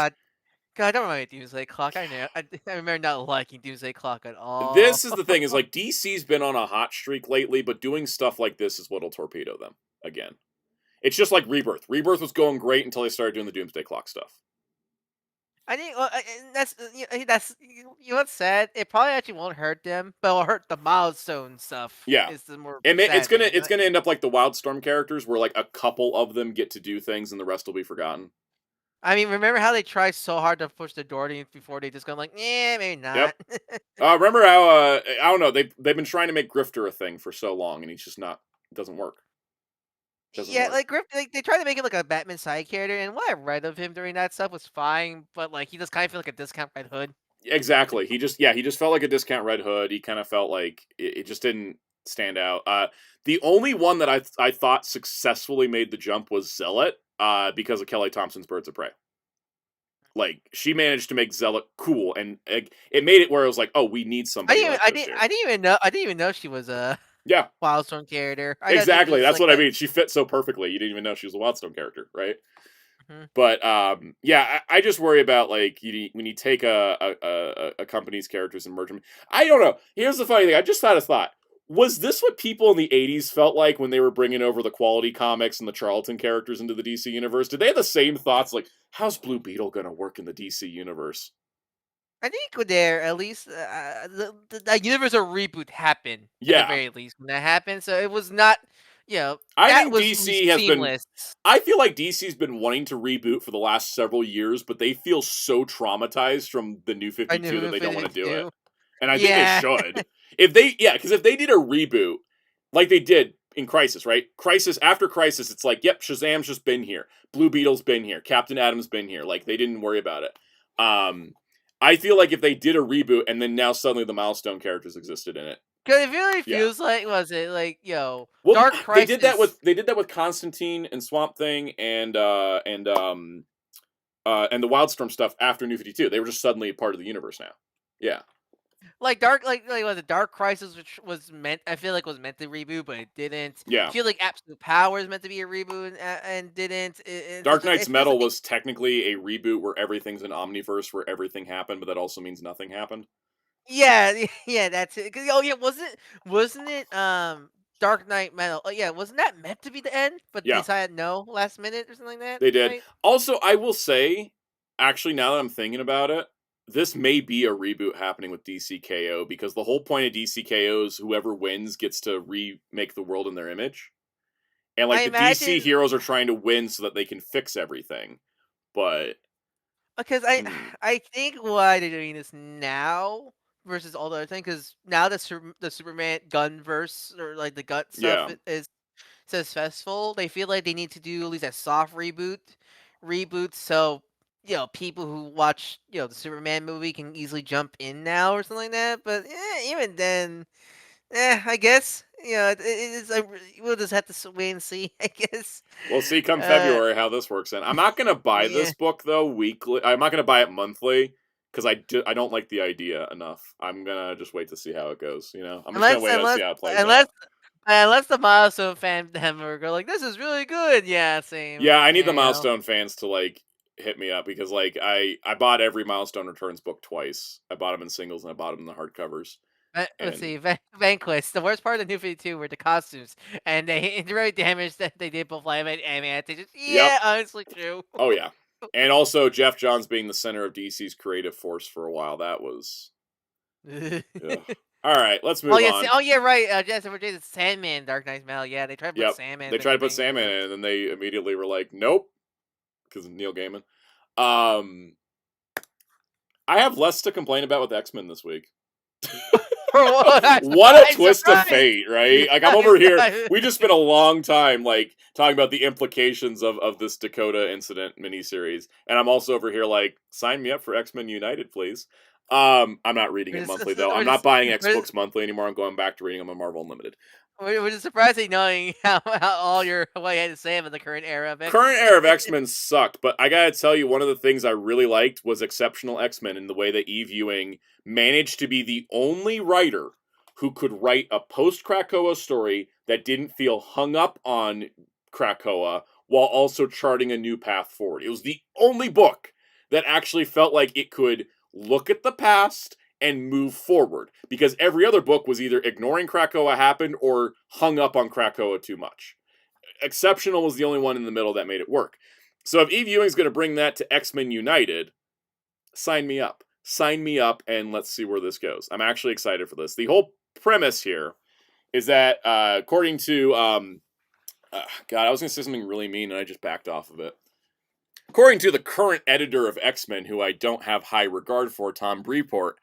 God, don't remind me of Doomsday Clock. I remember not liking Doomsday Clock at all. This is the thing, is like DC's been on a hot streak lately, but doing stuff like this is what'll torpedo them again. It's just like Rebirth. Rebirth was going great until they started doing the Doomsday Clock stuff. I think that's what's sad. It probably actually won't hurt them, but it'll hurt the Milestone stuff. Yeah, it's gonna end up like the Wildstorm characters, where like a couple of them get to do things and the rest will be forgotten. I mean, remember how they tried so hard to push the Doherty before they just go like, yeah, maybe not. Yep. Remember how I don't know, they've been trying to make Grifter a thing for so long, and he's just not. It doesn't work. Like Grifter, they tried to make him like a Batman side character, and what I read of him during that stuff was fine, but like he just kind of felt like a discount Red Hood. Exactly. He just felt like a discount Red Hood. He kind of felt like it just didn't stand out. The only one that I thought successfully made the jump was Zealot. Because of Kelly Thompson's Birds of Prey. Like, she managed to make Zealot cool, and it made it where it was like, oh, we need somebody. I didn't even know she was a Wildstorm character. Exactly, that's what I mean. She fit so perfectly. You didn't even know she was a Wildstorm character, right? Mm-hmm. But I just worry about like when you take a company's characters and merge them. I don't know. Here's the funny thing. I just had a thought. Was this what people in the 80s felt like when they were bringing over the Quality Comics and the Charlton characters into the DC universe? Did they have the same thoughts, like, how's Blue Beetle going to work in the DC universe? I think there, at least, the universal reboot happened, at the very least, when that happened. So it was not I that think was DC has seamless. I feel like DC's been wanting to reboot for the last several years, but they feel so traumatized from the New 52 that they don't want to do it. And I think they should. Because if they did a reboot, like they did in Crisis, right? After Crisis, it's like, yep, Shazam's just been here. Blue Beetle's been here. Captain Atom's been here. Like, they didn't worry about it. I feel like if they did a reboot and then now suddenly the Milestone characters existed in it. Because it really feels like, well, Dark Crisis. They did that with Constantine and Swamp Thing and the Wildstorm stuff after New 52. They were just suddenly a part of the universe now. Yeah. Like was it Dark Crisis, which was meant to reboot, but it didn't. Yeah. I feel like Absolute Power is meant to be a reboot and didn't. Dark Knight's Metal was technically a reboot where everything's an omniverse where everything happened, but that also means nothing happened. Yeah, that's it. Wasn't it Dark Knight Metal? Oh yeah, wasn't that meant to be the end? But they decided no last minute or something like that. They did. Right? Also, I will say, actually, now that I'm thinking about it, this may be a reboot happening with DCKO because the whole point of DCKO is whoever wins gets to remake the world in their image. And like DC heroes are trying to win so that they can fix everything. But because I think why they're doing this now versus all the other things, because now the Superman Gunverse or like the Gun stuff is successful, they feel like they need to do at least a soft reboot so people who watch the Superman movie can easily jump in now or something like that. But even then, I guess it is. We'll just have to wait and see. I guess we'll see come February how this works. In I'm not gonna buy this book though weekly. I'm not gonna buy it monthly because I don't like the idea enough. I'm gonna just wait to see how it goes. I'm just gonna wait to see how it plays out. Unless the Milestone fan go like, this is really good. Yeah, same. Yeah, I need the Milestone fans to like hit me up because like I bought every Milestone Returns book twice. I bought them in singles and I bought them in the hardcovers. Let's see, Vanquish. The worst part of the New 52 were the costumes, and the really damage that they did both live and anime adaptations. Yeah, honestly true. Oh yeah, and also Jeff Johns being the center of DC's creative force for a while. That was. All right, let's move on. Oh yeah, right. Jason Sandman, Dark Knight's Metal. Yeah, they tried to put Sandman. They tried to put Sandman in, and then they immediately were like, "Nope," because of Neil Gaiman. I have less to complain about with X-Men this week. What a twist of fate, right? Like I'm over here. We just spent a long time like talking about the implications of this Dakota incident miniseries, and I'm also over here like, sign me up for X-Men United, please. I'm not reading it monthly though. I'm not buying X books monthly anymore. I'm going back to reading them on Marvel Unlimited. Which is surprising knowing how all what you had to say about the current era of X-Men. Current era of X-Men sucked, but I gotta tell you, one of the things I really liked was Exceptional X-Men in the way that Eve Ewing managed to be the only writer who could write a post-Krakoa story that didn't feel hung up on Krakoa while also charting a new path forward. It was the only book that actually felt like it could look at the past and move forward, because every other book was either ignoring Krakoa happened or hung up on Krakoa too much. Exceptional was the only one in the middle that made it work. So if Eve Ewing's going to bring that to X-Men United, sign me up. Sign me up, and let's see where this goes. I'm actually excited for this. The whole premise here is that, according to... God, I was going to say something really mean, and I just backed off of it. According to the current editor of X-Men, who I don't have high regard for, Tom Brevoort,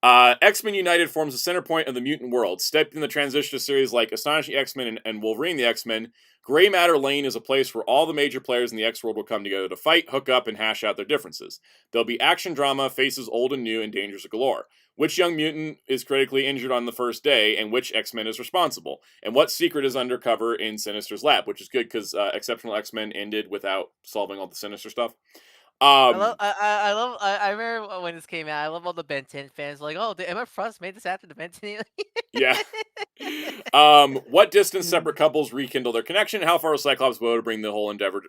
X-Men United forms the center point of the mutant world. Stepped in the transition to series like Astonishing X-Men and Wolverine the X-Men, Gray Matter Lane is a place where all the major players in the X-World will come together to fight, hook up, and hash out their differences. There'll be action drama, faces old and new, and dangers galore. Which young mutant is critically injured on the first day, and which X-Men is responsible? And what secret is undercover in Sinister's lab? Which is good, because Exceptional X-Men ended without solving all the Sinister stuff. I remember when this came out. I love all the Ben 10 fans like, oh, the Emma Frost made this after the Ben 10. Yeah. What distance separate couples rekindle their connection? How far will Cyclops go to bring the whole endeavor?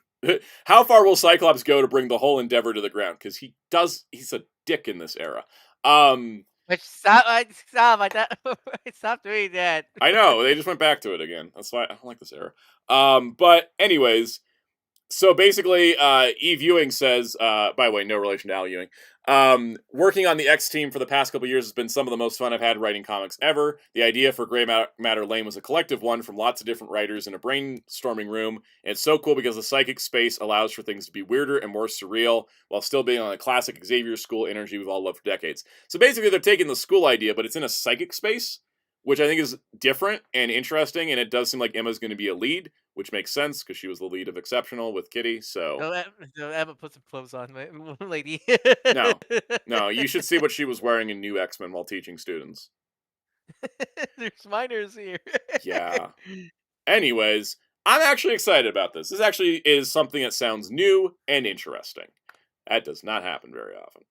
How far will Cyclops go to bring the whole endeavor to the ground? Because he's a dick in this era. Stop doing that. I know, they just went back to it again. That's why I don't like this era. But anyways. So basically, Eve Ewing says, by the way, no relation to Al Ewing. Working on the X team for the past couple years has been some of the most fun I've had writing comics ever. The idea for Grey Matter Lane was a collective one from lots of different writers in a brainstorming room. And it's so cool because the psychic space allows for things to be weirder and more surreal while still being on a classic Xavier School energy we've all loved for decades. So basically they're taking the school idea, but it's in a psychic space, which I think is different and interesting. And it does seem like Emma's going to be a lead, which makes sense because she was the lead of Exceptional with Kitty. So Emma, put some clothes on, lady. No, you should see what she was wearing in New X-Men while teaching students. There's minors here. Yeah. Anyways, I'm actually excited about this. This actually is something that sounds new and interesting. That does not happen very often.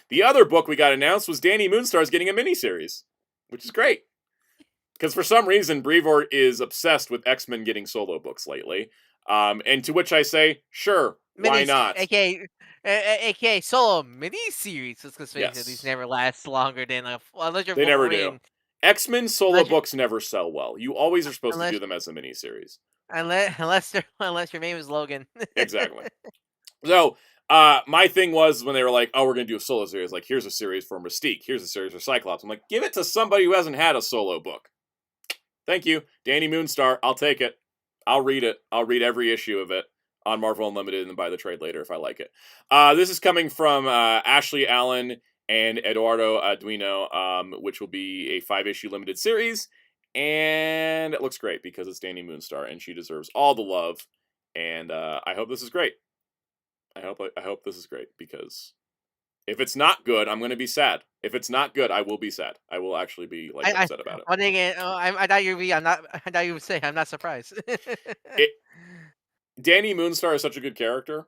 The other book we got announced was Danny Moonstar's getting a miniseries, which is great. Because for some reason, Brevoort is obsessed with X-Men getting solo books lately. And to which I say, sure, why not? AKA solo mini-series. Let's face it, these Yes. never last longer than unless you're They never do. Wolverine. X-Men solo books never sell well. You always are supposed to do them as a miniseries. Unless your name is Logan. Exactly. So, my thing was when they were like, oh, we're going to do a solo series. Like, here's a series for Mystique. Here's a series for Cyclops. I'm like, give it to somebody who hasn't had a solo book. Thank you. Danny Moonstar. I'll take it. I'll read it. I'll read every issue of it on Marvel Unlimited and then buy the trade later if I like it. This is coming from Ashley Allen and Eduardo Arduino, which will be a 5-issue limited series. And it looks great because it's Danny Moonstar and she deserves all the love. And I hope this is great. I hope this is great because if it's not good, I'm going to be sad. If it's not good, I will be sad. I will actually be upset about it. I thought you would say I'm not surprised. Danny Moonstar is such a good character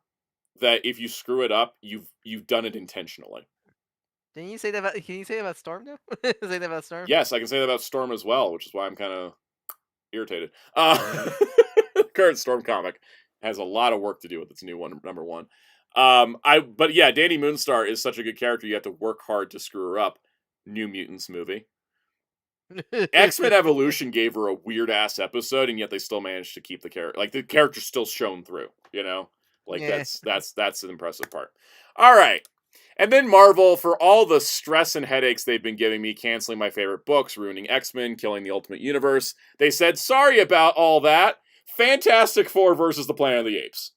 that if you screw it up, you've done it intentionally. Can you say that about Storm though? Say that about Storm? Yes, I can say that about Storm as well, which is why I'm kind of irritated. Current Storm comic has a lot of work to do with its new one, number one. But yeah, Danny Moonstar is such a good character. You have to work hard to screw her up. New Mutants movie. X-Men Evolution gave her a weird ass episode, and yet they still managed to keep the character. Like the character's still shown through. You know, like that's an impressive part. All right. And then Marvel, for all the stress and headaches they've been giving me, canceling my favorite books, ruining X-Men, killing the Ultimate Universe, they said, sorry about all that. Fantastic Four versus the Planet of the Apes.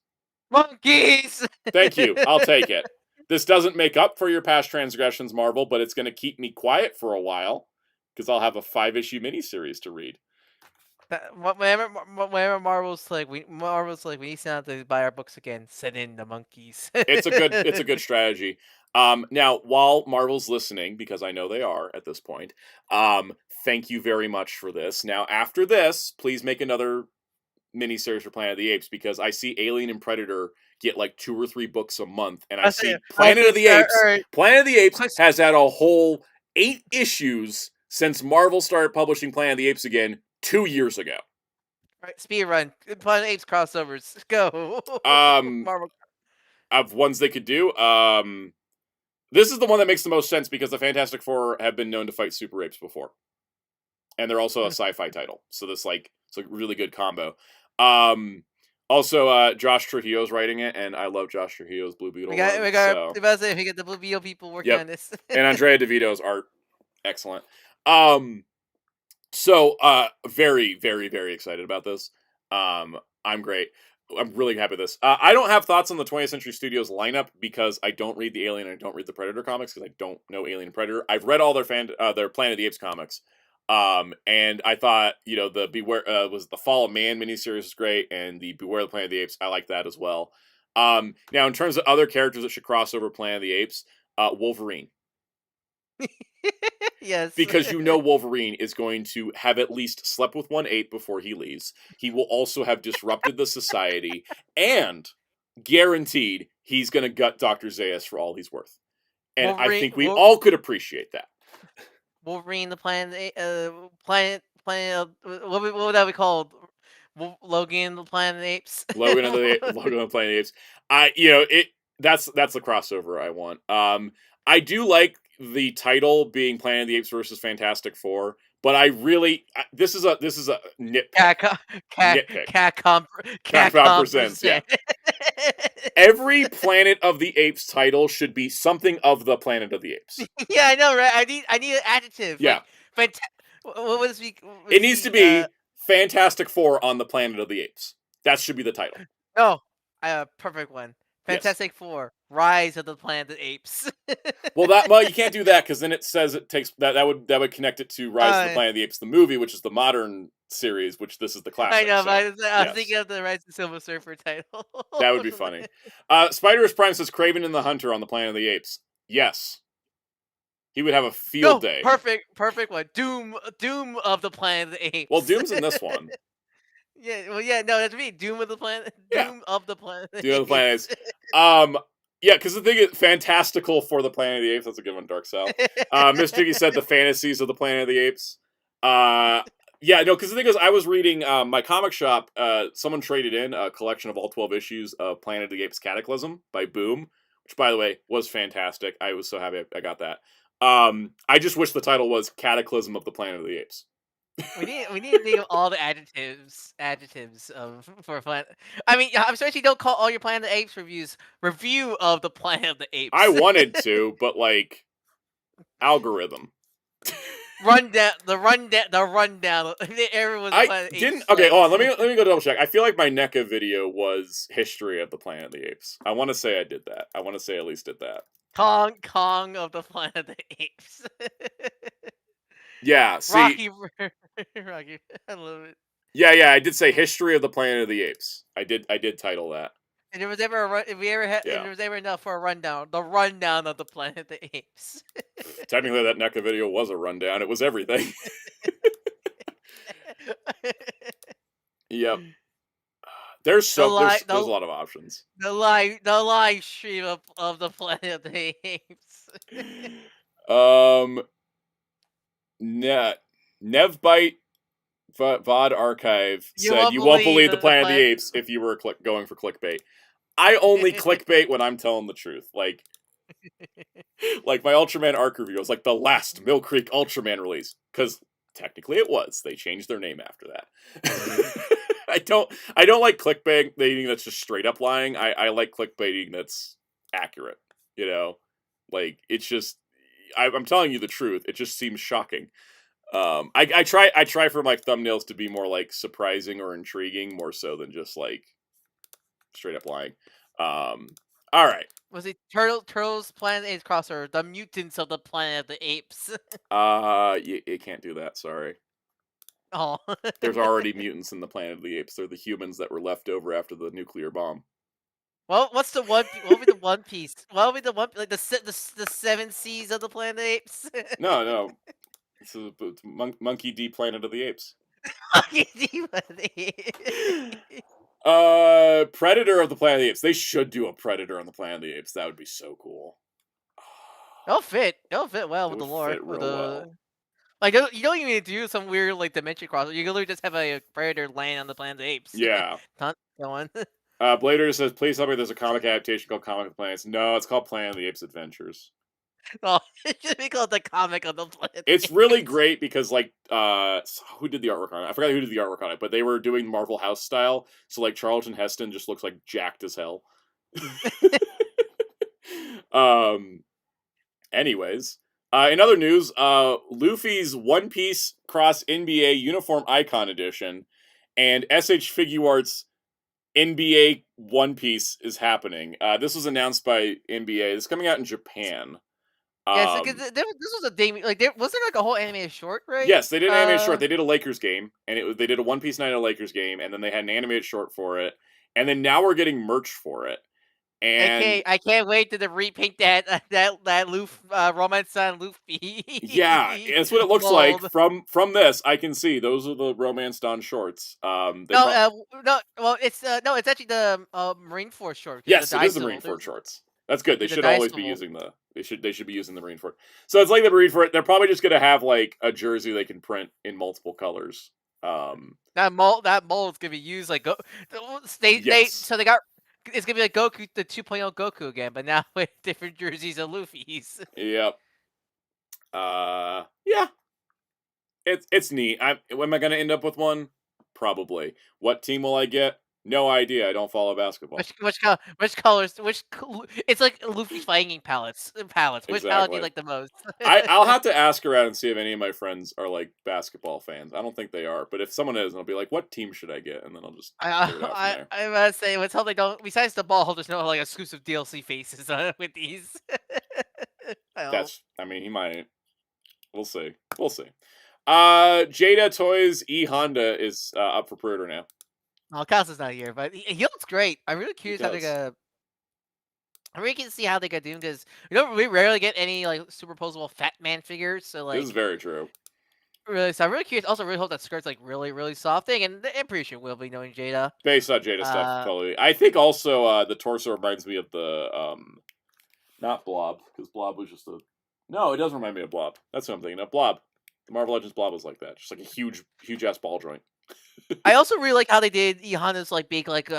Monkeys! Thank you. I'll take it. This doesn't make up for your past transgressions, Marvel, but it's going to keep me quiet for a while, because I'll have a 5-issue miniseries to read. Whenever Marvel's like, we need to buy our books again. Send in the monkeys. It's a good strategy. Now, while Marvel's listening, because I know they are at this point, thank you very much for this. Now, after this, please make another miniseries for Planet of the Apes, because I see Alien and Predator get like 2 or 3 books a month, and I see Planet of the Apes. Planet of the Apes has had a whole 8 issues since Marvel started publishing Planet of the Apes again 2 years ago. Right, speed run. Planet of the Apes crossovers. Go. Marvel. Of ones they could do. This is the one that makes the most sense because the Fantastic Four have been known to fight super apes before, and they're also a sci-fi title, so this it's a really good combo. Also, Josh Trujillo's writing it, and I love Josh Trujillo's Blue Beetle. We got the Blue Beetle people working on this. And Andrea DeVito's art, excellent. So, very, very, very excited about this. I'm great. I'm really happy with this. I don't have thoughts on the 20th Century Studios lineup because I don't read the Alien and I don't read the Predator comics because I don't know Alien and Predator. I've read all their Planet of the Apes comics. And I thought, the Beware was the Fall of Man miniseries is great, and the Beware the Planet of the Apes, I like that as well. Now in terms of other characters that should cross over Planet of the Apes, Wolverine. Yes. Because Wolverine is going to have at least slept with one ape before he leaves. He will also have disrupted the society, and guaranteed he's going to gut Dr. Zaius for all he's worth. And I think we all could appreciate that. Wolverine, the planet, what would that be called? Logan, the Planet of the Apes. Logan, the Planet of the Apes. That's the crossover I want. I do like the title being Planet of the Apes versus Fantastic Four, but I really this is a nitpick. Capcom presents, yeah. Every Planet of the Apes title should be something of the Planet of the Apes. Yeah, I know, right? I need an adjective. Yeah. Like, it needs to be Fantastic Four on the Planet of the Apes. That should be the title. No, perfect one. Fantastic Four, Rise of the Planet of the Apes. well, you can't do that because then it says it takes that would connect it to Rise of the Planet of the Apes, the movie, which is the modern series, which this is the classic. I know, so, but I was thinking of the Rise of the Silver Surfer title. That would be funny. Spiderus Prime says Kraven and the Hunter on the Planet of the Apes. Yes. He would have a field day. Perfect one. Doom of the Planet of the Apes. Well, Doom's in this one. No, that's me. Doom of the Planet. Doom of the Planet. Doom of the Planet. Yeah, because the thing is fantastical for the Planet of the Apes. That's a good one, Dark South. Miss Jiggy said the fantasies of the Planet of the Apes. Yeah, no, because the thing is, I was reading my comic shop. Someone traded in a collection of all 12 issues of Planet of the Apes Cataclysm by Boom, which, by the way, was fantastic. I was so happy I got that. I just wish the title was Cataclysm of the Planet of the Apes. We need to think of all the adjectives for Planet. I mean, I'm sorry you don't call all your Planet of the Apes reviews review of the Planet of the Apes. I wanted to, but like algorithm. The rundown. Everyone's I didn't. Okay, hold on. Let me go double check. I feel like my NECA video was history of the Planet of the Apes. I want to say I did that. I want to say I at least did that. Kong of the Planet of the Apes. Yeah, see, Rocky, I love it. Yeah, I did say history of the Planet of the Apes. I did title that. And there was ever there was ever enough for a rundown, the rundown of the Planet of the Apes. Technically, that NECA video was a rundown. It was everything. Yep. There's a lot of options. The live stream of the Planet of the Apes. Nevbite VOD Archive said, you won't believe the Planet of the Apes if you were going for clickbait. I only clickbait when I'm telling the truth. Like my Ultraman arc review was like the last Mill Creek Ultraman release. Because technically it was. They changed their name after that. I don't like clickbaiting that's just straight up lying. I like clickbaiting that's accurate. You know? Like, it's just... I'm telling you the truth. It just seems shocking. I try for my thumbnails to be more like surprising or intriguing, more so than just like straight up lying. All right. Was it Turtles Planet of the Apes crossover? The mutants of the Planet of the Apes. You can't do that. Sorry. Oh. There's already mutants in the Planet of the Apes. They're the humans that were left over after the nuclear bomb. Well, what would be the One Piece? What would be the one like the 7 Seas of the Planet of the Apes? No. It's Monkey D Planet of the Apes. Monkey D Planet of the Apes. Predator of the Planet of the Apes. They should do a Predator on the Planet of the Apes. That would be so cool. They'll fit well with the lore. Well. Like, you don't even need to do some weird like dimension crossover. You can literally just have a Predator land on the Planet of the Apes. Yeah. Go on. Blader says, please tell me there's a comic adaptation called Comic of the Planets. No, it's called Planet of the Apes Adventures. Oh, it should be called the Comic of the Planet. It's really great because, like, who did the artwork on it? I forgot who did the artwork on it, but they were doing Marvel House style. So, like, Charlton Heston just looks like jacked as hell. Anyways, in other news, Luffy's One Piece Cross NBA Uniform Icon Edition and SH Figuarts NBA One Piece is happening. This was announced by NBA. It's coming out in Japan. Yeah, because this was a Damien. Like, wasn't there like a whole animated short, right? Yes, they did an animated short. They did a Lakers game, and they did a One Piece night at a Lakers game, and then they had an animated short for it, and then now we're getting merch for it. And I can't wait to repaint that Romance Sun Luffy. Yeah, that's what it looks like from this. I can see those are the Romance Dawn shorts. Well, it's actually the Marineford short. Yes, it is the Marineford shorts. That's good. They should always be using they should be using the Marineford. So it's like the Marineford. They're probably just gonna have like a jersey they can print in multiple colors. That mold is gonna be used like it's gonna be like Goku, the 2.0 Goku again, but now with different jerseys of Luffy's. Yep. Yeah, it's neat. Am I gonna end up with one? Probably. What team will I get? No idea. I don't follow basketball. Which colors? It's like Luffy's fighting palettes. Which palette do you Exactly. like the most? I'll have to ask around and see if any of my friends are like basketball fans. I don't think they are, but if someone is, I'll be like, "What team should I get?" And then I'll just figure it out from there. I must say, let's hope they don't. Besides the ball holders, no like exclusive DLC faces with these. I mean, he might. We'll see. We'll see. Jada Toys E Honda is up for pre-order now. Well, Casa's not here, but he looks great. I'm really curious how they're gonna. I really can see how they could do because we rarely get any like superposable Fat Man figures. So like this is very true. Really, so I'm really curious. Also, really hope that skirt's like really soft thing, and I'm pretty sure we'll be knowing Jada. Based on Jada stuff, totally. I think also the torso reminds me of the not Blob, because Blob was just a. No, it does remind me of Blob. That's what I'm thinking of. Blob. The Marvel Legends Blob was like that, just like a huge ass ball joint. I also really like how they did Ihana's like big like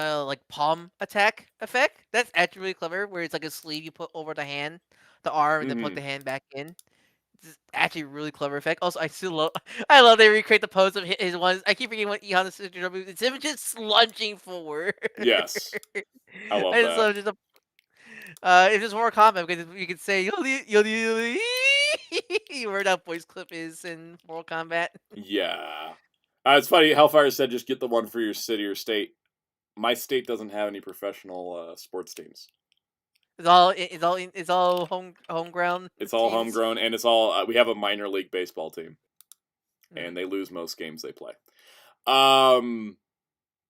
palm attack effect. That's actually really clever. Where it's like a sleeve you put over the hand, the arm, and then plug the hand back in. It's actually a really clever effect. Also, I love they recreate the pose of his ones. I keep forgetting what Ihana's signature move. It's him just lunging forward. Yes, I love that. If there's more comment, because you could say where that voice clip is in Mortal Kombat. Yeah. It's funny, Hellfire said just get the one for your city or state. My state doesn't have any professional sports teams. It's all homegrown. It's all homegrown, and it's all we have a minor league baseball team, and they lose most games they play.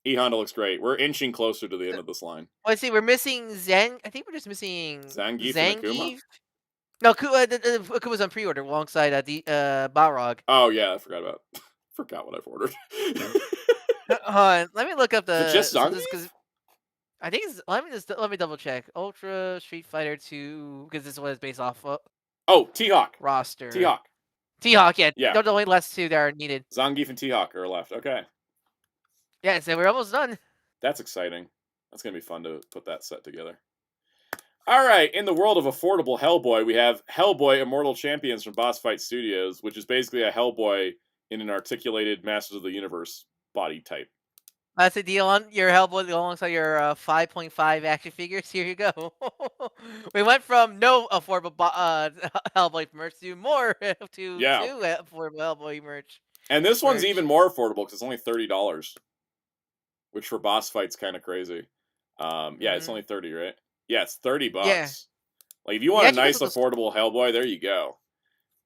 E Honda looks great. We're inching closer to the end of this line. Let's see, we're missing Zen. I think we're just missing Zangief and Akuma. No, Akuma's on pre-order alongside Balrog. Oh yeah, I forgot about. Forgot what I've ordered. Let me look up the. Is it just Zangief? I think it's. Let me double check. Ultra Street Fighter 2, because this is what it's based off of. Oh, T-Hawk roster. T-Hawk, yeah. They're the only last two that are needed. Zangief and T-Hawk are left. Okay. Yeah, so we're almost done. That's exciting. That's gonna be fun to put that set together. All right, in the world of affordable Hellboy, we have Hellboy Immortal Champions from Boss Fight Studios, which is basically a Hellboy in an articulated Masters of the Universe body type. That's a deal on your Hellboy alongside your 5.5 action figures. Here you go. We went from no affordable Hellboy merch to more to two affordable Hellboy merch. And this one's even more affordable because it's only $30, which for boss fights kind of crazy. It's only 30, right? Yeah, it's $30. Yeah. Like if you want a nice affordable Hellboy, there you go.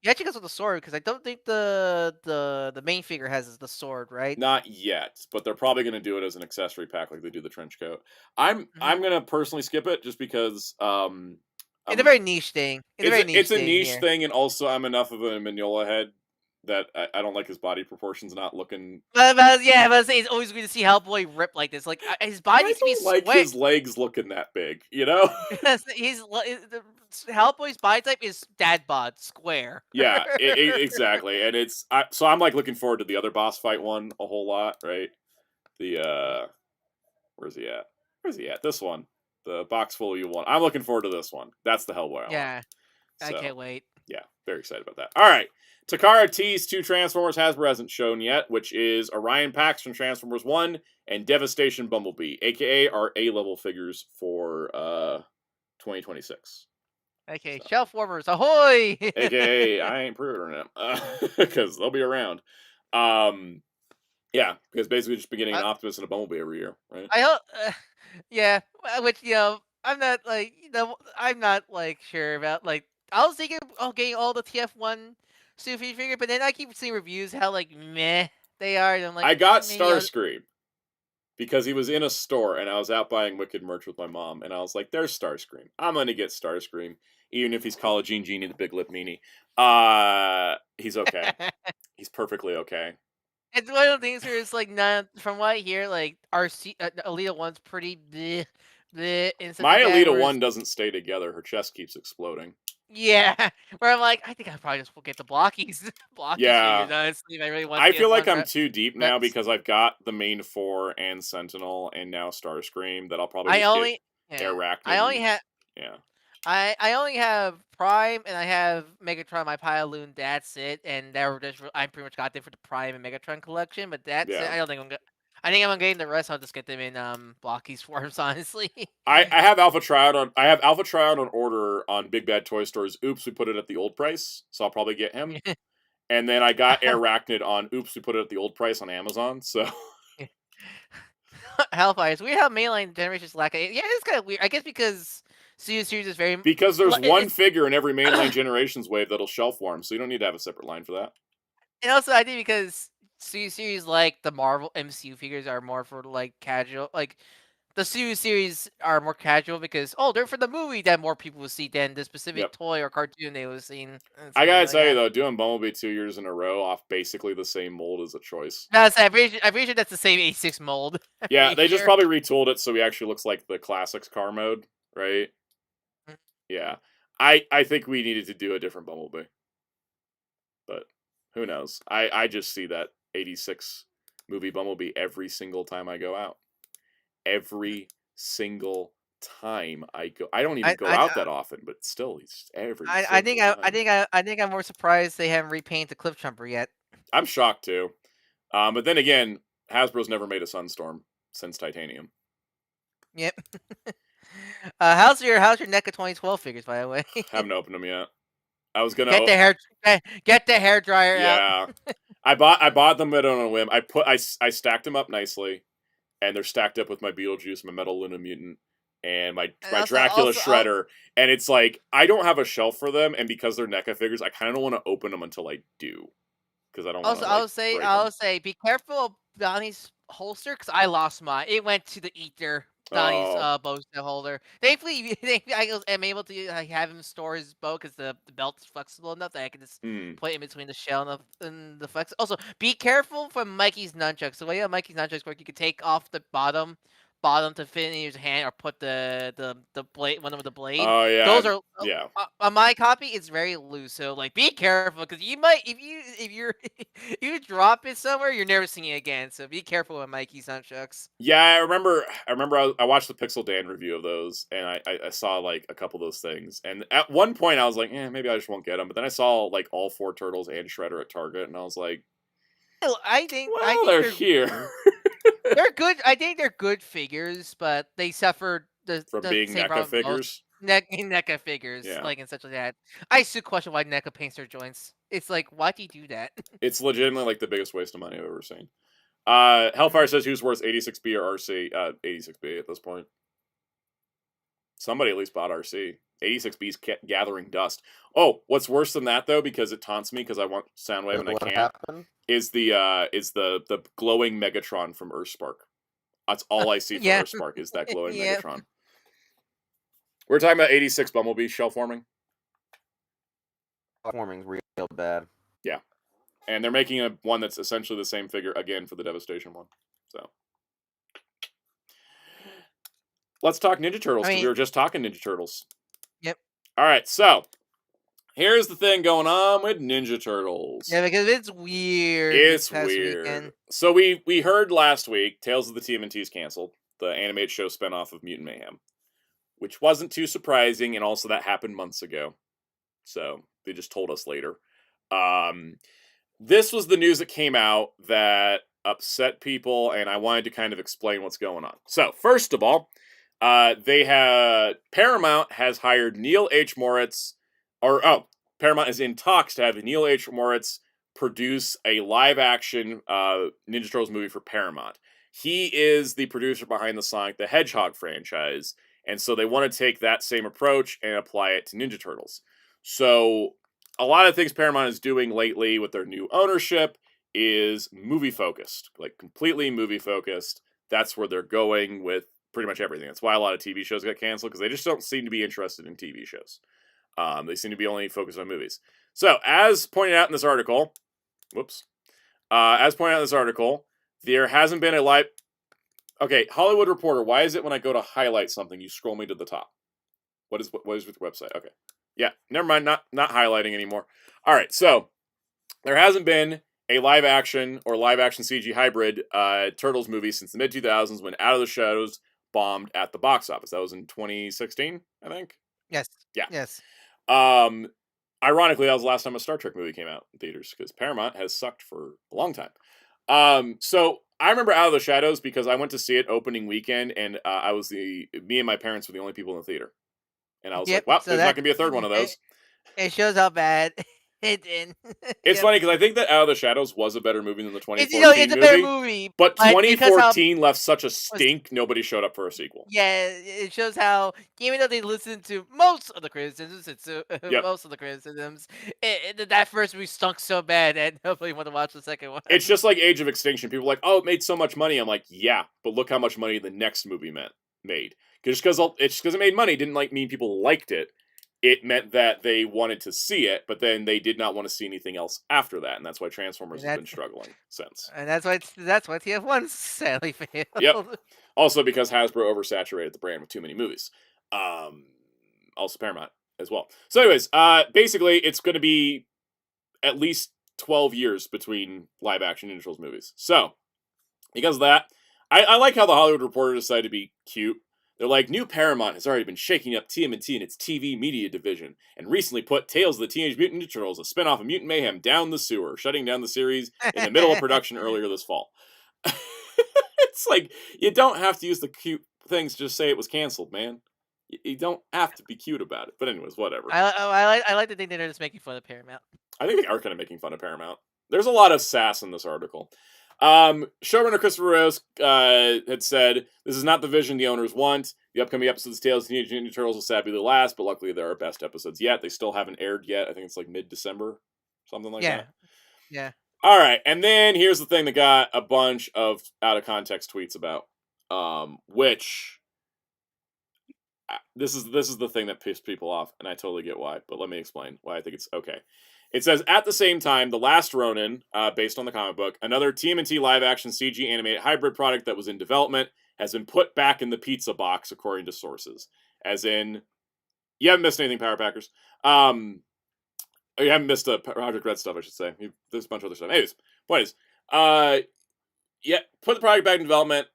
Yeah, actually goes with the sword because I don't think the main figure has the sword, right? Not yet, but they're probably going to do it as an accessory pack like they do the trench coat. I'm going to personally skip it just because it's a very niche thing. It's a niche thing, and also I'm enough of a Mignola head that I don't like his body proportions not looking. But it's always good to see Hellboy rip like this. Like his body needs to be like his legs looking that big, you know? Hellboy's body type is dad bod square. Yeah, exactly, and so I'm like looking forward to the other boss fight one a whole lot, right? The where's he at? Where's he at? This one, the box full of you one. I'm looking forward to this one. That's the Hellboy. I can't wait. Yeah, very excited about that. All right. Takara teased 2 Transformers Hasbro hasn't shown yet, which is Orion Pax from Transformers 1 and Devastation Bumblebee, a.k.a. our A-level figures for 2026. Okay, Shelf Warmers, ahoy! A.k.a. I ain't pre-ordering them, because they'll be around. Yeah, because basically just beginning an Optimus and a Bumblebee every year, right? I hope, which, I'm not, sure about, I was thinking of getting all the TF1 Sufi figure, but then I keep seeing reviews how meh they are. And I'm like, I got Starscream because he was in a store and I was out buying Wicked merch with my mom, and I was like, "There's Starscream. I'm gonna get Starscream, even if he's Collagen Genie, the Big Lip Meanie. He's okay. He's perfectly okay." It's one of the things where it's not from what I hear, our Alita 1's pretty bleh. My Alita 1 doesn't stay together. Her chest keeps exploding. Yeah, where I'm like, I think I probably just will get the blockies. Yeah, figures, honestly, I really want. I feel like I'm too deep now because I've got the main 4 and Sentinel and now Starscream that I'll probably get Arachnid. I only have. Yeah. I only have Prime and I have Megatron, my Pyaloon. That's it, and they were just I pretty much got them for the Prime and Megatron collection. But that's it. Yeah. I don't think I think I'm getting the rest. I'll just get them in blockies forms, honestly. I have Alpha Tryout on. I have Alpha Tryout on order on Big Bad Toy Stores. Oops, we put it at the old price, so I'll probably get him. And then I got Arachnid on. Oops, we put it at the old price on Amazon. So Hellfire. It's weird how mainline generations lack. Yeah, it's kind of weird. I guess because series is very because there's one it's, figure in every mainline generations wave that'll shelf warm, so you don't need to have a separate line for that. and also I think because series like the Marvel MCU figures are more for like casual, like the series are more casual because they're for the movie that more people will see than the specific toy or cartoon they will see. I gotta tell you though, doing Bumblebee 2 years in a row off basically the same mold is a choice. No, I'm pretty sure that's the same A6 mold. Yeah, they just probably retooled it so he actually looks like the classics car mode, right? Yeah, I think we needed to do a different Bumblebee, but who knows? I just see that 86 movie Bumblebee every single time I go out. Every single time I go, I don't even go out that often, but still, it's every. I think I'm more surprised they haven't repainted the Cliff Jumper yet. I'm shocked too, but then again, Hasbro's never made a Sunstorm since Titanium. Yep. How's your NECA 2012 figures, by the way? Haven't opened them yet. I was gonna get the hair dryer out. Yeah, I bought them on a whim. I stacked them up nicely, and they're stacked up with my Beetlejuice, my Metal Luna Mutant, and my Dracula Shredder. And it's like I don't have a shelf for them, and because they're NECA figures, I kind of don't want to open them until I do, because I don't. Also, I will say, be careful of Donnie's holster because I lost mine. It went to the ether. Donnie's bow holder. Thankfully, I am able to have him store his bow because the belt's flexible enough that I can just put it in between the shell and the flex. Also, be careful from Mikey's nunchucks. The way Mikey's nunchucks work, you can take off the bottom to fit in your hand or put the blade, one of the blade. Oh yeah, those are on my copy. It's very loose, so like be careful because you might if you drop it somewhere, you're never seeing it again. So be careful with Mikey's nunchucks. Yeah, I remember. I watched the Pixel Dan review of those, and I saw like a couple of those things. And at one point, I was like, maybe I just won't get them. But then I saw like all 4 turtles and Shredder at Target, and I was like, I think they're here. They're good. I think they're good figures, but they suffered from being NECA figures. NECA figures, like and such like that. I still question why NECA paints their joints. It's like, why do you do that? It's legitimately like the biggest waste of money I've ever seen. Hellfire says who's worse, 86B or RC? 86B at this point. Somebody at least bought RC. 86B's gathering dust. Oh, what's worse than that though, because it taunts me because I want Soundwave and I can't. Happened? Is the glowing Megatron from Earthspark. That's all I see from Earthspark is that glowing Megatron. We're talking about 86 Bumblebee shell forming. Forming's real bad. Yeah. And they're making one that's essentially the same figure again for the Devastation one. So let's talk Ninja Turtles, because we were just talking Ninja Turtles. Yep. Alright, so here's the thing going on with Ninja Turtles. Yeah, because it's weird. It's weird. Weekend. So we heard last week Tales of the TMNT is canceled, the animated show spinoff of Mutant Mayhem, which wasn't too surprising, and also that happened months ago. So they just told us later. This was the news that came out that upset people, and I wanted to kind of explain what's going on. So first of all, Paramount has hired Neil H. Moritz, Paramount is in talks to have Neil H. Moritz produce a live-action Ninja Turtles movie for Paramount. He is the producer behind the Sonic the Hedgehog franchise, and so they want to take that same approach and apply it to Ninja Turtles. So a lot of things Paramount is doing lately with their new ownership is movie-focused, like completely movie-focused. That's where they're going with pretty much everything. That's why a lot of TV shows got canceled, because they just don't seem to be interested in TV shows. They seem to be only focused on movies. So, as pointed out in this article, there hasn't been a live... Okay, Hollywood Reporter, why is it when I go to highlight something, you scroll me to the top? What is with the website? Okay. Yeah, never mind, not highlighting anymore. All right, so there hasn't been a live action or live action CG hybrid Turtles movie since the mid-2000s when Out of the Shadows bombed at the box office. That was in 2016, I think. Yes. Yeah. Yes. Ironically, that was the last time a Star Trek movie came out in theaters because Paramount has sucked for a long time. So I remember Out of the Shadows because I went to see it opening weekend, and me and my parents were the only people in the theater, and I was like, "Well, So there's not gonna be a third one of those." it shows how bad it did. It's funny because I think that Out of the Shadows was a better movie than the 2014 it's a movie. better movie, But because 2014 left such a stink, nobody showed up for a sequel. Yeah, it shows how, even though they listened to most of the criticisms, Yep. most of the criticisms, that first movie stunk so bad that nobody wanted to watch the second one. It's just like Age of Extinction. People are like, oh, it made so much money. I'm like, yeah, but look how much money the next movie made. Just because it made money didn't mean people liked it. It meant that they wanted to see it, but then they did not want to see anything else after that, and that's why Transformers has been struggling since. And that's why TF1 sadly failed. Yep. Also because Hasbro oversaturated the brand with too many movies. Also Paramount as well. So anyways, basically it's going to be at least 12 years between live action Ninja Turtles movies. So, because of that, I like how the Hollywood Reporter decided to be cute. They're like, new Paramount has already been shaking up TMNT in its TV media division, and recently put Tales of the Teenage Mutant Ninja Turtles, a spinoff of Mutant Mayhem, down the sewer, shutting down the series in the middle of production earlier this fall. It's like, you don't have to use the cute things to just say it was canceled, man. You don't have to be cute about it. But anyways, whatever. I like to think they're just making fun of Paramount. I think they are kind of making fun of Paramount. There's a lot of sass in this article. Showrunner Christopher Rose had said, this is not the vision the owners want. The upcoming episodes of Tales of Teenage Mutant Ninja Turtles will sadly be the last, but luckily they're our best episodes yet. They still haven't aired yet. I think it's like mid-December, something like that. Yeah. All right, and then here's the thing that got a bunch of out-of-context tweets about, which... This is the thing that pissed people off, and I totally get why, but let me explain why I think it's okay. It says, at the same time, The Last Ronin, based on the comic book, another TMNT live-action CG animated hybrid product that was in development, has been put back in the pizza box, according to sources. As in, you haven't missed anything, Power Packers. You haven't missed Project Red stuff, I should say. There's a bunch of other stuff. Anyways, point is, yeah, put the product back in development.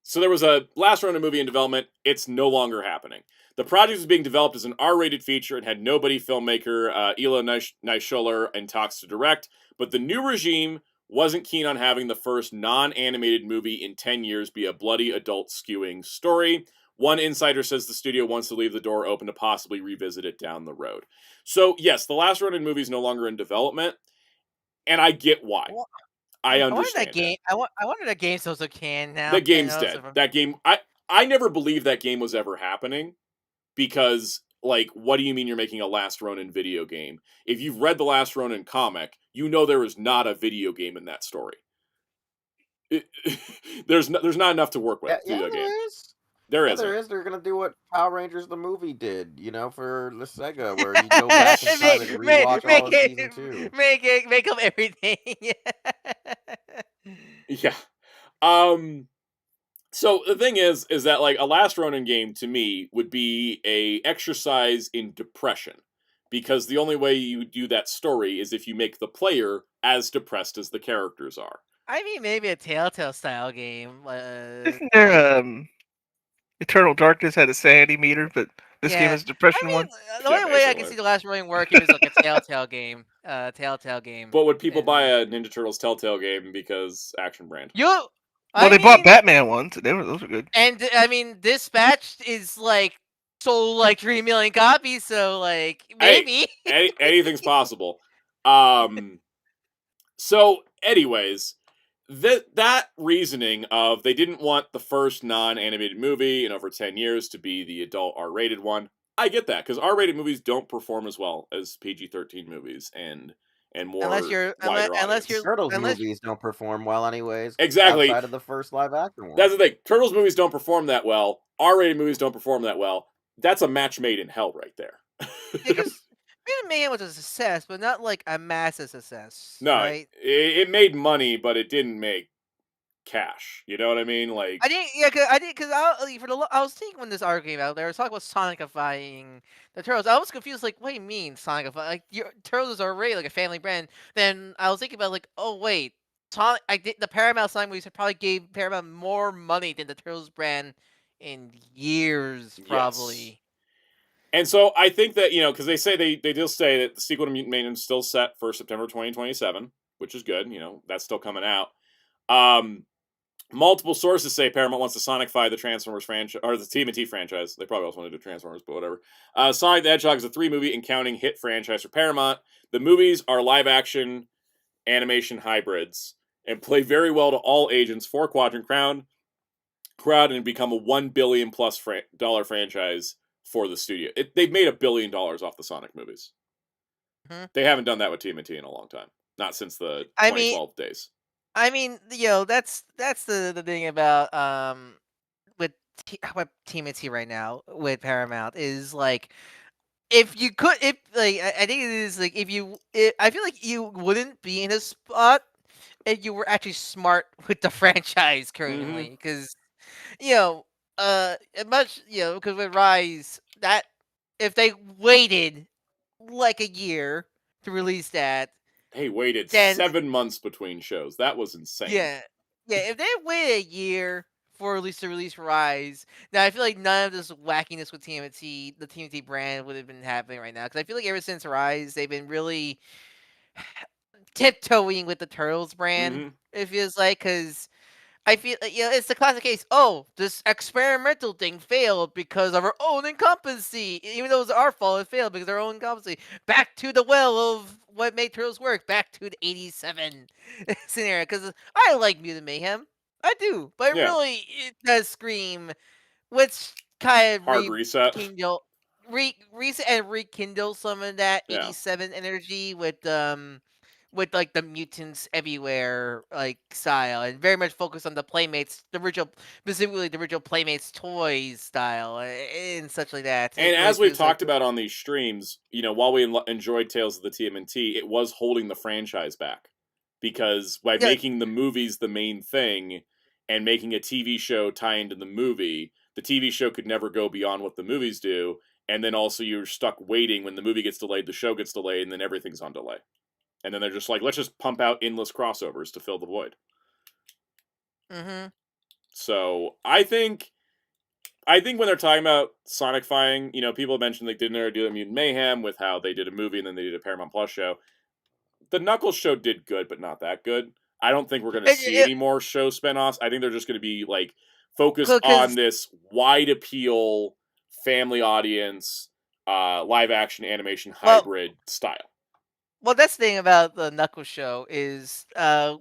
So there was a Last Ronin movie in development. It's no longer happening. The project was being developed as an R-rated feature and had nobody filmmaker Elo Nisholer in talks to direct, but the new regime wasn't keen on having the first non-animated movie in 10 years be a bloody adult skewing story. One insider says the studio wants to leave the door open to possibly revisit it down the road. So yes, the Last Ronin movie is no longer in development, and I get why. Well, I understand that game. I wanted a game so can now. The game's dead. That game, I never believed that game was ever happening, because, like, what do you mean you're making a Last Ronin video game? If you've read the Last Ronin comic, you know there is not a video game in that story. There's not enough to work with through the game. There is. They're gonna do what Power Rangers the movie did, for the Sega, where you go back in time and rewatch all of season 2. Make up everything. Yeah. So the thing is that, like, a Last Ronin game to me would be a exercise in depression, because the only way you do that story is if you make the player as depressed as the characters are. I mean, maybe a Telltale style game. Isn't there Eternal Darkness had a sanity meter, but this game is a depression one? The only way I can see the Last Ronin working is like a Telltale game. Telltale game. But would people buy a Ninja Turtles Telltale game because Action Brand? They bought Batman ones. Those were good. And I mean, Dispatched is sold like 3 million copies, so maybe anything's possible. So, anyways, that reasoning of they didn't want the first non-animated movie in over 10 years to be the adult R-rated one, I get that, because R-rated movies don't perform as well as PG-13 movies and more Turtles movies don't perform well anyways. Exactly. Outside of the first live action one. That's the thing. Turtles movies don't perform that well. R-rated movies don't perform that well. That's a match made in hell right there. Because Mutant Mayhem was a success, but not like a massive success. No, right? it made money, but it didn't make cash. You know what I mean? Like, I was thinking when this article came out, they were talking about Sonicifying the Turtles. I was confused, what do you mean Sonicify? Like, your Turtles are already like a family brand. Then I was thinking about oh wait, the Paramount Sonic movies probably gave Paramount more money than the Turtles brand in years, probably. And so I think that, because they say they do say that the sequel to Mutant Mayhem is still set for September 2027, which is good. That's still coming out. Multiple sources say Paramount wants to Sonicify the Transformers franchise, or the TMNT franchise. They probably also want to do Transformers, but whatever. Sonic the Hedgehog is a 3-movie and counting hit franchise for Paramount. The movies are live-action animation hybrids and play very well to all ages. 4-quadrant crowd and become a $1 billion plus dollar franchise for the studio. They've made $1 billion off the Sonic movies. Mhm. They haven't done that with TMNT in a long time. Not since the 2012 days. I mean, that's the thing about with TMNT right now with Paramount is like, if I think it is like I feel like you wouldn't be in a spot if you were actually smart with the franchise currently, because because with Rise, that if they waited like a year to release that, Hey, waited then 7 months between shows. That was insane. yeah, if they waited a year for to release Rise, now I feel like none of this wackiness with TMNT, the TMNT brand, would have been happening right now. Because I feel like ever since Rise, they've been really tiptoeing with the Turtles brand. It feels like, because I feel it's the classic case. Oh, this experimental thing failed because of our own incompetency. Even though it was our fault, it failed because of our own incompetency. Back to the well of what made Turtles work. Back to the '87 scenario. Because I like Mutant Mayhem, I do, but really it does scream. Let's kind of hard reset. Reset and rekindle some of that '87 energy with like the mutants everywhere like style, and very much focus on the Playmates, specifically the original Playmates toys style and such like that. And as we've talked about on these streams, while we enjoyed Tales of the TMNT, it was holding the franchise back, because by making the movies the main thing and making a TV show tie into the movie, the TV show could never go beyond what the movies do, and then also you're stuck waiting. When the movie gets delayed, the show gets delayed, and then everything's on delay. And then they're just like, let's just pump out endless crossovers to fill the void. So I think when they're talking about Sonicifying, people have mentioned they didn't do a Mutant Mayhem with how they did a movie and then they did a Paramount Plus show. The Knuckles show did good, but not that good. I don't think we're going to see any more show spinoffs. I think they're just going to be like focused on this wide appeal, family audience, live action animation hybrid style. Well, that's the thing about the Knuckles show is it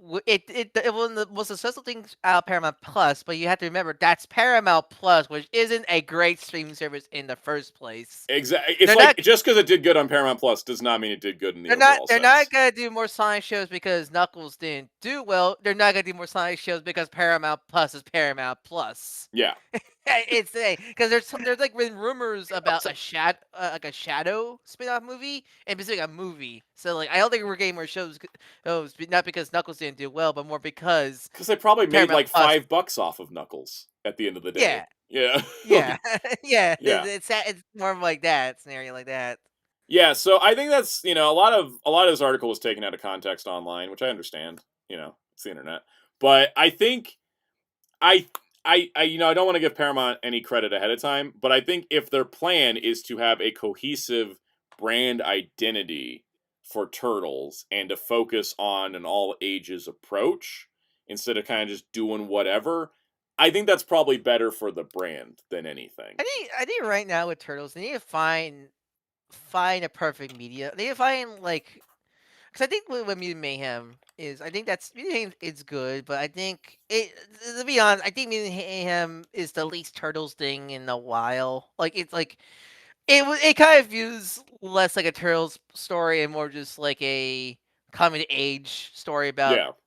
was a successful thing Paramount Plus, but you have to remember that's Paramount Plus, which isn't a great streaming service in the first place. Exactly. It's just because it did good on Paramount Plus does not mean it did good in the overall sense. They're not gonna do more Sonic shows because Knuckles didn't do well. They're not gonna do more Sonic shows because Paramount Plus is Paramount Plus. Yeah. It's because there's like been rumors about a Shadow spin-off movie, and basically a movie. So like I don't think we're getting more shows, not because Knuckles didn't do well, but more because they probably made like $5 off of Knuckles at the end of the day. Yeah. It's more of like that scenario, like that. Yeah, so I think that's a lot of this article was taken out of context online, which I understand. It's the internet, but I think I don't want to give Paramount any credit ahead of time, but I think if their plan is to have a cohesive brand identity for Turtles and to focus on an all ages approach instead of kind of just doing whatever, I think that's probably better for the brand than anything. I think right now with Turtles, they need to find a perfect media. They need to find because I think what Mutant Mayhem is, I think Mutant Mayhem is good, but I think to be honest, I think Mutant Mayhem is the least Turtles thing in a while. Like it's like it kind of feels less like a Turtles story and more just like a coming of age story about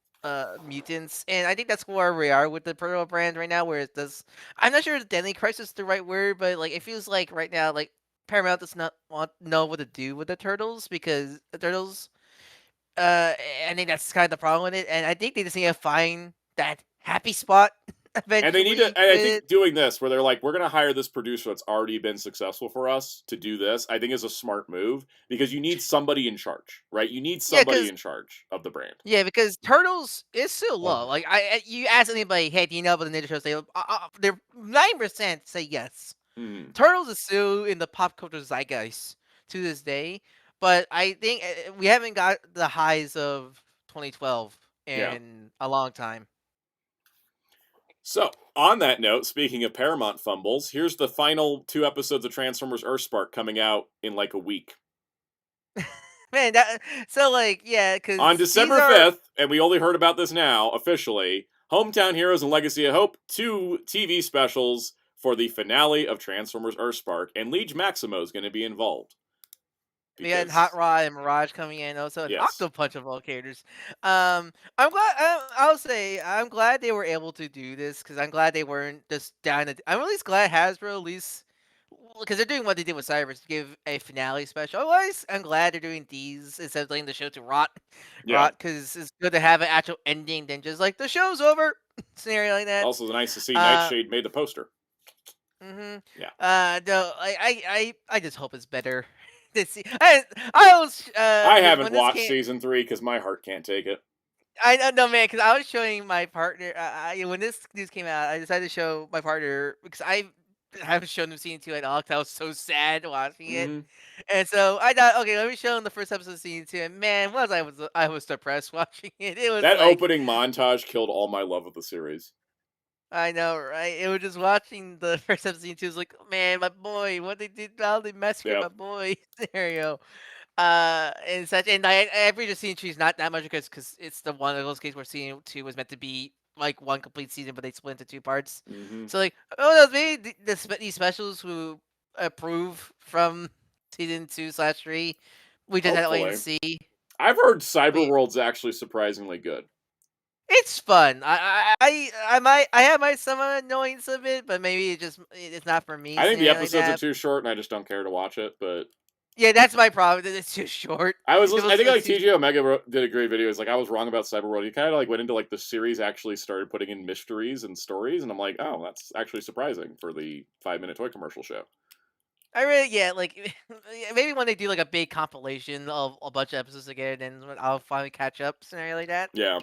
mutants. And I think that's where we are with the Turtle brand right now, where it does. I'm not sure if Deadly Crisis is the right word, but like it feels like right now, like Paramount does not know what to do with the Turtles, because the Turtles. I think that's kind of the problem with it, and I think they just need to find that happy spot eventually. And they need to. And I think doing this, where they're like, we're going to hire this producer that's already been successful for us to do this, I think is a smart move, because you need somebody in charge, right? You need somebody in charge of the brand. Yeah, because Turtles is still low. Like you ask anybody, hey, do you know about the Ninja Turtles? They're 9% say yes. Turtles is still in the pop culture zeitgeist to this day, but I think we haven't got the highs of 2012 in a long time. So, on that note, speaking of Paramount fumbles, here's the final 2 episodes of Transformers Earthspark coming out in like a week. Man, because on December 5th, and we only heard about this now, officially, Hometown Heroes and Legacy of Hope, 2 TV specials for the finale of Transformers Earthspark, and Liege Maximo is going to be involved. We had Hot Rod and Mirage coming in, also an Octopunch of all characters. I'm glad. I'll say I'm glad they were able to do this because I'm glad they weren't just down. I'm at least glad Hasbro at least because they're doing what they did with Cybers to give a finale special. Otherwise, I'm glad they're doing these instead of letting the show to rot. Rot because it's good to have an actual ending than just like the show's over scenario like that. Also, nice to see Nightshade made the poster. Yeah. No, I just hope it's better. I haven't watched season 3 because my heart can't take it. I know, man, because I was showing my partner. When this news came out, I decided to show my partner because I haven't shown him season 2 at all because I was so sad watching it, and so I thought, okay, let me show him the first episode of season 2. And man, I was depressed watching it. It was that opening montage killed all my love of the series. I know, right? It was just watching the first episode of season 2. It's like, man, my boy, what they did, how they messed with my boy scenario. And such, and every just season 2 is not that much because it's the one of those cases where season 2 was meant to be like one complete season, but they split into 2 parts. So like, oh no, maybe these specials who approve from season 2/3, we just had to wait and see. I've heard Cyberworld's actually surprisingly good. It's fun. I have my some annoyance of it, but maybe it's not for me. I think the episodes are too short, and I just don't care to watch it. But yeah, that's my problem. That it's too short. I think like TJ Omega did a great video. It's like I was wrong about Cyberworld. He kind of like went into like the series actually started putting in mysteries and stories, and I'm like, oh, that's actually surprising for the 5-minute toy commercial show. I really, like, maybe when they do like a big compilation of a bunch of episodes again, then I'll finally catch up. Scenario like that. Yeah.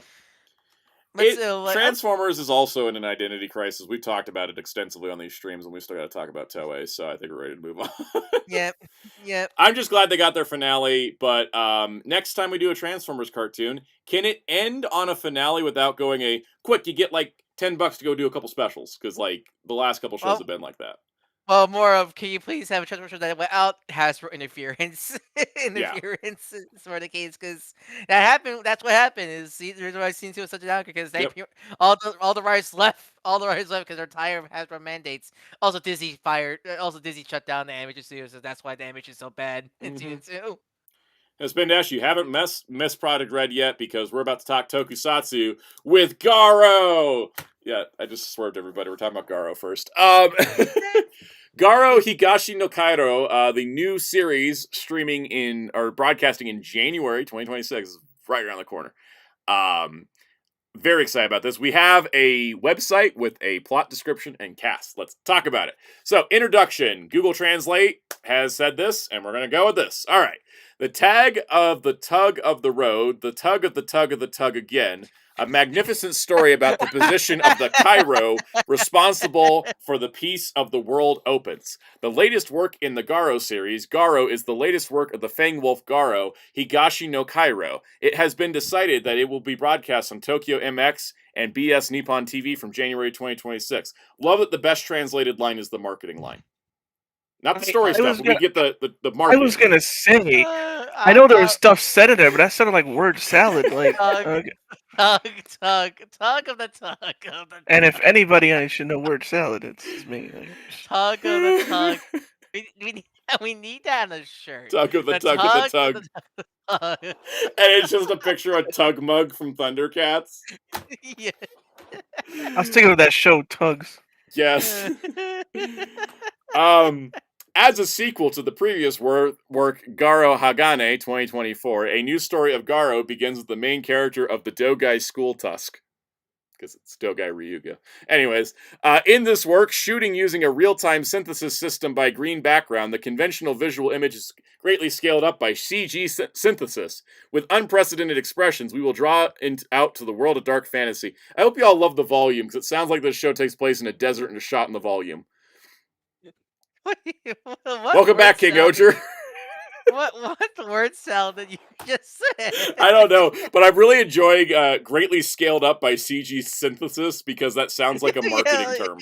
But Transformers is also in an identity crisis. We talked about it extensively on these streams, and we still got to talk about Toei, so I think we're ready to move on. Yep. I'm just glad they got their finale, but next time we do a Transformers cartoon, can it end on a finale without going quick, you get like $10 to go do a couple specials? Because like the last couple shows have been like that. Well, more of, can you please have a Transformers show that without Hasbro interference? Interference is more the case, because that happened. That's what happened. Is the reason why I seen 2 was such an outcome, because all the writers left. All the writers left because they're tired of Hasbro mandates. Also, Disney shut down the animation studio, so that's why the animation is so bad in season 2. Now, Spin Dash, you haven't missed Product Red yet because we're about to talk Tokusatsu with Garo. Yeah, I just swerved everybody. We're talking about Garo first. Garo Higashi no Kairo, the new series broadcasting in January 2026, is right around the corner. Very excited about this. We have a website with a plot description and cast. Let's talk about it. So, introduction. Google Translate has said this, and we're going to go with this. All right. The tag of the tug of the road, the tug of the tug of the tug again. A magnificent story about the position of the Cairo responsible for the peace of the world opens. The latest work in the Garo series, Garo is the latest work of the Fang Wolf Garo, Higashi no Cairo. It has been decided that it will be broadcast on Tokyo MX and BS Nippon TV from January 2026. Love that the best translated line is the marketing line. Not the story stuff, but we get the marketing. I was going to say, I know there was stuff said in there, but that sounded like word salad. Like, tug of the tug of the and if anybody I should know word salad, it's me. Tug of the tug. We need that on a shirt. Tug of the tug of the tug. And it's just a picture of a tug mug from Thundercats. Yeah. I was thinking of that show, Tugs. Yes. As a sequel to the previous work, Garo Hagane 2024, a new story of Garo begins with the main character of the Dogai School Tusk. Because it's Dogai Ryuga. Anyways, in this work, shooting using a real-time synthesis system by green background, the conventional visual image is greatly scaled up by CG synthesis. With unprecedented expressions, we will draw out to the world of dark fantasy. I hope you all love the volume, because it sounds like this show takes place in a desert and is shot in the volume. Welcome back, King Oger. What word salad did you just say? I don't know, but I'm really enjoying greatly scaled up by CG synthesis because that sounds like a marketing term.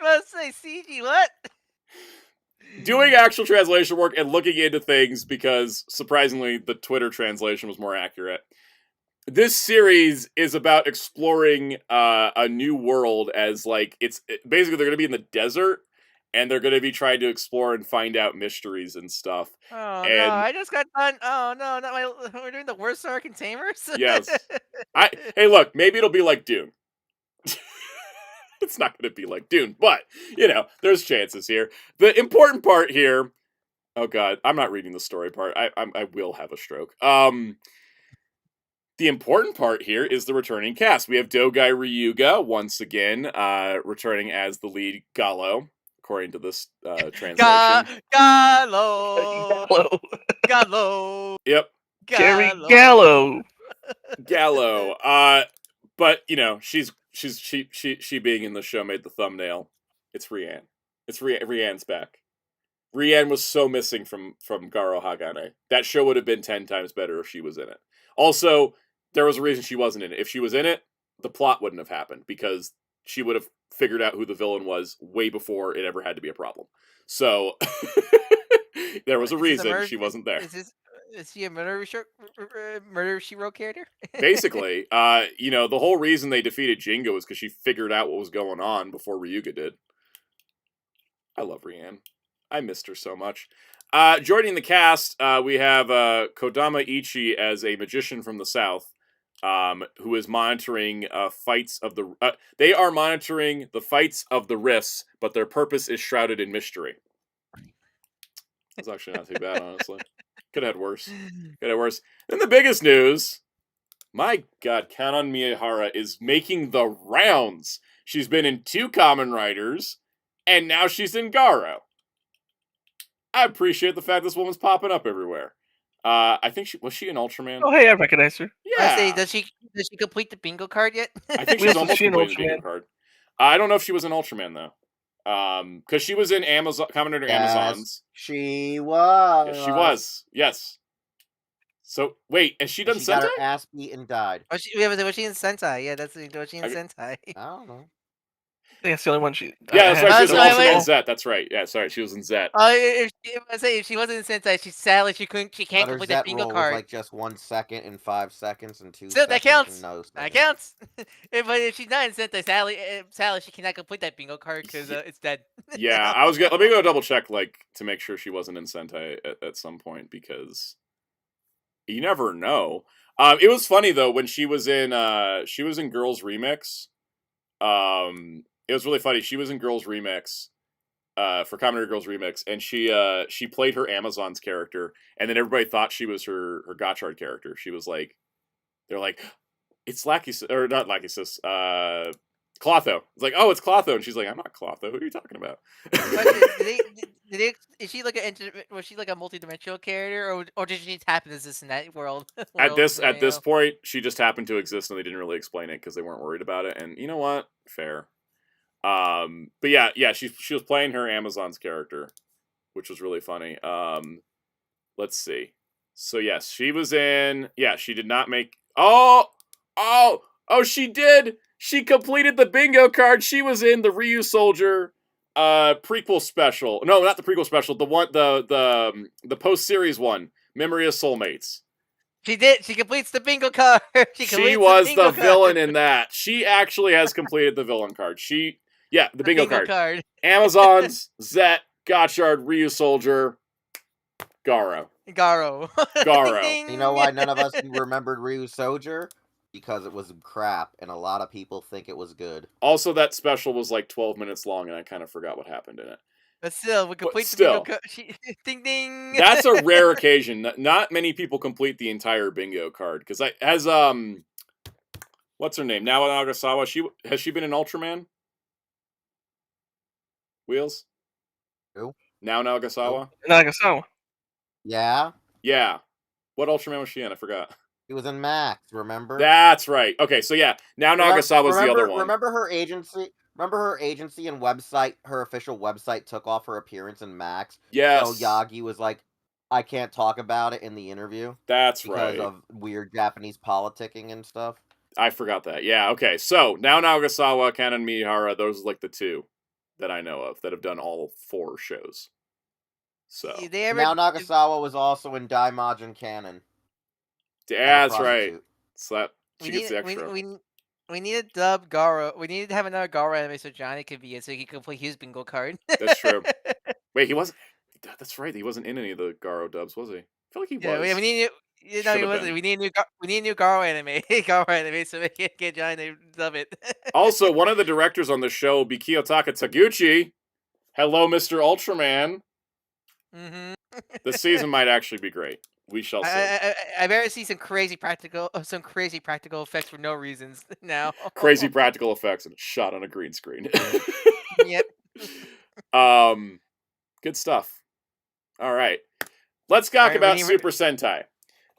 Let's say CG what? Doing actual translation work and looking into things because, surprisingly, the Twitter translation was more accurate. This series is about exploring a new world as, like, basically they're going to be in the desert and they're going to be trying to explore and find out mysteries and stuff. Oh And no, I just got done. Oh no, not my. We're doing the worst Arcan Tamers? yes. Hey, look, maybe it'll be like Dune. It's not going to be like Dune, but, there's chances here. The important part here... Oh, God, I'm not reading the story part. I will have a stroke. The important part here is the returning cast. We have Dogai Ryuga, once again, returning as the lead Gallo, according to this translation. Gallo! Gallo! Yep. Jerry Gallo! Gallo. But, she being in the show made the thumbnail. It's Rianne. Rianne's back. Rianne was so missing from Garo Hagane. That show would have been 10 times better if she was in it. Also, there was a reason she wasn't in it. If she was in it, the plot wouldn't have happened because she would have figured out who the villain was way before it ever had to be a problem. So there was a reason she wasn't there. Is he a Murder She Wrote character? Basically, the whole reason they defeated Jingo was because she figured out what was going on before Ryuga did. I love Rianne. I missed her so much. Joining the cast, we have Kodama Ichi as a magician from the south, who is monitoring fights of the... they are monitoring the fights of the rifts, but their purpose is shrouded in mystery. That's actually not too bad, honestly. Could have had worse. Then the biggest news... My God, Kanon Miyahara is making the rounds. She's been in 2 Kamen Riders, and now she's in Garo. I appreciate the fact this woman's popping up everywhere. I think was she in Ultraman? Oh, hey, I recognize her. Yeah. I say, does she complete the bingo card yet? I think she's almost completed the bingo card. I don't know if she was in Ultraman though, because she was in Kamen Rider Amazons. She was. Yes, she was. Yes. So wait, has she done Sentai? She got her ass beat and died. Was she in Sentai? Yeah, was she in Sentai? I don't know. I think that's the only one she... Yeah, that's right. She was also in Zet. That's right. Yeah, sorry, she was in Zet. If she wasn't in Sentai, she's sadly she can't complete the bingo card. Was like just 1 second and 5 seconds and 2 Still, seconds. That counts. No that counts. But if she's not in Sentai, sadly she cannot complete that bingo card because it's dead. Yeah, let me go double check to make sure she wasn't in Sentai at some point because you never know. It was funny though when she was in Girls Remix. It was really funny. She was in Girls Remix, for Kamen Rider Girls Remix, and she played her Amazon's character, and then everybody thought she was her Gotchard character. She was like, they're like, it's Lackey, or not Lackey Sis, Clotho. It's like, oh, it's Clotho, and she's like, I'm not Clotho. Who are you talking about? Is she was she like a multi-dimensional character, or did she just happen to exist in that world? At this point, she just happened to exist, and they didn't really explain it because they weren't worried about it. And you know what? Fair. But yeah, she was playing her Amazon's character, which was really funny. Let's see. So yes, she was in. Yeah, she did not make. Oh, she did. She completed the bingo card. She was in the Ryu Soldier prequel special. No, not the prequel special. The one, the post series one, Memory of Soulmates. She did. She completes the bingo card. She was the villain in that. She actually has completed the villain card. The bingo card. Amazons, Zet, Gotchard, Ryu Soldier, Garo. You know why none of us remembered Ryu Soldier? Because it was crap, and a lot of people think it was good. Also, that special was like 12 minutes long, and I kind of forgot what happened in it. But still, we complete the bingo card. Ding ding. That's a rare occasion. Not many people complete the entire bingo card because what's her name? Nawa Nagasawa. Has she been in Ultraman? Wheels? Who? Now Nagasawa? Nagasawa. Yeah? Yeah. What Ultraman was she in? I forgot. He was in Max, remember? That's right. Okay, so yeah. Now Nagasawa's the other one. Remember her agency? Remember her agency and website, her official website took off her appearance in Max? Yes. So Yagi was like, I can't talk about it in the interview. That's because right. of weird Japanese politicking and stuff. I forgot that. Yeah, okay. So, now Nagasawa, Kanon Miyahara, those are like the two that I know of that have done all 4 shows. So. Now Nagasawa was also in Daimajin Canon. Yeah, that's right. So that, she gets the extra. We need to dub Garo. We need to have another Garo anime so Johnny could be in, so he can play his bingo card. That's true. Wait, he wasn't. That's right. He wasn't in any of the Garo dubs, was he? I feel like he was. Yeah, we need. No, he wasn't. We need a new Garo anime. Garo anime, so we can get Johnny to dub it. Also, one of the directors on the show will be Kiyotaka Taguchi. Hello, Mr. Ultraman. Mm-hmm. The season might actually be great. We shall see. I better see some crazy practical effects for no reasons now. Crazy practical effects and shot on a green screen. Yep. Good stuff. All right. Let's talk about Super Sentai.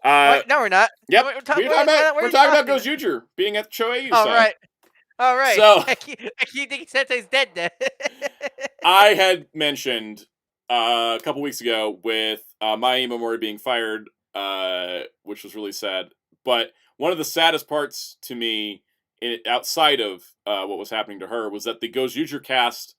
Wait, no, we're not. Yep. We're talking about Gojuju being at Toei. All right. So I keep thinking Sentai's dead then. I had mentioned a couple weeks ago with Mai Imamori being fired, which was really sad. But one of the saddest parts to me, outside of what was happening to her, was that the Gojuju cast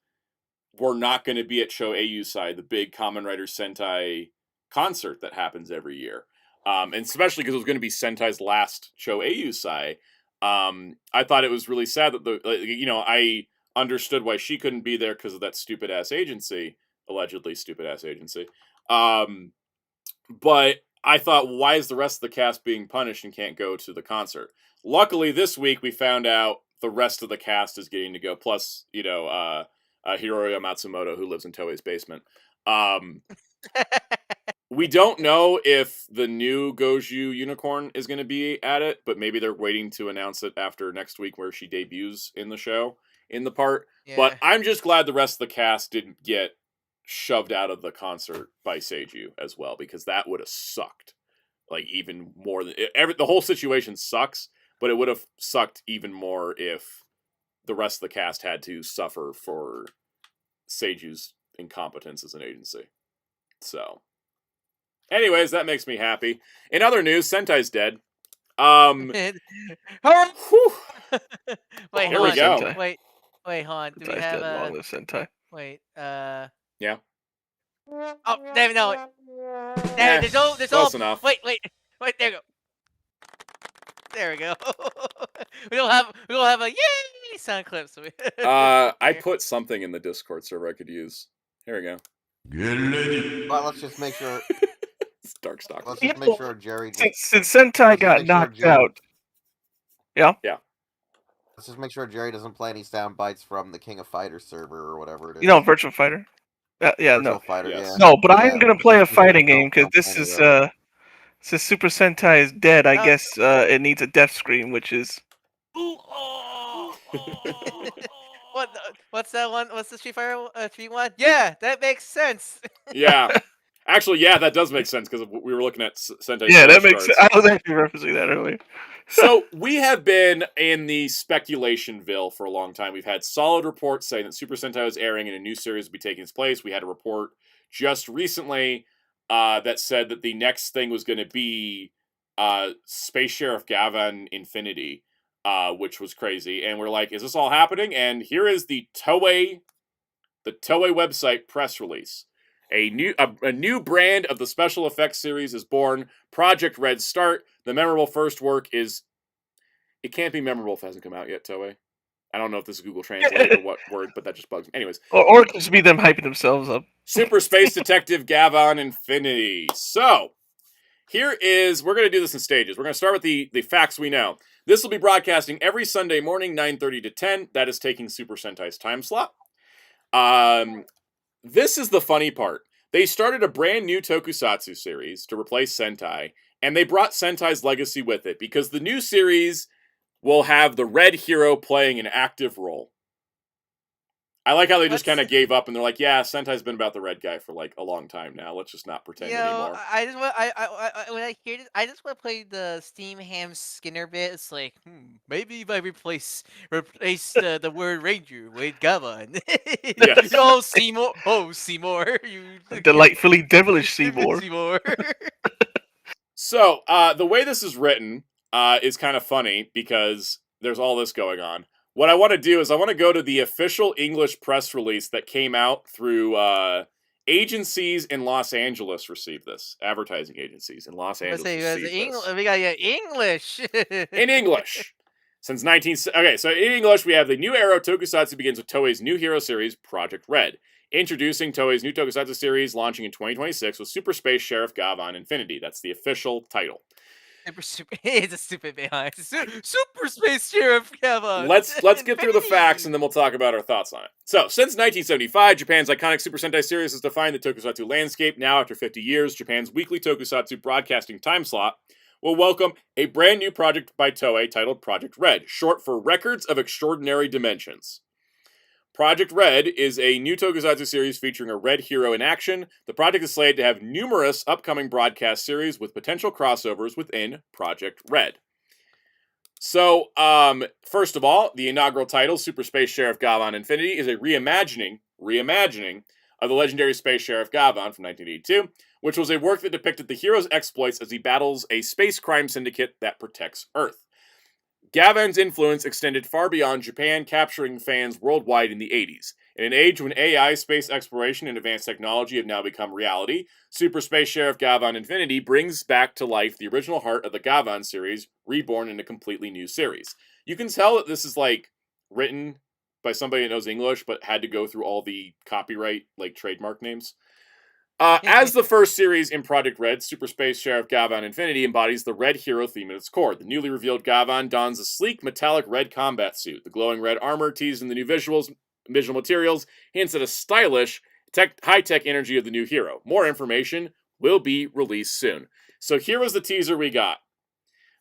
were not going to be at Shoeiyu side, the big Kamen Rider Sentai concert that happens every year. And especially because it was going to be Sentai's last Shoeiyu side. I thought it was really sad that I understood why she couldn't be there because of that stupid ass agency, allegedly stupid ass agency. But I thought, why is the rest of the cast being punished and can't go to the concert? Luckily, this week we found out the rest of the cast is getting to go. Plus, Hiroya Matsumoto, who lives in Toei's basement. We don't know if the new Goju Unicorn is going to be at it, but maybe they're waiting to announce it after next week where she debuts in the show, in the part. Yeah. But I'm just glad the rest of the cast didn't get shoved out of the concert by Seiju as well, because that would have sucked. Like, even more than... the whole situation sucks, but it would have sucked even more if the rest of the cast had to suffer for Seiju's incompetence as an agency. So... anyways, that makes me happy. In other news, Sentai's dead. Wait, here we go. Wait, hold on. Do we have a long list Sentai? Wait, yeah. Oh, damn, no. There's close enough. Wait, there we go. There we go. we don't have a yay sound clip. So I put something in the Discord server I could use. Here we go. Get ready. Well, let's just make sure. It's Dark Stock. Let's just make sure Jerry. Since Sentai got knocked out. Yeah. Let's just make sure Jerry doesn't play any sound bites from the King of Fighters server or whatever it is. Virtual Fighter. Virtual Fighter, yes. No, but I am gonna play a fighting game because this is since Super Sentai is dead. I guess it needs a death scream, which is. What's that one? What's the Street Fighter 3-1? Yeah, that makes sense. Yeah. Actually, yeah, that does make sense because we were looking at Sentai. Yeah, that makes sense. I was actually referencing that earlier. So we have been in the speculationville for a long time. We've had solid reports saying that Super Sentai is airing and a new series will be taking its place. We had a report just recently that said that the next thing was going to be Space Sheriff Gavan Infinity, which was crazy. And we're like, is this all happening? And here is the Toei website press release. A new brand of the special effects series is born. Project Red Start. The memorable first work is... It can't be memorable if it hasn't come out yet, Toei. I don't know if this is Google Translate or what word, but that just bugs me. Anyways. Or it could just be them hyping themselves up. Super Space Detective Gavan Infinity. So, here is... We're going to do this in stages. We're going to start with the facts we know. This will be broadcasting every Sunday morning, 9:30 to 10. That is taking Super Sentai's time slot. This is the funny part. They started a brand new Tokusatsu series to replace Sentai, and they brought Sentai's legacy with it, because the new series will have the Red Hero playing an active role. I like how they just kind of gave up and they're like, yeah, Sentai's been about the red guy for like a long time now. Let's just not pretend anymore. I just want I when I hear this, I just want to play the Steam Ham Skinner bit. It's like, maybe if I replace the word Ranger with Gavan. Yes. Oh, Seymour! Oh, Seymour! You Delightfully devilish Seymour. Seymour. So the way this is written is kind of funny because there's all this going on. What I want to do is I want to go to the official English press release that came out through agencies in Los Angeles received this. Advertising agencies in Los Angeles received this. We got English. In English. Okay, so in English we have the new era of Tokusatsu begins with Toei's new hero series, Project Red. Introducing Toei's new Tokusatsu series launching in 2026 with Super Space Sheriff Gavan Infinity. That's the official title. It's a stupid behind. Super Space Sheriff Gavan. Let's get through the facts and then we'll talk about our thoughts on it. So, since 1975, Japan's iconic Super Sentai series has defined the Tokusatsu landscape. Now, after 50 years, Japan's weekly Tokusatsu broadcasting time slot will welcome a brand new project by Toei titled Project Red, short for Records of Extraordinary Dimensions. Project Red is a new Tokusatsu series featuring a red hero in action. The project is slated to have numerous upcoming broadcast series with potential crossovers within Project Red. So, first of all, the inaugural title, Super Space Sheriff Gavan Infinity, is a reimagining of the legendary Space Sheriff Gavan from 1982, which was a work that depicted the hero's exploits as he battles a space crime syndicate that protects Earth. Gavan's influence extended far beyond Japan, capturing fans worldwide in the 80s. In an age when AI, space exploration, and advanced technology have now become reality, Super Space Sheriff Gavan Infinity brings back to life the original heart of the Gavan series, reborn in a completely new series. You can tell that this is, like, written by somebody that knows English, but had to go through all the copyright, like, trademark names. As the first series in Project Red, Super Space Sheriff Gavan Infinity embodies the red hero theme at its core. The newly revealed Gavan dons a sleek metallic red combat suit. The glowing red armor teased in the new visual materials hints at a stylish, high-tech energy of the new hero. More information will be released soon. So here was the teaser we got.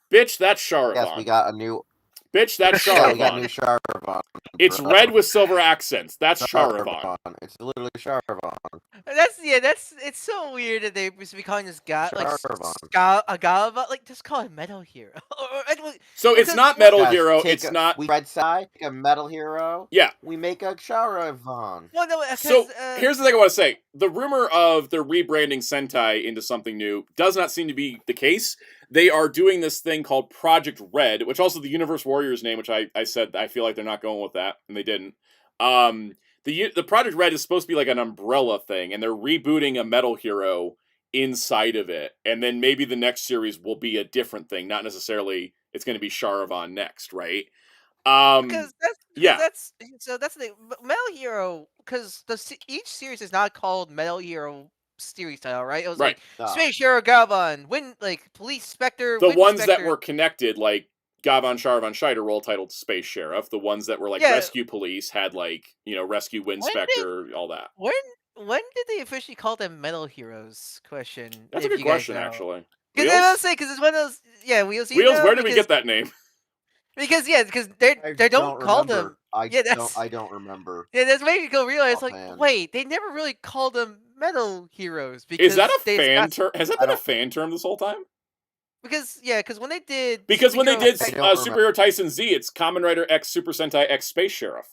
Bitch, that's Charavan. Yes, we got a new... Bitch, that's Charavan. Yeah, we got new Charavan. It's red with silver accents. That's Charavan. It's literally Charavan. It's so weird that they must be calling this guy like Agava, like just call it Metal Hero. So it's not Metal Hero. It's not. We red side a Metal Hero. Yeah, we make a Charavan. Well, no. So here's the thing I want to say: the rumor of the rebranding Sentai into something new does not seem to be the case. They are doing this thing called Project Red, which also the Universe Warriors name, which I said I feel like they're not going with that, and they didn't. The Project Red is supposed to be like an umbrella thing, and they're rebooting a Metal Hero inside of it, and then maybe the next series will be a different thing, not necessarily it's going to be Charavan next, right? That's the thing. Metal Hero, because each series is not called Metal Hero series title, right? It was like Space Hero Gavan, Police Spectre. The ones that were connected, like Gavan, Charavan, Shiter, were all titled Space Sheriff. The ones that were like Rescue Police had Rescue Wind Spectre, all that. When did they officially call them Metal Heroes? Question. That's a good question, actually. Because I was saying, because it's one of those. Yeah, Wheels. Wheels. Where did we get that name? Because they don't call them. I don't remember. Yeah, that's making me go realize wait, they never really called them Metal Heroes. Because is that a fan term? Has that been a fan term this whole time? Because when they did Superhero Tyson Z, it's Kamen Rider X Super Sentai X Space Sheriff.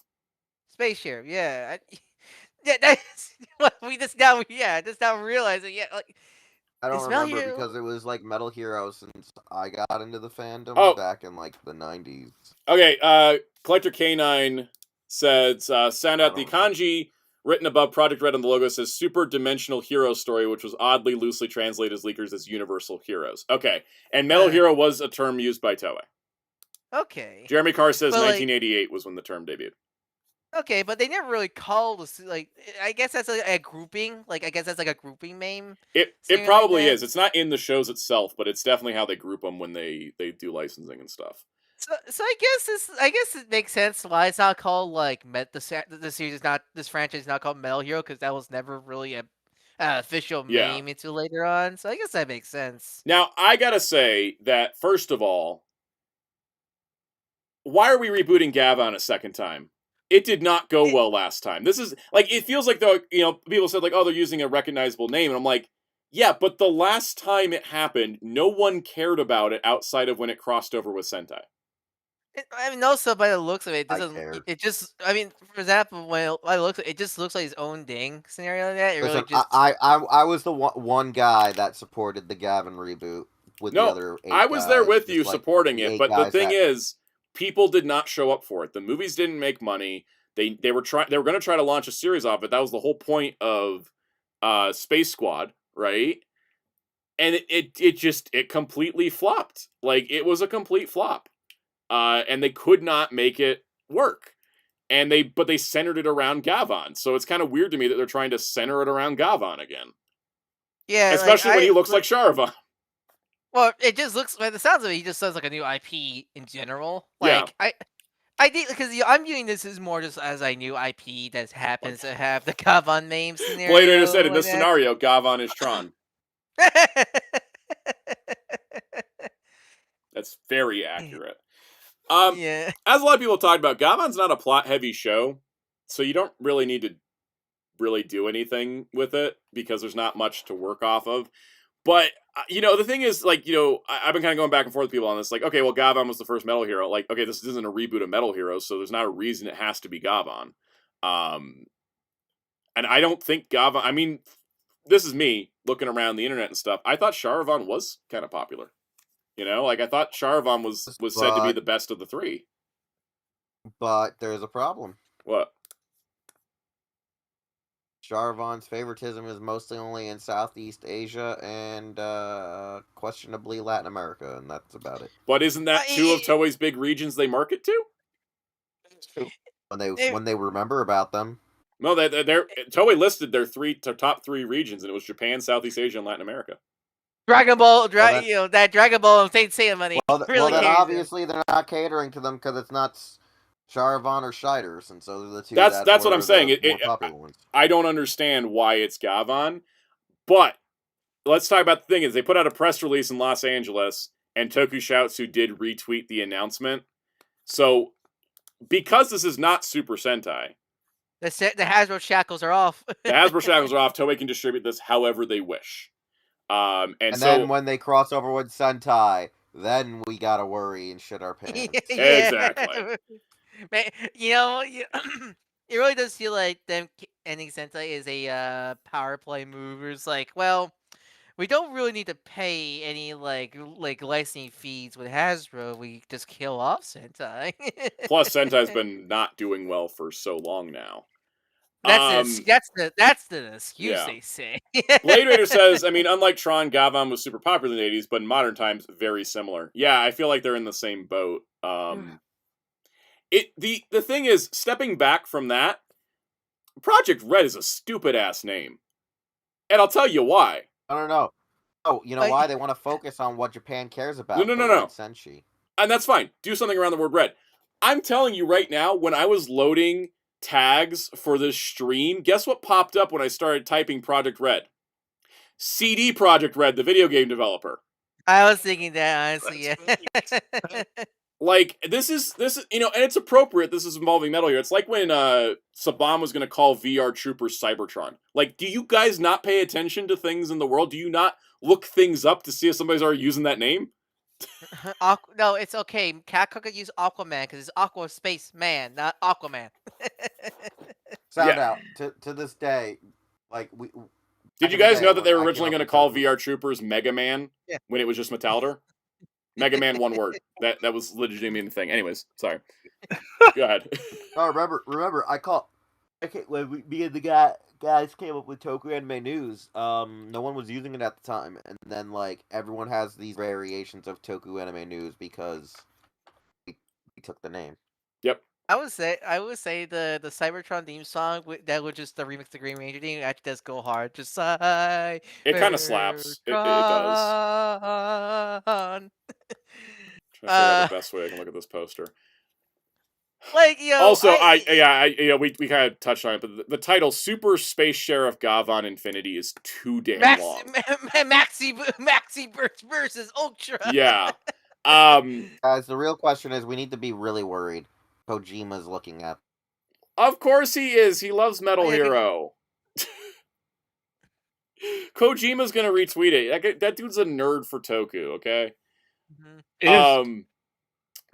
Space Sheriff, yeah, that's just now realizing, I don't remember because it was like Metal Hero since I got into the fandom back in the 90s. Okay, Collector K9 says, sound out the kanji written above Project Red on the logo says Super Dimensional Hero Story, which was oddly loosely translated as leakers as Universal Heroes. Okay, and Metal Hero was a term used by Toei. Okay. Jeremy Carr says 1988 was when the term debuted. Okay, but they never really called I guess that's a grouping. I guess that's like a grouping name. It probably is. It's not in the shows itself, but it's definitely how they group them when they do licensing and stuff. So I guess it makes sense why it's not called the series is not, this franchise is not called Metal Hero, because that was never really a official name until later on. So I guess that makes sense. Now I gotta say that first of all, why are we rebooting Gavan a second time? It did not go well last time. This is like, it feels like though, people said like, oh, they're using a recognizable name, and I'm like, yeah, but the last time it happened, no one cared about it outside of when it crossed over with Sentai. I mean, also by the looks of it, it I doesn't. cared. It just. I mean, for example, when by the looks, it just looks like his own ding scenario. Like that it Listen, really just. I was the one guy that supported the Gavin reboot with the other 8 I was there guys, with just you like supporting the it, 8 but the guys thing that- is, people did not show up for it. The movies didn't make money. They were going to try to launch a series off it. That was the whole point of Space Squad, right? And it completely flopped. Like, it was a complete flop. And they could not make it work. And they centered it around Gavan. So it's kind of weird to me that they're trying to center it around Gavan again. Yeah, Especially when he looks like Sharavan. Well, it just looks. By the sounds of it, he just sounds like a new IP in general. Yeah. Like I think because I'm viewing this as more just as a new IP that happens to have the Kavan name scenario. Blade Runner said in this scenario, Gavan is Tron. That's very accurate. Yeah. As a lot of people talked about, Gavan's not a plot-heavy show, so you don't really need to really do anything with it because there's not much to work off of. But, the thing is, like, I've been kind of going back and forth with people on this. Like, okay, well, Gavan was the first Metal Hero. Like, okay, this isn't a reboot of Metal Heroes, so there's not a reason it has to be Gavan. And I don't think Gavan... I mean, this is me looking around the internet and stuff. I thought Sharavan was kind of popular. Like, I thought Sharavan was said to be the best of the 3. But there's a problem. What? Sharavan's favoritism is mostly only in Southeast Asia and questionably Latin America, and that's about it. But isn't that 2 of Toei's big regions they market to? When they remember about them. No, Toei listed their top 3 regions, and it was Japan, Southeast Asia, and Latin America. Dragon Ball, that Dragon Ball and Saint Seiya money. Well, then obviously they're not catering to them because it's not Sharavan or Shiders, and so they're the 2 that's what I'm saying. More popular ones. I don't understand why it's Gavan, but let's talk about the thing is they put out a press release in Los Angeles, and Tokusatsu did retweet the announcement. So, because this is not Super Sentai, the Hasbro shackles are off. The Hasbro shackles are off. Toei can distribute this however they wish. And so, then when they cross over with Sentai, then we gotta worry and shit our pants. Exactly. Man, it really does feel like them ending Sentai is a power play move. It's like, well, we don't really need to pay any like licensing fees with Hasbro. We just kill off Sentai. Plus, Sentai's been not doing well for so long now. That's the excuse they say. Blade Raider says, I mean, unlike Tron, Gavan was super popular in the 80s, but in modern times, very similar. Yeah, I feel like they're in the same boat. The thing is, stepping back from that, Project Red is a stupid-ass name. And I'll tell you why. I don't know. Oh, you know why? They want to focus on what Japan cares about. No. Senshi. And that's fine. Do something around the word red. I'm telling you right now, when I was loading tags for this stream, guess what popped up when I started typing Project Red? CD Project Red, the video game developer. I was thinking that, honestly, yeah. Like, this is, and it's appropriate, this is involving Metal Gear. It's like when Saban was going to call VR Troopers Cybertron. Like, do you guys not pay attention to things in the world? Do you not look things up to see if somebody's already using that name? No, it's okay. Capcom could use Aquaman because it's Aqua Space Man, not Aquaman. Soundout to this day, like we. Did you guys know that they were originally going to call VR Troopers Mega Man when it was just Metalder? Mega Man, one word. That was legitimately the thing. Anyways, sorry. Go ahead. Oh, remember, when me and the guys came up with Toku Anime News, no one was using it at the time, and then like everyone has these variations of Toku Anime News because we took the name. Yep. I would say the Cybertron theme song that was just the remix the Green Ranger theme actually does go hard. Just it kind of slaps. It does. Trying to figure out the best way I can look at this poster. Like, also, we kind of touched on it, but the title "Super Space Sheriff Gavan Infinity" is too damn long. Maxi Burst versus Ultra. Yeah. Guys, the real question is, we need to be really worried. Kojima's looking at. Of course he is. He loves Metal Hero. Kojima's gonna retweet it. That dude's a nerd for Toku, okay?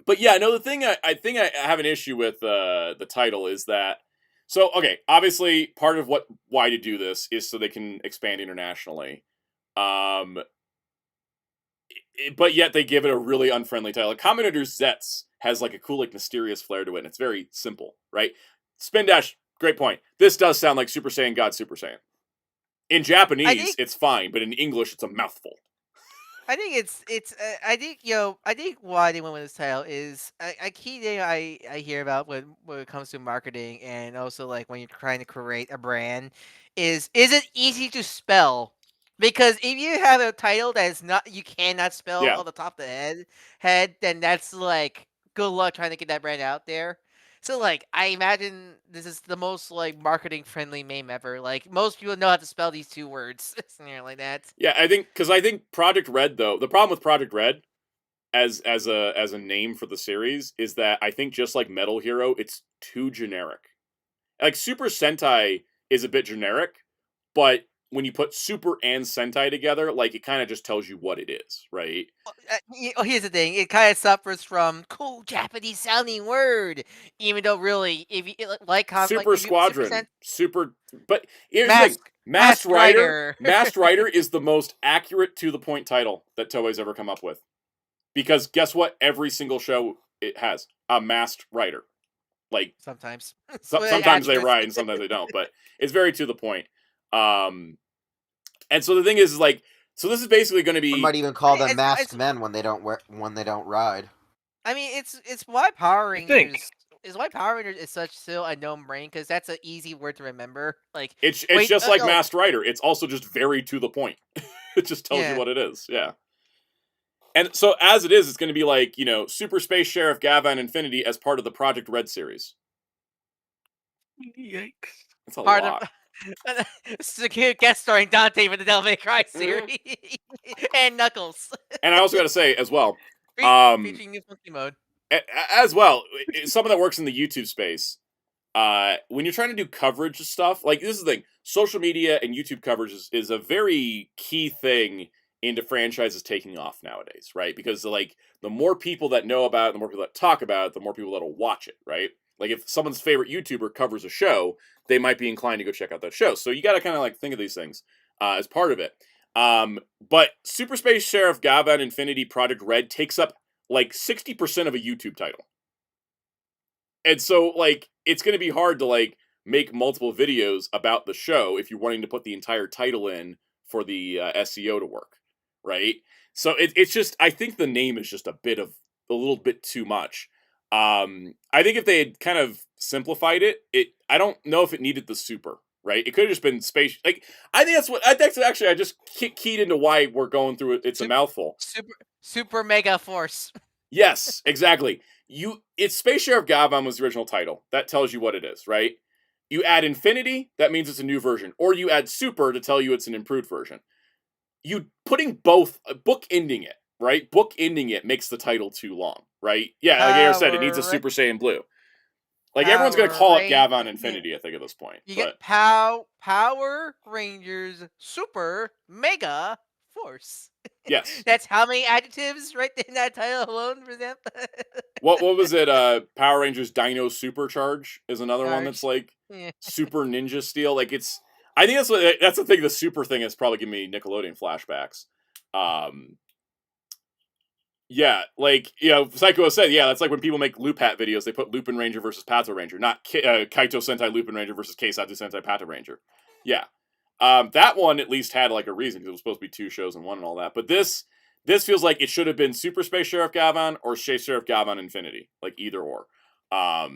But yeah, no, the thing I think I have an issue with the title is that, so, okay, obviously part of why to do this is so they can expand internationally. But yet they give it a really unfriendly title. Like, Commentator Zetz has like a cool, like, mysterious flair to it, and it's very simple, right? Spin Dash, great point. This does sound like Super Saiyan God Super Saiyan. In Japanese, it's fine, but in English, it's a mouthful. I think I think I think why they went with this title is a key thing I hear about when it comes to marketing, and also like when you're trying to create a brand is it easy to spell? Because if you have a title that is not, you cannot spell on the top of the head, then that's like good luck trying to get that brand out there. So like I imagine this is the most like marketing friendly meme ever. Like most people know how to spell these two words, something like that. Yeah, I think Project Red, though, the problem with Project Red as a name for the series is that I think, just like Metal Hero, it's too generic. Like, Super Sentai is a bit generic, but when you put Super and Sentai together, like, it kind of just tells you what it is, right? Here's the thing: it kind of suffers from cool Japanese sounding word, even though really, if you like Super Squadron, but here's the thing: Masked Rider. Masked Rider is the most accurate to the point title that Toei's ever come up with, because guess what? Every single show it has a Masked Rider. Like, sometimes they ride and sometimes they don't, but it's very to the point. And so the thing is like, so this is basically going to be. We might even call them masked men when they don't ride. I mean, it's why Power Rangers. Is why Power Rangers is such still a known brain, because that's an easy word to remember. Like, it's just like Masked Rider. It's also just very to the point. It just tells you what it is. Yeah. And so as it is, it's going to be like, Super Space Sheriff Gavan Infinity as part of the Project Red series. Yikes! That's a lot. Guest starring Dante for the Devil May Cry series and Knuckles. And I also got to say as well, featuring new funky mode. As well, someone that works in the YouTube space. When you're trying to do coverage of stuff, like, this is the thing: social media and YouTube coverage is a very key thing into franchises taking off nowadays, right? Because, like, the more people that know about it, the more people that talk about it, the more people that'll watch it, right? Like, if someone's favorite YouTuber covers a show, they might be inclined to go check out that show. So you got to kind of like think of these things as part of it. But Super Space Sheriff Gavan Infinity Project Red takes up like 60% of a YouTube title. And so, like, it's going to be hard to, like, make multiple videos about the show if you're wanting to put the entire title in for the SEO to work, right? So it's just, I think the name is just a little bit too much. I think if they had kind of simplified it, I don't know if it needed the super, right? It could have just been space. Like, I think that's actually, I just keyed into why we're going through it. It's a mouthful. Super Mega Force. Yes, exactly. It's Space Sheriff Gavan was the original title. That tells you what it is, right? You add Infinity, that means it's a new version. Or you add Super to tell you it's an improved version. You putting both, bookending it, right? Bookending it makes the title too long, right? Yeah, like Air said, it needs a Super Saiyan Blue. Like, everyone's going to call it Gavan Infinity, I think, at this point. You get Power Rangers Super Mega Force. Yes. That's how many adjectives right in that title alone for them. What was it? Power Rangers Dino Supercharge is another one that's like Super Ninja Steel. Like, I think that's the thing. The super thing is probably giving me Nickelodeon flashbacks. Yeah, like, Psycho said, that's like when people make Loop-Hat videos, they put Lupin Ranger versus Pato Ranger, not Kaito Sentai Lupin Ranger versus Keisatsu Sentai Pato Ranger. Yeah. That one at least had like a reason, because it was supposed to be 2 shows in one and all that. But this feels like it should have been Super Space Sheriff Gavan or Space Sheriff Gavan Infinity, like either or. I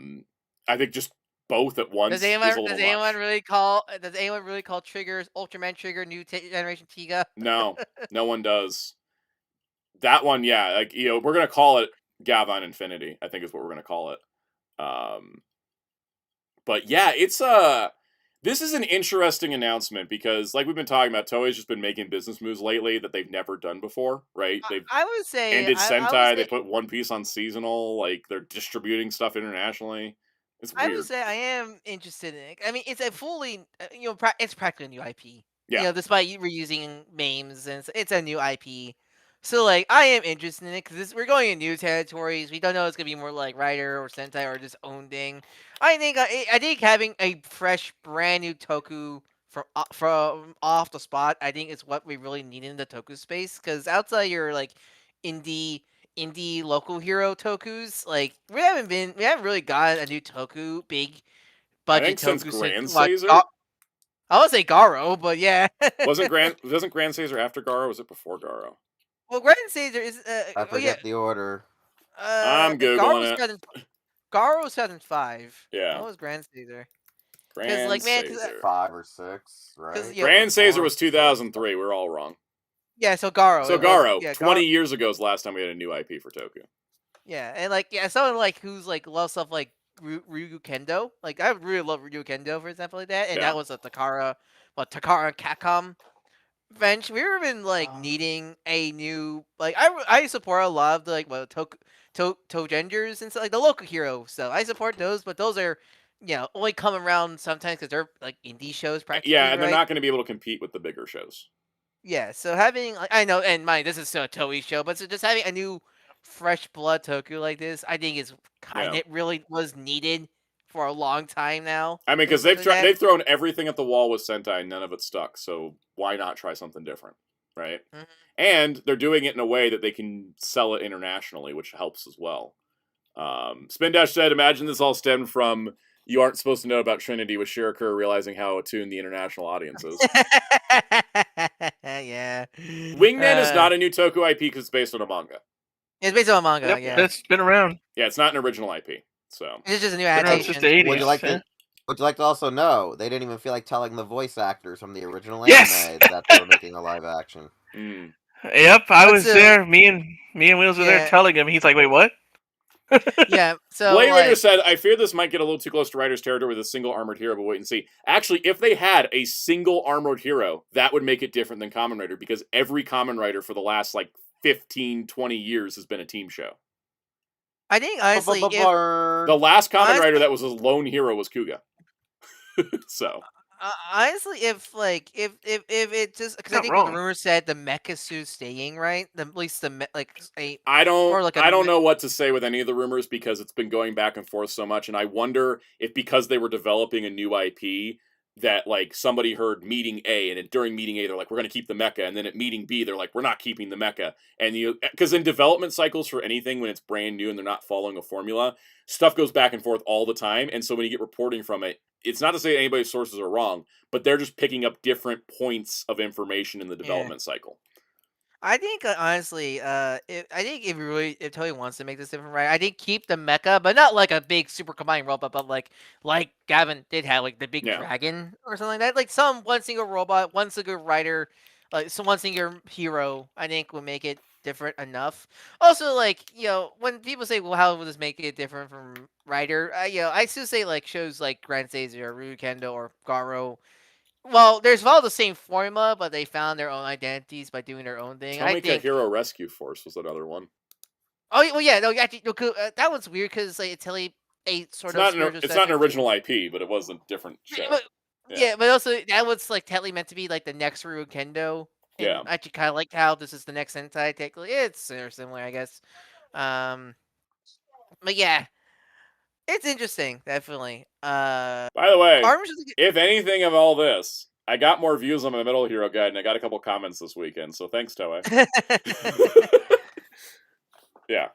think just both at once. Does anyone really call Triggers Ultraman Trigger New Generation Tiga? No, no one does. That one, yeah, like, we're gonna call it Gavan Infinity, I think is what we're gonna call it. But yeah, it's this is an interesting announcement, because, like we've been talking about, Toei's just been making business moves lately that they've never done before, right? I would say ended Sentai. They put One Piece on seasonal. Like, they're distributing stuff internationally. It's I would weird. say I am interested in it. I mean, it's a fully, it's practically a new IP. Yeah. Despite reusing memes and it's a new IP. So like, I am interested in it because we're going in new territories. We don't know if it's gonna be more like Rider or Sentai or just own thing. I think having a fresh, brand new Toku from off the spot, I think is what we really need in the Toku space. Because outside your like indie local hero Tokus, like we haven't really got a new Toku big I budget think since Toku Grand like Caesar. I would say Garo, but yeah. Doesn't Grand Caesar after Garo? Or was it before Garo? Well, Grand Caesar is I forget the order. I'm googling it. Garo's 2005. Yeah. What was Grand Caesar? Grand Caesar. 5 or 6, right? Grand Caesar was 2003. We're all wrong. Yeah, so Garo. So Garo, 20 years ago is the last time we had a new IP for Toku. Yeah, and someone like who's like loves stuff like Ryu Kendo. Like I really love Ryu Kendo, for example, like that. And that was a Takara Capcom bench. We've been like needing a new like I support a lot of the like Togenders and stuff, like the local hero stuff. I support those, but those are only come around sometimes because they're like indie shows practically. Yeah, and they're not going to be able to compete with the bigger shows. Yeah, so having I know, and mind this is still a Toei show, but so just having a new fresh blood Toku like this, I think is it really was needed for a long time now. I mean, because they've thrown everything at the wall with Sentai and none of it stuck. So why not try something different, right? Mm-hmm. And they're doing it in a way that they can sell it internationally, which helps as well. Spin Dash said, "Imagine this all stemmed from you aren't supposed to know about Trinity with Shirokuro realizing how attuned the international audience is." Yeah. Wingman is not a new Toku IP because it's based on a manga. It's based on a manga. Yep, yeah, it's been around. Yeah, it's not an original IP. So it's just a new adaptation. It's just the 80s. Would you like to also know they didn't even feel like telling the voice actors from the original anime that they were making a live action. Mm. Yep, I was there. Me and Wheels were there telling him. He's like, "Wait, what?" Yeah, so Blade Raider said, "I fear this might get a little too close to Rider's territory with a single armored hero, but wait and see." Actually, if they had a single armored hero, that would make it different than Kamen Rider, because every Kamen Rider for the last, 15, 20 years has been a team show. I think, honestly, the last Kamen Rider that was a lone hero was Kuga. So... honestly, if it just because I think the rumor said the mecha suit staying right, at least I don't know what to say with any of the rumors because it's been going back and forth so much, and I wonder if because they were developing a new IP that somebody heard meeting A, and during meeting A they're like, we're going to keep the mecha, and then at meeting B they're like, we're not keeping the mecha, and because in development cycles for anything when it's brand new and they're not following a formula, stuff goes back and forth all the time, and so when you get reporting from it, it's not to say anybody's sources are wrong, but they're just picking up different points of information in the development cycle. I think honestly, if Toei wants to make this different, right? I think keep the mecha, but not like a big super combined robot, but like Gavin did have the big dragon or something like that. One single robot, one single rider, one single hero. I think would make it different enough. Also, when people say, "Well, how will this make it different from Rider?" I still say shows like Grand Caesar or Ryu Kendo or Garo. Well, there's all the same formula, but they found their own identities by doing their own thing. I think Hero Rescue Force was another one. Oh well, yeah, no, actually, that one's weird because it's a sort of. It's not an original IP, but it was a different show. But also that was technically meant to be the next Ryu Kendo. Yeah, I actually kind of like how this is the next Sentai. Technically, it's similar, I guess. But yeah. It's interesting, definitely. By the way, if anything of all this, I got more views on my Middle Hero guide, and I got a couple comments this weekend, so thanks, Toei. Yeah.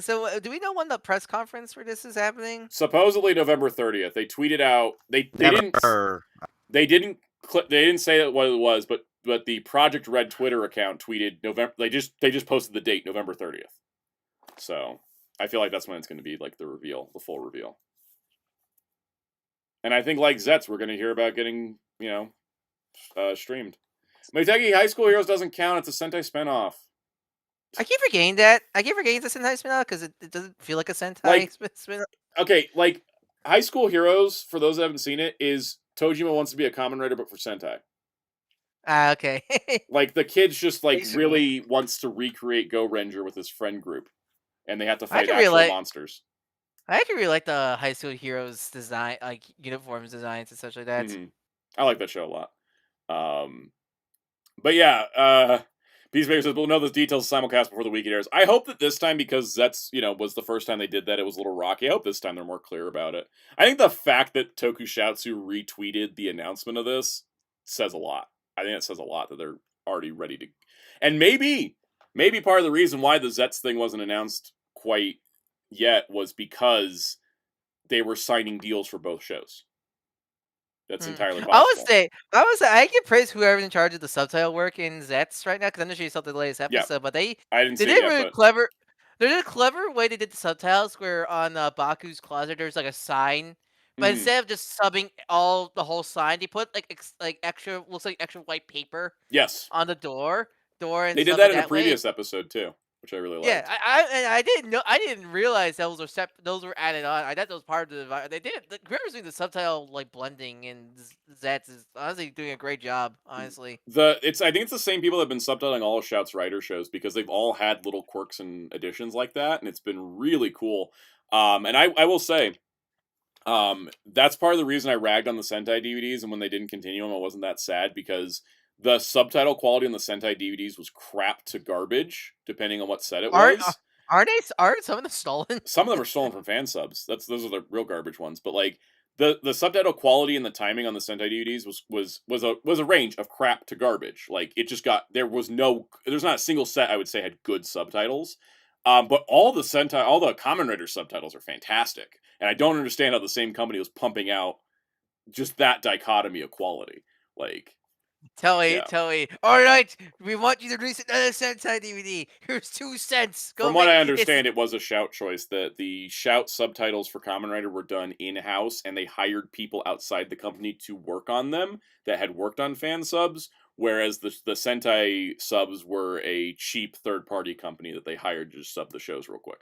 So do we know when the press conference for this is happening? Supposedly November 30th. They tweeted out. They didn't say what it was, but the Project Red Twitter account tweeted November. They just posted the date, November 30th. So I feel like that's when it's going to be the reveal, the full reveal. And I think Zets, we're going to hear about getting, streamed. Motegi High School Heroes doesn't count. It's a Sentai spinoff. I keep forgetting that. I keep forgetting it's a Sentai spinoff because it doesn't feel like a Sentai spinoff. Okay, High School Heroes, for those that haven't seen it, is Tojima wants to be a Kamen Rider, but for Sentai. Okay. The kid's just, really wants to recreate Go Ranger with his friend group. And they have to fight actual monsters. I actually really like the High School Heroes design, like uniforms designs and such like that. I like that show a lot. But yeah, Peacemaker says we'll know those details simulcast before the weekend airs. I hope that this time, because that's was the first time they did that, it was a little rocky. I hope this time they're more clear about it. I think the fact that Tokusatsu retweeted the announcement of this says a lot. I think it says a lot that they're already ready to, and maybe part of the reason why the Zets thing wasn't announced quite yet was because they were signing deals for both shows. That's entirely possible. I would say I can praise whoever's in charge of the subtitle work in Zets right now, because I'm not sure you saw the latest episode, but I didn't see did it yet, really but... clever. There's a clever way they did the subtitles where on Baku's closet there's like a sign, but instead of just subbing the whole sign, they put like extra, looks like extra white paper. Yes. On the door, and they did that in a previous episode too, which I really liked. Yeah, I didn't know. I didn't realize those were added on. I thought that was part of the. They did. Whoever's doing the subtitle like blending and Zets is honestly doing a great job. Honestly, I think it's the same people that have been subtitling all of Shout's writer shows, because they've all had little quirks and additions like that, and it's been really cool. And I will say, that's part of the reason I ragged on the Sentai DVDs, and when they didn't continue them, I wasn't that sad, because the subtitle quality on the Sentai DVDs was crap to garbage, depending on what set it was. Aren't some of them stolen? Some of them are stolen from fan subs. Those are the real garbage ones. But like the subtitle quality and the timing on the Sentai DVDs was a range of crap to garbage. Like it just got there's not a single set I would say had good subtitles. But all the Kamen Rider subtitles are fantastic, and I don't understand how the same company was pumping out just that dichotomy of quality. Like. Toei. All right, we want you to release another Sentai DVD. Here's 2 cents. From what I understand, it was a Shout choice that the Shout subtitles for Kamen Rider were done in-house, and they hired people outside the company to work on them that had worked on fan subs, whereas the Sentai subs were a cheap third-party company that they hired to just sub the shows real quick.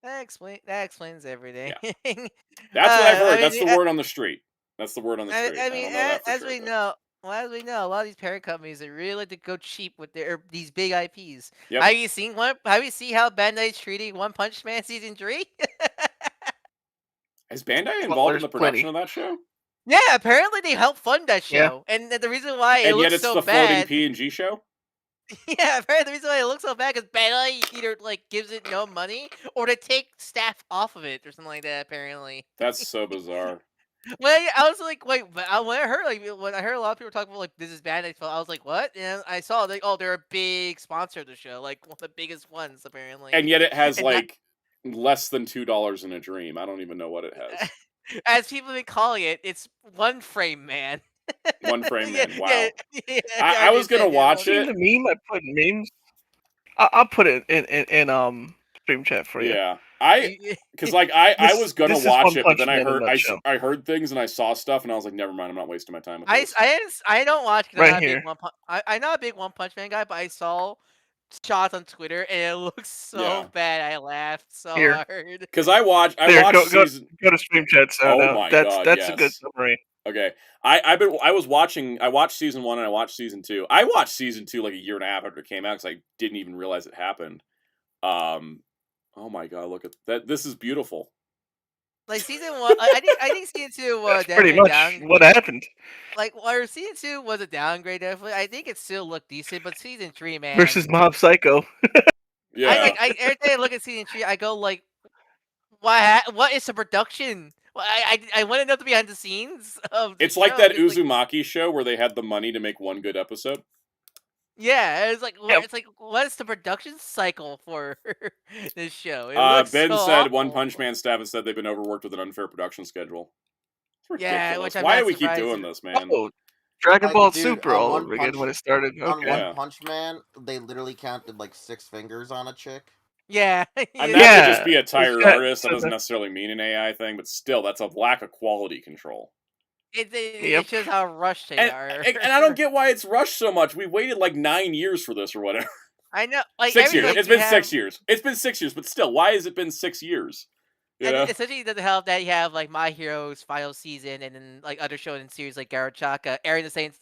That explains everything. Yeah. That's what I've heard. That's the word on the street. That's the word on the street. I mean, as we know, a lot of these parent companies, they really like to go cheap with these big IPs. Yep. Have you seen how Bandai's treating One Punch Man season 3? Is Bandai involved in the production of that show? Yeah, apparently they helped fund that show, and the reason why it looks so bad. And yet it's the floating P&G show. Yeah, apparently the reason why it looks so bad is Bandai either like gives it no money or they take staff off of it or something like that. Apparently. That's so bizarre. Well, I was like, wait, but when I heard a lot of people talking about like this is bad, I was like, what? And I saw like, oh, they're a big sponsor of the show, like one of the biggest ones apparently. And yet it has like less than $2 in a dream. I don't even know what it has. As people have been calling it, it's One Frame Man. One Frame Man. Wow. Yeah, I was gonna watch it. The meme I put in memes. I'll put it in stream chat for you. Yeah. Because like I was gonna watch it, but then I heard things and I saw stuff and I was like, never mind, I'm not wasting my time with this. I don't watch it. Right here. I'm not a big One Punch Man guy, but I saw shots on Twitter and it looks so bad. I laughed so hard. Because I watched season. Go to stream chat. So oh my god, that's a good summary. Okay, I watched season 1 and I watched season 2. I watched season 2 like a year and a half after it came out because I didn't even realize it happened. Oh my god, look at that! This is beautiful. Like season 1, I think season 2 was pretty much what happened. Like, season 2 was a downgrade, definitely. I think it still looked decent, but season 3, man. Versus Mob Psycho. Yeah. Every time I look at season 3, I go like, what is the production? Well, I want to know the behind the scenes of. It's like that Uzumaki show where they had the money to make one good episode. Yeah, it's like what is the production cycle for this show? Ben said One Punch Man staff has said they've been overworked with an unfair production schedule. It's ridiculous. Why do we keep doing this, man? Oh, Dragon Ball Super all over again when it started. Okay. On One Punch Man, they literally counted like 6 fingers on a chick. Yeah. And that could just be a tired artist. That doesn't necessarily mean an AI thing, but still, that's a lack of quality control. It shows how rushed they are. And I don't get why it's rushed so much. We waited like 9 years for this or whatever. I know. Like 6 years. It's been 6 years. It's been 6 years, but still, why has it been 6 years? You And know? essentially, it doesn't help that you have like My Hero's final season, and then like other shonen series like Garochaka airing the same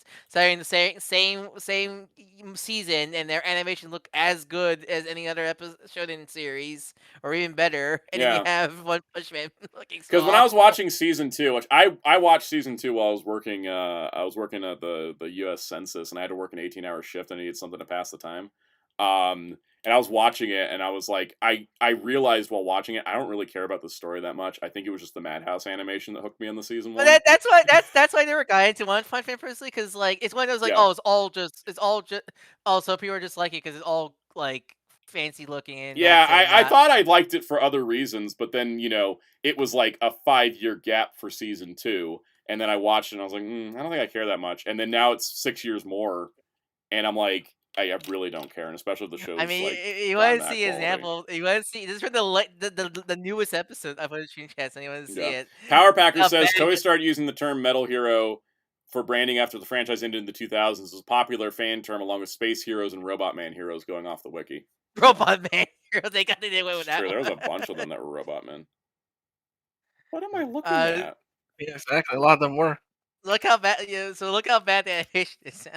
season, and their animation look as good as any other shonen series, or even better. And then you Yeah. have One Punch Man looking so Because when I was awful. watching season 2, which I watched season 2 while I was working at the U.S. Census, and I had to work an 18-hour shift, and I needed something to pass the time. And I was watching it, and I was like, I realized while watching it, I don't really care about the story that much. I think it was just the Madhouse animation that hooked me on the season 1. But that's why they were guided to One Punch Man personally, because like it's one of those like Yeah. it's all just so people are just like it because it's all like fancy looking and Yeah, that's it, I not- thought I liked it for other reasons, but then, it was like a 5-year gap for season 2, and then I watched it and I was like, I don't think I care that much. And then now it's 6 years more, and I'm like, I really don't care, and especially if the show's I mean, like you gotten want to that see an quality. example. You want to see this is from the newest episode of the screencast, and you want to see Yeah. it. Power Packer How says bad Toei it- started using the term Metal Hero for branding after the franchise ended in the 2000s. It was a popular fan term along with Space Heroes and Robot Man Heroes going off the wiki. Robot Man Hero. They got it away with It's that. true, there was one. a bunch of them that were Robot Men. What am I looking Uh, at? Yeah, exactly. A lot of them were. Look how bad. So look how bad the animation is.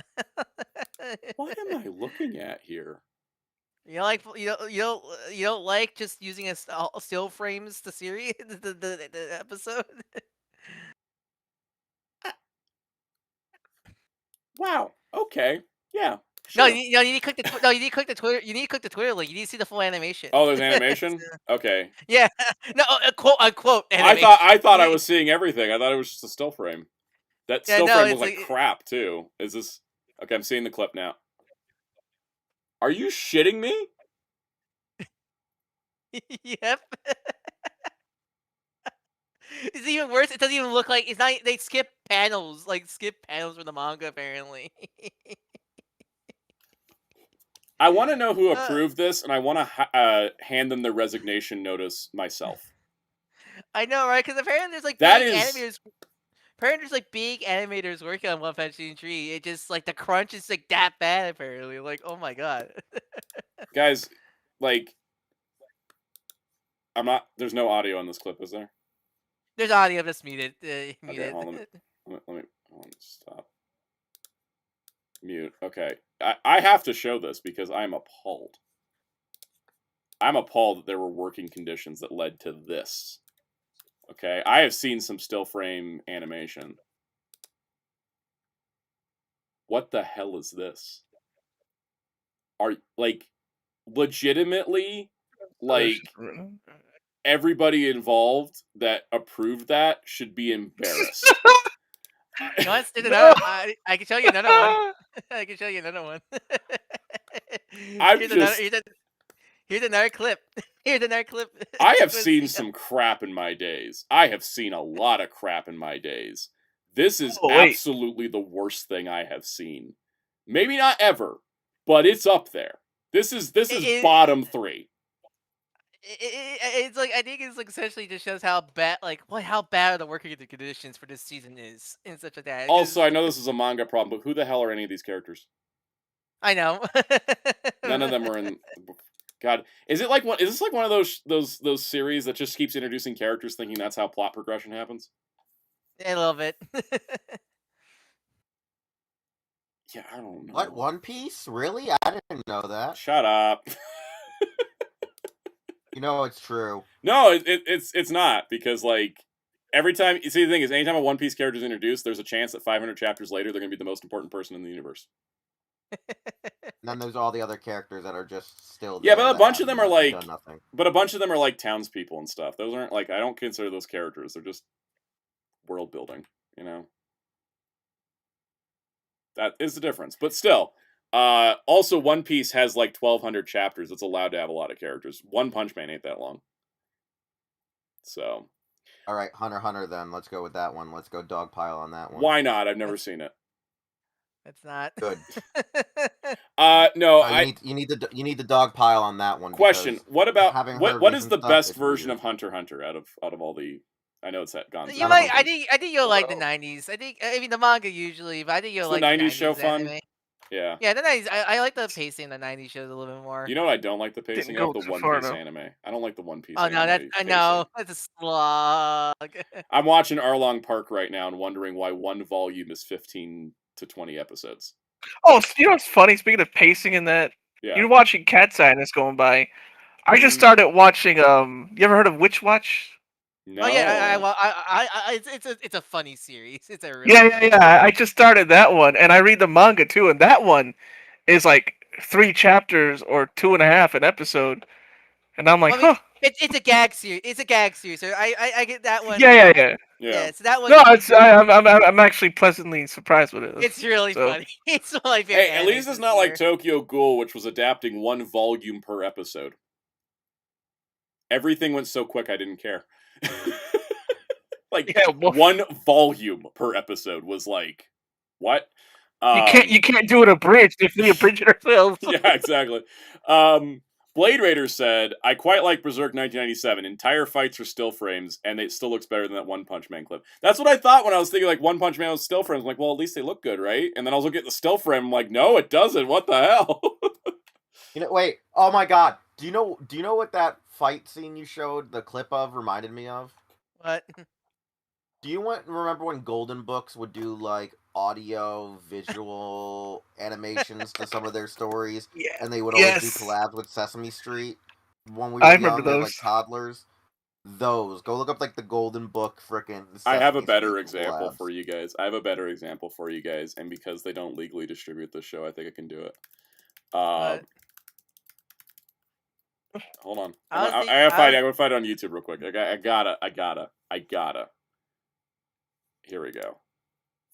What am I looking at here? You don't like you don't like just using a still frames the series the episode. Wow. Okay. Yeah. No, Sure. you need to click the you need to click the Twitter. You need to click the Twitter link. You need to see the full animation. Oh, there's animation? Okay. Yeah, no, quote unquote animation. I thought I was seeing everything. I thought it was just a still frame. That Yeah, still no, frame it's was like crap too. Is this okay? I'm seeing the clip now. Are you shitting me? Yep. It's even worse. It doesn't even look like it's not. They skip panels, from the manga. Apparently. I want to know who approved this, and I want to hand them the resignation notice myself. I know, right? Because apparently there's like That big is- animators. Apparently there's like big animators working on One Punch Man 3. It just like the crunch is like that bad. Apparently, like oh my god. Guys, like, I'm not. There's no audio on this clip, is there? There's audio. Just muted. Okay, hold on. Let me stop. Mute. Okay. I have to show this because I'm appalled. I'm appalled that there were working conditions that led to this. Okay, I have seen some still frame animation. What the hell is this? Are like legitimately like everybody involved that approved that should be embarrassed. No, I can show you another one. I can show you another one. Here's another clip. Here's another clip. I have seen some crap in my days. I have seen a lot of crap in my days. This is absolutely the worst thing I have seen. Maybe not ever, but it's up there. This is bottom 3. It's like I think it's like essentially just shows how bad how bad the working conditions for this season is in such a day. Also, I know this is a manga problem, but who the hell are any of these characters? I know. None of them are in. God, is this like one of those series that just keeps introducing characters, thinking that's how plot progression happens? A little bit. Yeah, I don't know. What, One Piece? Really? I didn't know that. Shut up. You know it's true. No, it's not, because like every time you see, the thing is, anytime a One Piece character is introduced, there's a chance that 500 chapters later they're going to be the most important person in the universe. And then there's all the other characters that are just still Yeah, there but a that bunch of have them are like, done nothing. but a bunch of them are like townspeople and stuff. Those aren't like, I don't consider those characters. They're just world building, you know. That is the difference. But still, also One Piece has like 1,200 chapters. It's allowed to have a lot of characters. One Punch Man ain't that long. So. All right, Hunter x Hunter then. Let's go with that one. Let's go dogpile on that one. Why not? I've never seen it. It's not Good. No, you need the dogpile on that one. Question: What about what is recent the stuff, best it's version weird. of Hunter x Hunter out of all the? I know it's that Gonzo. You might. I think you'll like the '90s. I mean the manga usually, but I think you'll like the the 90s show fun? anime. Yeah. Yeah, the 90s. I like the pacing in the 90s shows a little bit more. You know what I don't like the pacing go of? The too One far, Piece though. anime. I don't like the One Piece Oh no, anime that's I pacing. know it's a slog. I'm watching Arlong Park right now and wondering why one volume is 15 to 20 episodes. Oh, you know what's funny? Speaking of pacing in that, Yeah. you're watching Cat's Eye and it's going by. I just started watching. You ever heard of Witch Watch? No. Oh yeah, it's a funny series. It's a really yeah. I just started that one, and I read the manga too, and that one is like 3 chapters or 2.5 an episode, and I'm like, I mean, huh. it's a gag series. It's a gag series. So I get that one. Yeah. Yeah, so that one. No, I'm actually pleasantly surprised with it. It's really funny. It's one of my favorite. Hey, at least it's not like Tokyo Ghoul, which was adapting 1 volume per episode. Everything went so quick, I didn't care. Like 1 volume per episode was like, what? You can't do it abridged if we abridge it ourselves. Yeah, exactly. Blade Raider said, I quite like Berserk 1997. Entire fights are still frames, and it still looks better than that One Punch Man clip. That's what I thought when I was thinking, like, One Punch Man was still frames. I'm like, well, at least they look good, right? And then I was looking at the still frame, I'm like, no, it doesn't. What the hell? Wait. Oh my god. Do you know what that fight scene you showed the clip of reminded me of? What? Do you remember when Golden Books would do like audio, visual animations to some of their stories, and they would always do collabs with Sesame Street when we were young, as like toddlers? Those. Go look up like the Golden Book frickin'. I have a better example for you guys. And because they don't legally distribute this show, I think I can do it. Hold on. I gotta find it on YouTube real quick. I gotta. Here we go.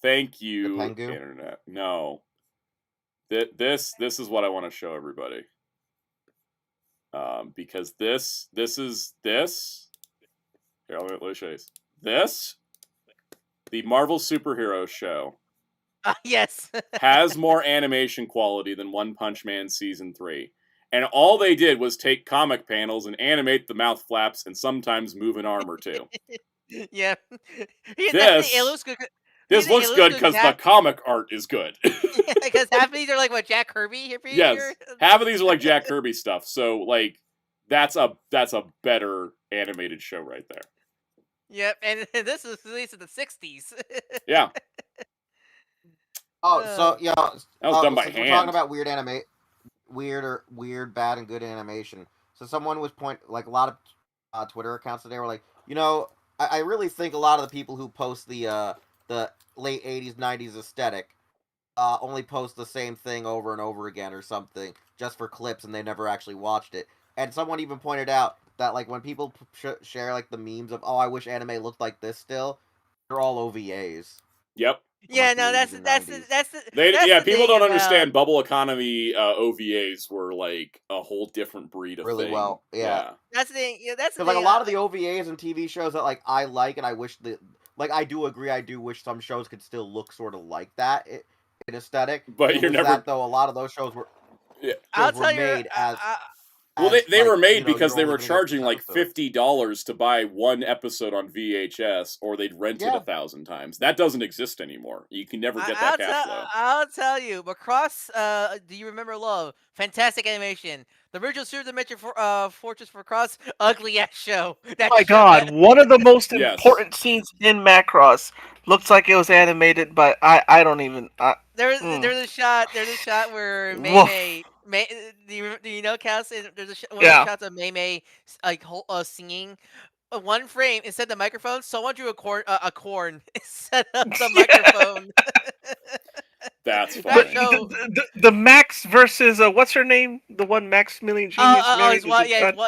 Thank you, internet. No. This is what I want to show everybody. Because this is this. Here, let me show you this. The Marvel Superhero Show. Yes. Has more animation quality than One Punch Man Season 3. And all they did was take comic panels and animate the mouth flaps and sometimes move an arm or two. Yeah. This looks good because the comic art is good. Because half of these are like what Jack Kirby. Yes, half of these are like Jack Kirby stuff. So like, that's a better animated show right there. Yep, and this was released in the '60s. Yeah. Oh, so yeah, that was done by hand. We're talking about weird, bad, and good animation. So someone was like a lot of Twitter accounts today were like, I really think a lot of the people who post the late 80s, 90s aesthetic only post the same thing over and over again or something just for clips, and they never actually watched it. And someone even pointed out that like when people share like the memes of, oh, I wish anime looked like this still, they're all OVAs. Yep. Yeah, no, that's people don't understand bubble economy OVAs were like a whole different breed of really thing. Well, yeah. That's the thing. Yeah, that's the like a lot of the OVAs and TV shows that like I like, and I wish that like I do agree, I do wish some shows could still look sort of like that in aesthetic. But you're never that though. A lot of those shows were. Yeah. Made as. Well, they were made because they were charging like $50 to buy one episode on VHS, or they'd rent it 1,000 times. That doesn't exist anymore. You can never get that cash flow. I'll tell you, Macross, do you remember Love? Fantastic animation. The original Super Dimension Fortress for Cross, ugly ass show. Oh my god, one of the most important scenes in Macross looks like it was animated, but I don't even. There's a shot where May. Do you know, Cass? There's one of the shots of May like singing. One frame instead of the microphone, someone drew a corn instead of the microphone. That's funny. The Max versus what's her name? The one Maximilian Genius.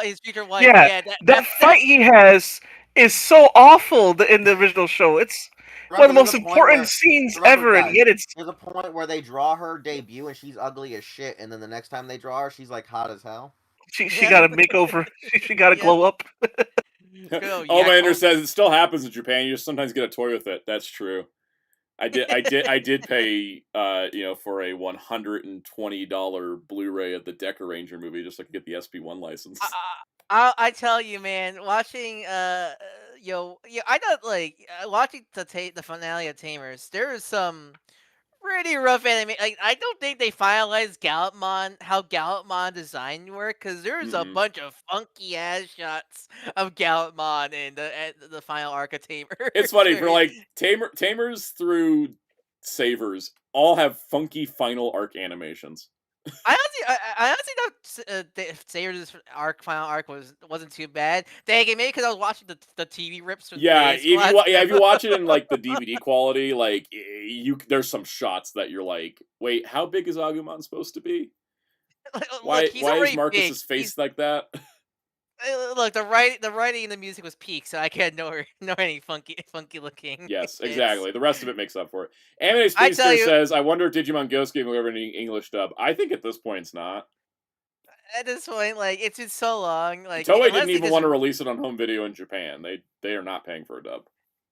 His future wife. Yeah, that fight he has is so awful in the original show. It's one of the most important scenes ever, and yet there's a point where they draw her debut and she's ugly as shit, and then the next time they draw her, she's like hot as hell. She got a makeover. She got to glow up. Omander says it still happens in Japan. You just sometimes get a toy with it. That's true. I did pay for a $120 Blu-ray of the Deca Ranger movie just so I could get the SP1 license. I tell you, man, watching I know like watching the finale of Tamers, there is some pretty rough anime. Like, I don't think they finalized Gallopmon, how Gallopmon design work, because there's a bunch of funky ass shots of Gallopmon in the final arc of Tamer. It's funny for like Tamers through Savers all have funky final arc animations. I honestly thought Sayers' final arc wasn't too bad. Dang it, maybe because I was watching the TV rips. If you watch it in like the DVD quality, like there's some shots that you're like, wait, how big is Agumon supposed to be? Why is Marcus's face like that? Look, the writing and the music was peak, so I can't know any funky looking. Yes, exactly. The rest of it makes up for it. Anime Speedster says, "I wonder if Digimon Ghost Game will ever any English dub." I think at this point it's not. At this point, like it's been so long. Like Toei didn't even want to release it on home video in Japan. They are not paying for a dub.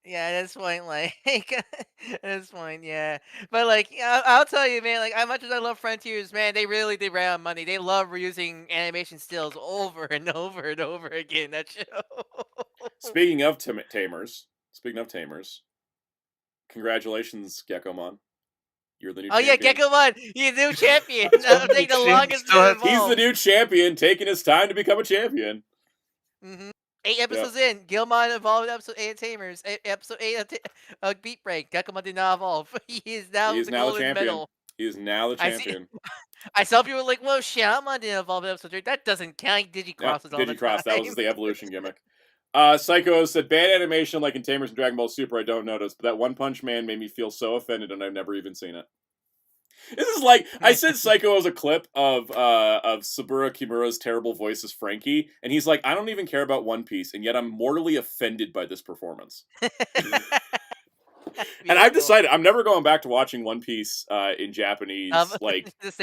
Yeah, at this point, like, at this point, yeah. But, like, I'll tell you, man, like, as much as I love Frontiers, man, they really did ran out of money. They love reusing animation stills over and over and over again, that show. Speaking of Tamers, congratulations, Geckomon. You're the new champion. Yeah, Geckomon, you're the new champion. That'll take the longest to evolve. He's the new champion, taking his time to become a champion. Mm-hmm. 8 episodes in, Gilmon evolved episode 8 of Tamers. Episode 8 of Beat Break. Geckomon did not evolve. He is now the golden medal. He is now the champion. I saw people like, well, Shaman didn't evolve in episode 3. That doesn't count. Digicross is all the time. That was the evolution gimmick. Psycho said, bad animation like in Tamers and Dragon Ball Super I don't notice, but that One Punch Man made me feel so offended and I've never even seen it. This is like, I sent Psycho as a clip of Saburo Kimura's terrible voice as Frankie, and he's like, I don't even care about One Piece, and yet I'm mortally offended by this performance. And I've decided I'm never going back to watching One Piece in Japanese. Like, it's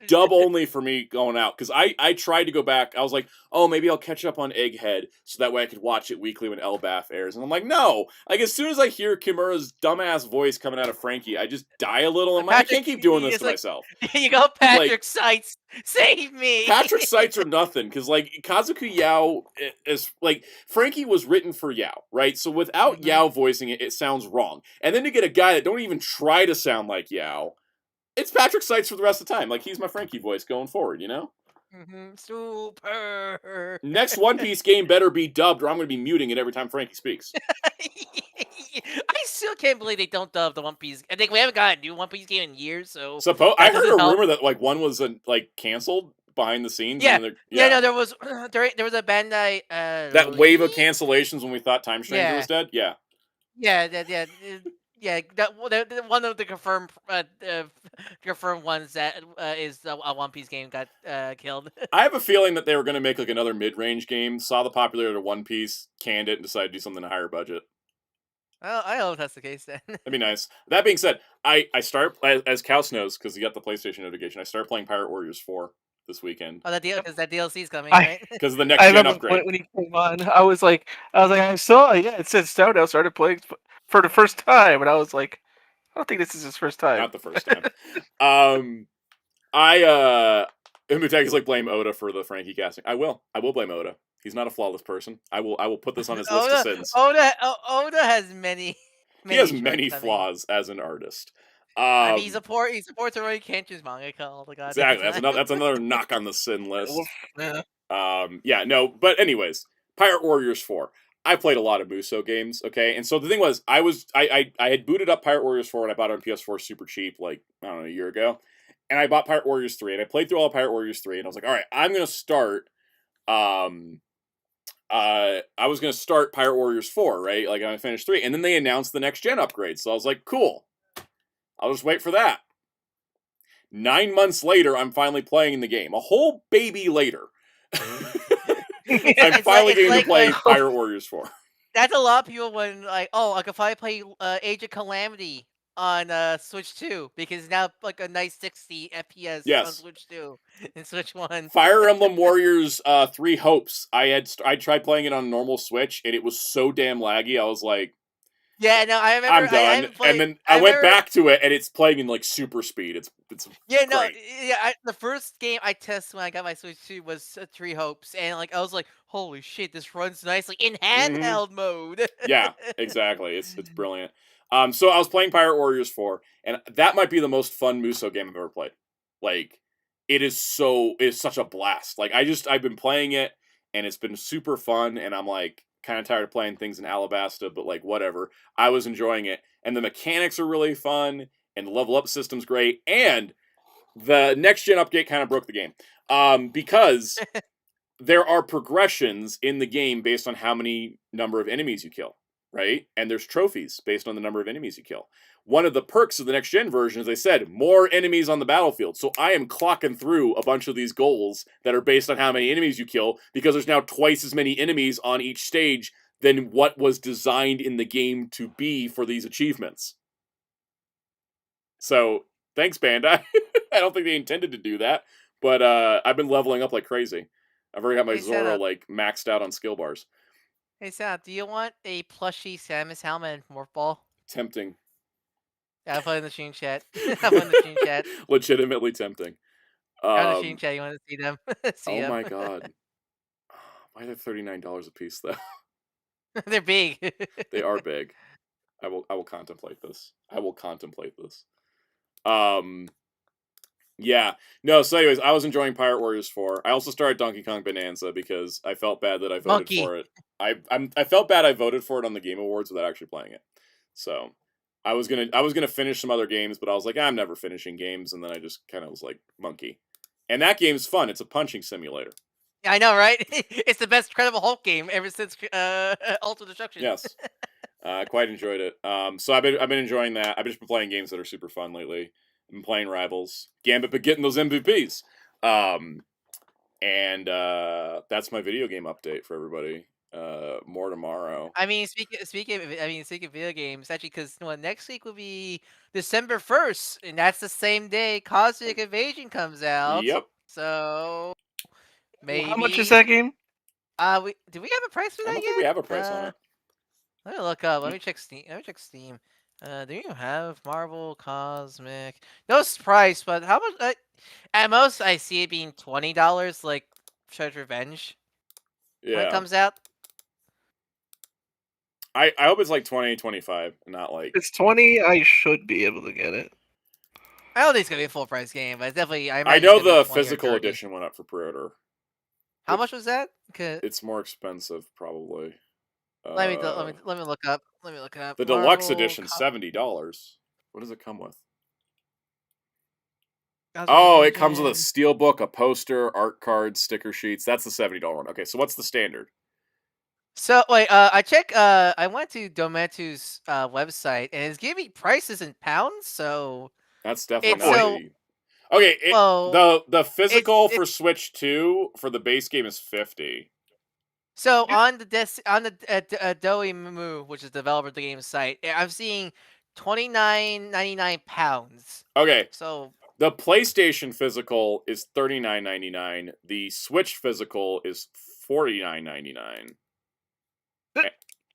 dub only for me going out. Because I tried to go back. I was like, oh, maybe I'll catch up on Egghead so that way I could watch it weekly when Elbaf airs. And I'm like, no. Like, as soon as I hear Kimura's dumbass voice coming out of Frankie, I just die a little. And I can't keep doing this to myself. You go, Patrick Seitz. Save me! Patrick Seitz or nothing, because, like, Kazuku Yao is, like, Frankie was written for Yao, right? So without Yao voicing it, it sounds wrong. And then to get a guy that don't even try to sound like Yao, it's Patrick Seitz for the rest of the time. Like, he's my Frankie voice going forward, you know? Super! Next One Piece game better be dubbed, or I'm going to be muting it every time Frankie speaks. I still can't believe they don't dub the One Piece. I think we haven't got a new One Piece game in years, so... I heard a rumor that, like, one was, canceled behind the scenes. Yeah, no, there was a Bandai... that wave of cancellations when we thought Time Stranger was dead? Yeah. Yeah, one of the confirmed ones that is a One Piece game got killed. I have a feeling that they were going to make, like, another mid-range game, saw the popularity of One Piece, canned it, and decided to do something at a higher budget. I hope that's the case then. That'd be nice. That being said, I start, as Kaus knows, because he got the PlayStation notification, I started playing Pirate Warriors 4 this weekend. Oh, because that DLC's coming, right? Because of the next gen upgrade. When he came on, I was like, I saw, it said Soundout started playing for the first time, and I was like, I don't think this is his first time. Not the first time. Umutag is like, blame Oda for the Frankie casting. I will blame Oda. He's not a flawless person. I will put this on his list of sins. Oda has many he has many flaws as an artist. I mean, he supports Roy Kenshin's manga called the God. Exactly. That's another knock on the sin list. But anyways, Pirate Warriors 4. I played a lot of Muso games, okay? And so the thing was, I had booted up Pirate Warriors 4 and I bought it on PS4 super cheap, like, I don't know, a year ago. And I bought Pirate Warriors 3 and I played through all of Pirate Warriors 3 and I was like, all right, I'm going to start I was going to start Pirate Warriors 4, right? Like, I finished 3. And then they announced the next-gen upgrade. So I was like, cool. I'll just wait for that. 9 months later, I'm finally playing the game. A whole baby later. I'm finally getting to play Pirate Warriors 4. That's a lot of people when, like, I could finally play Age of Calamity on Switch 2 because now like a nice 60 FPS on Switch 2 and Switch 1. Fire Emblem Warriors 3 Hopes. I tried playing it on normal Switch and it was so damn laggy. I was like, yeah, no, I remember. I'm done. And then I went back to it and it's playing in like super speed. It's Yeah, no, great. yeah. The first game I tested when I got my Switch 2 was Three Hopes, and like I was like, "Holy shit, this runs nicely in handheld mode." Yeah, exactly. It's brilliant. So I was playing Pirate Warriors 4, and that might be the most fun Muso game I've ever played. Like, it's such a blast. Like, I've been playing it, and it's been super fun, and I'm like kind of tired of playing things in Alabasta, but like whatever. I was enjoying it, and the mechanics are really fun, and the level up system's great, and the next gen update kind of broke the game because there are progressions in the game based on how many number of enemies you kill, right? And there's trophies based on the number of enemies you kill. One of the perks of the next gen version, as I said, more enemies on the battlefield. So I am clocking through a bunch of these goals that are based on how many enemies you kill, because there's now twice as many enemies on each stage than what was designed in the game to be for these achievements. So thanks, Bandai. I don't think they intended to do that, but I've been leveling up like crazy. I've already got my Zoro like maxed out on skill bars. Hey Sam, do you want a plushy Samus helmet and Morph Ball? Tempting. Yeah, I'll put it in the stream chat. I'll put it in the stream chat. Legitimately tempting. On the stream chat, you want to see them? Oh my god. Why are they $39 a piece though? They're big. They are big. I will contemplate this. Yeah. No, so anyways, I was enjoying Pirate Warriors 4. I also started Donkey Kong Bonanza because I felt bad that I voted for it. I felt bad I voted for it on the Game Awards without actually playing it. So I was gonna finish some other games, but I was like, I'm never finishing games, and then I just kind of was like, monkey. And that game's fun. It's a punching simulator. Yeah, I know, right? It's the best Incredible Hulk game ever since Ultimate Destruction. Yes. I quite enjoyed it. So I've been enjoying that. I've just been playing games that are super fun lately. I've been playing Rivals, Gambit, but getting those MVPs. And that's my video game update for everybody. More tomorrow. I mean, speaking of video games, actually, because next week will be December 1st, and that's the same day Cosmic Invasion comes out. Yep. So maybe. How much is that game? Do we have a price for that I don't yet? think we have a price on it. Let me look up. Let me check Steam. Do you have Marvel Cosmic? No price, but how much? At most, I see it being $20, like Shredder's Revenge. Yeah. When it comes out. I hope it's like 20, 25, not like. It's 20. I should be able to get it. I don't think it's gonna be a full price game, but it's definitely. I know the physical edition went up for pre-order. How much was that? It's more expensive, probably. Let me look up. Let me look up. The deluxe edition, $70. What does it come with? Oh, it comes with a steelbook, a poster, art cards, sticker sheets. That's the $70 one. Okay, so what's the standard? So wait, I check. I went to Dometu's website, and it's giving me prices in pounds. So that's definitely not. Okay, the physical for Switch 2 for the base game is $50. So on the Toei Moo, which is the developer of the game site, I'm seeing £29.99. Okay. So the PlayStation physical is $39.99. The Switch physical is $49.99.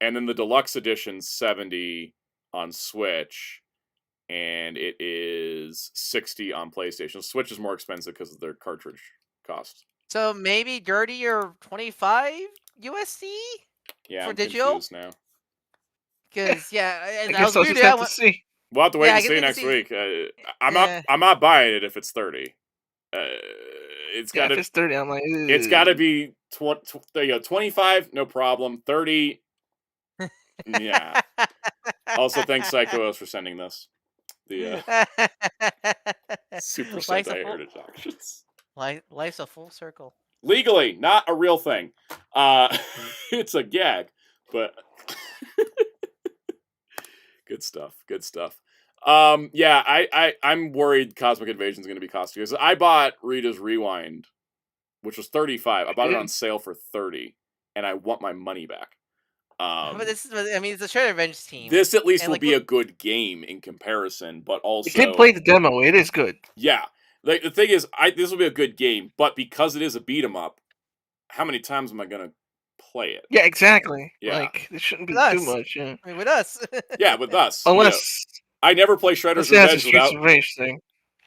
And then the deluxe edition $70 on Switch, and it is $60 on PlayStation. Switch is more expensive because of their cartridge cost. So maybe $30 or $25 USD. Yeah, for I'm digital confused now. Because I guess I'll just have to see. We'll have to wait and see next week. I'm not buying it if it's $30. It's got to. If it's $30, I'm like, ugh. It's got to be 25, no problem. 30. Yeah. Also, thanks Psycho for sending this. The Super Sentai Heritage Auctions. Life's a full circle. Legally, not a real thing. It's a gag, but good stuff. Yeah, I'm worried Cosmic Invasion is going to be costly. Because I bought Rita's Rewind, which was $35. I bought it on sale for $30, and I want my money back. But it's a Shredder's Revenge team. This at least will be a good game in comparison, but also... I did play the demo. It is good. Yeah. Like, the thing is, this will be a good game, but because it is a beat-em-up, how many times am I going to play it? Yeah, exactly. Yeah. Like, it shouldn't be too much. Yeah. With us. Yeah, with us. Unless... I never play Shredder's Revenge without... Revenge thing.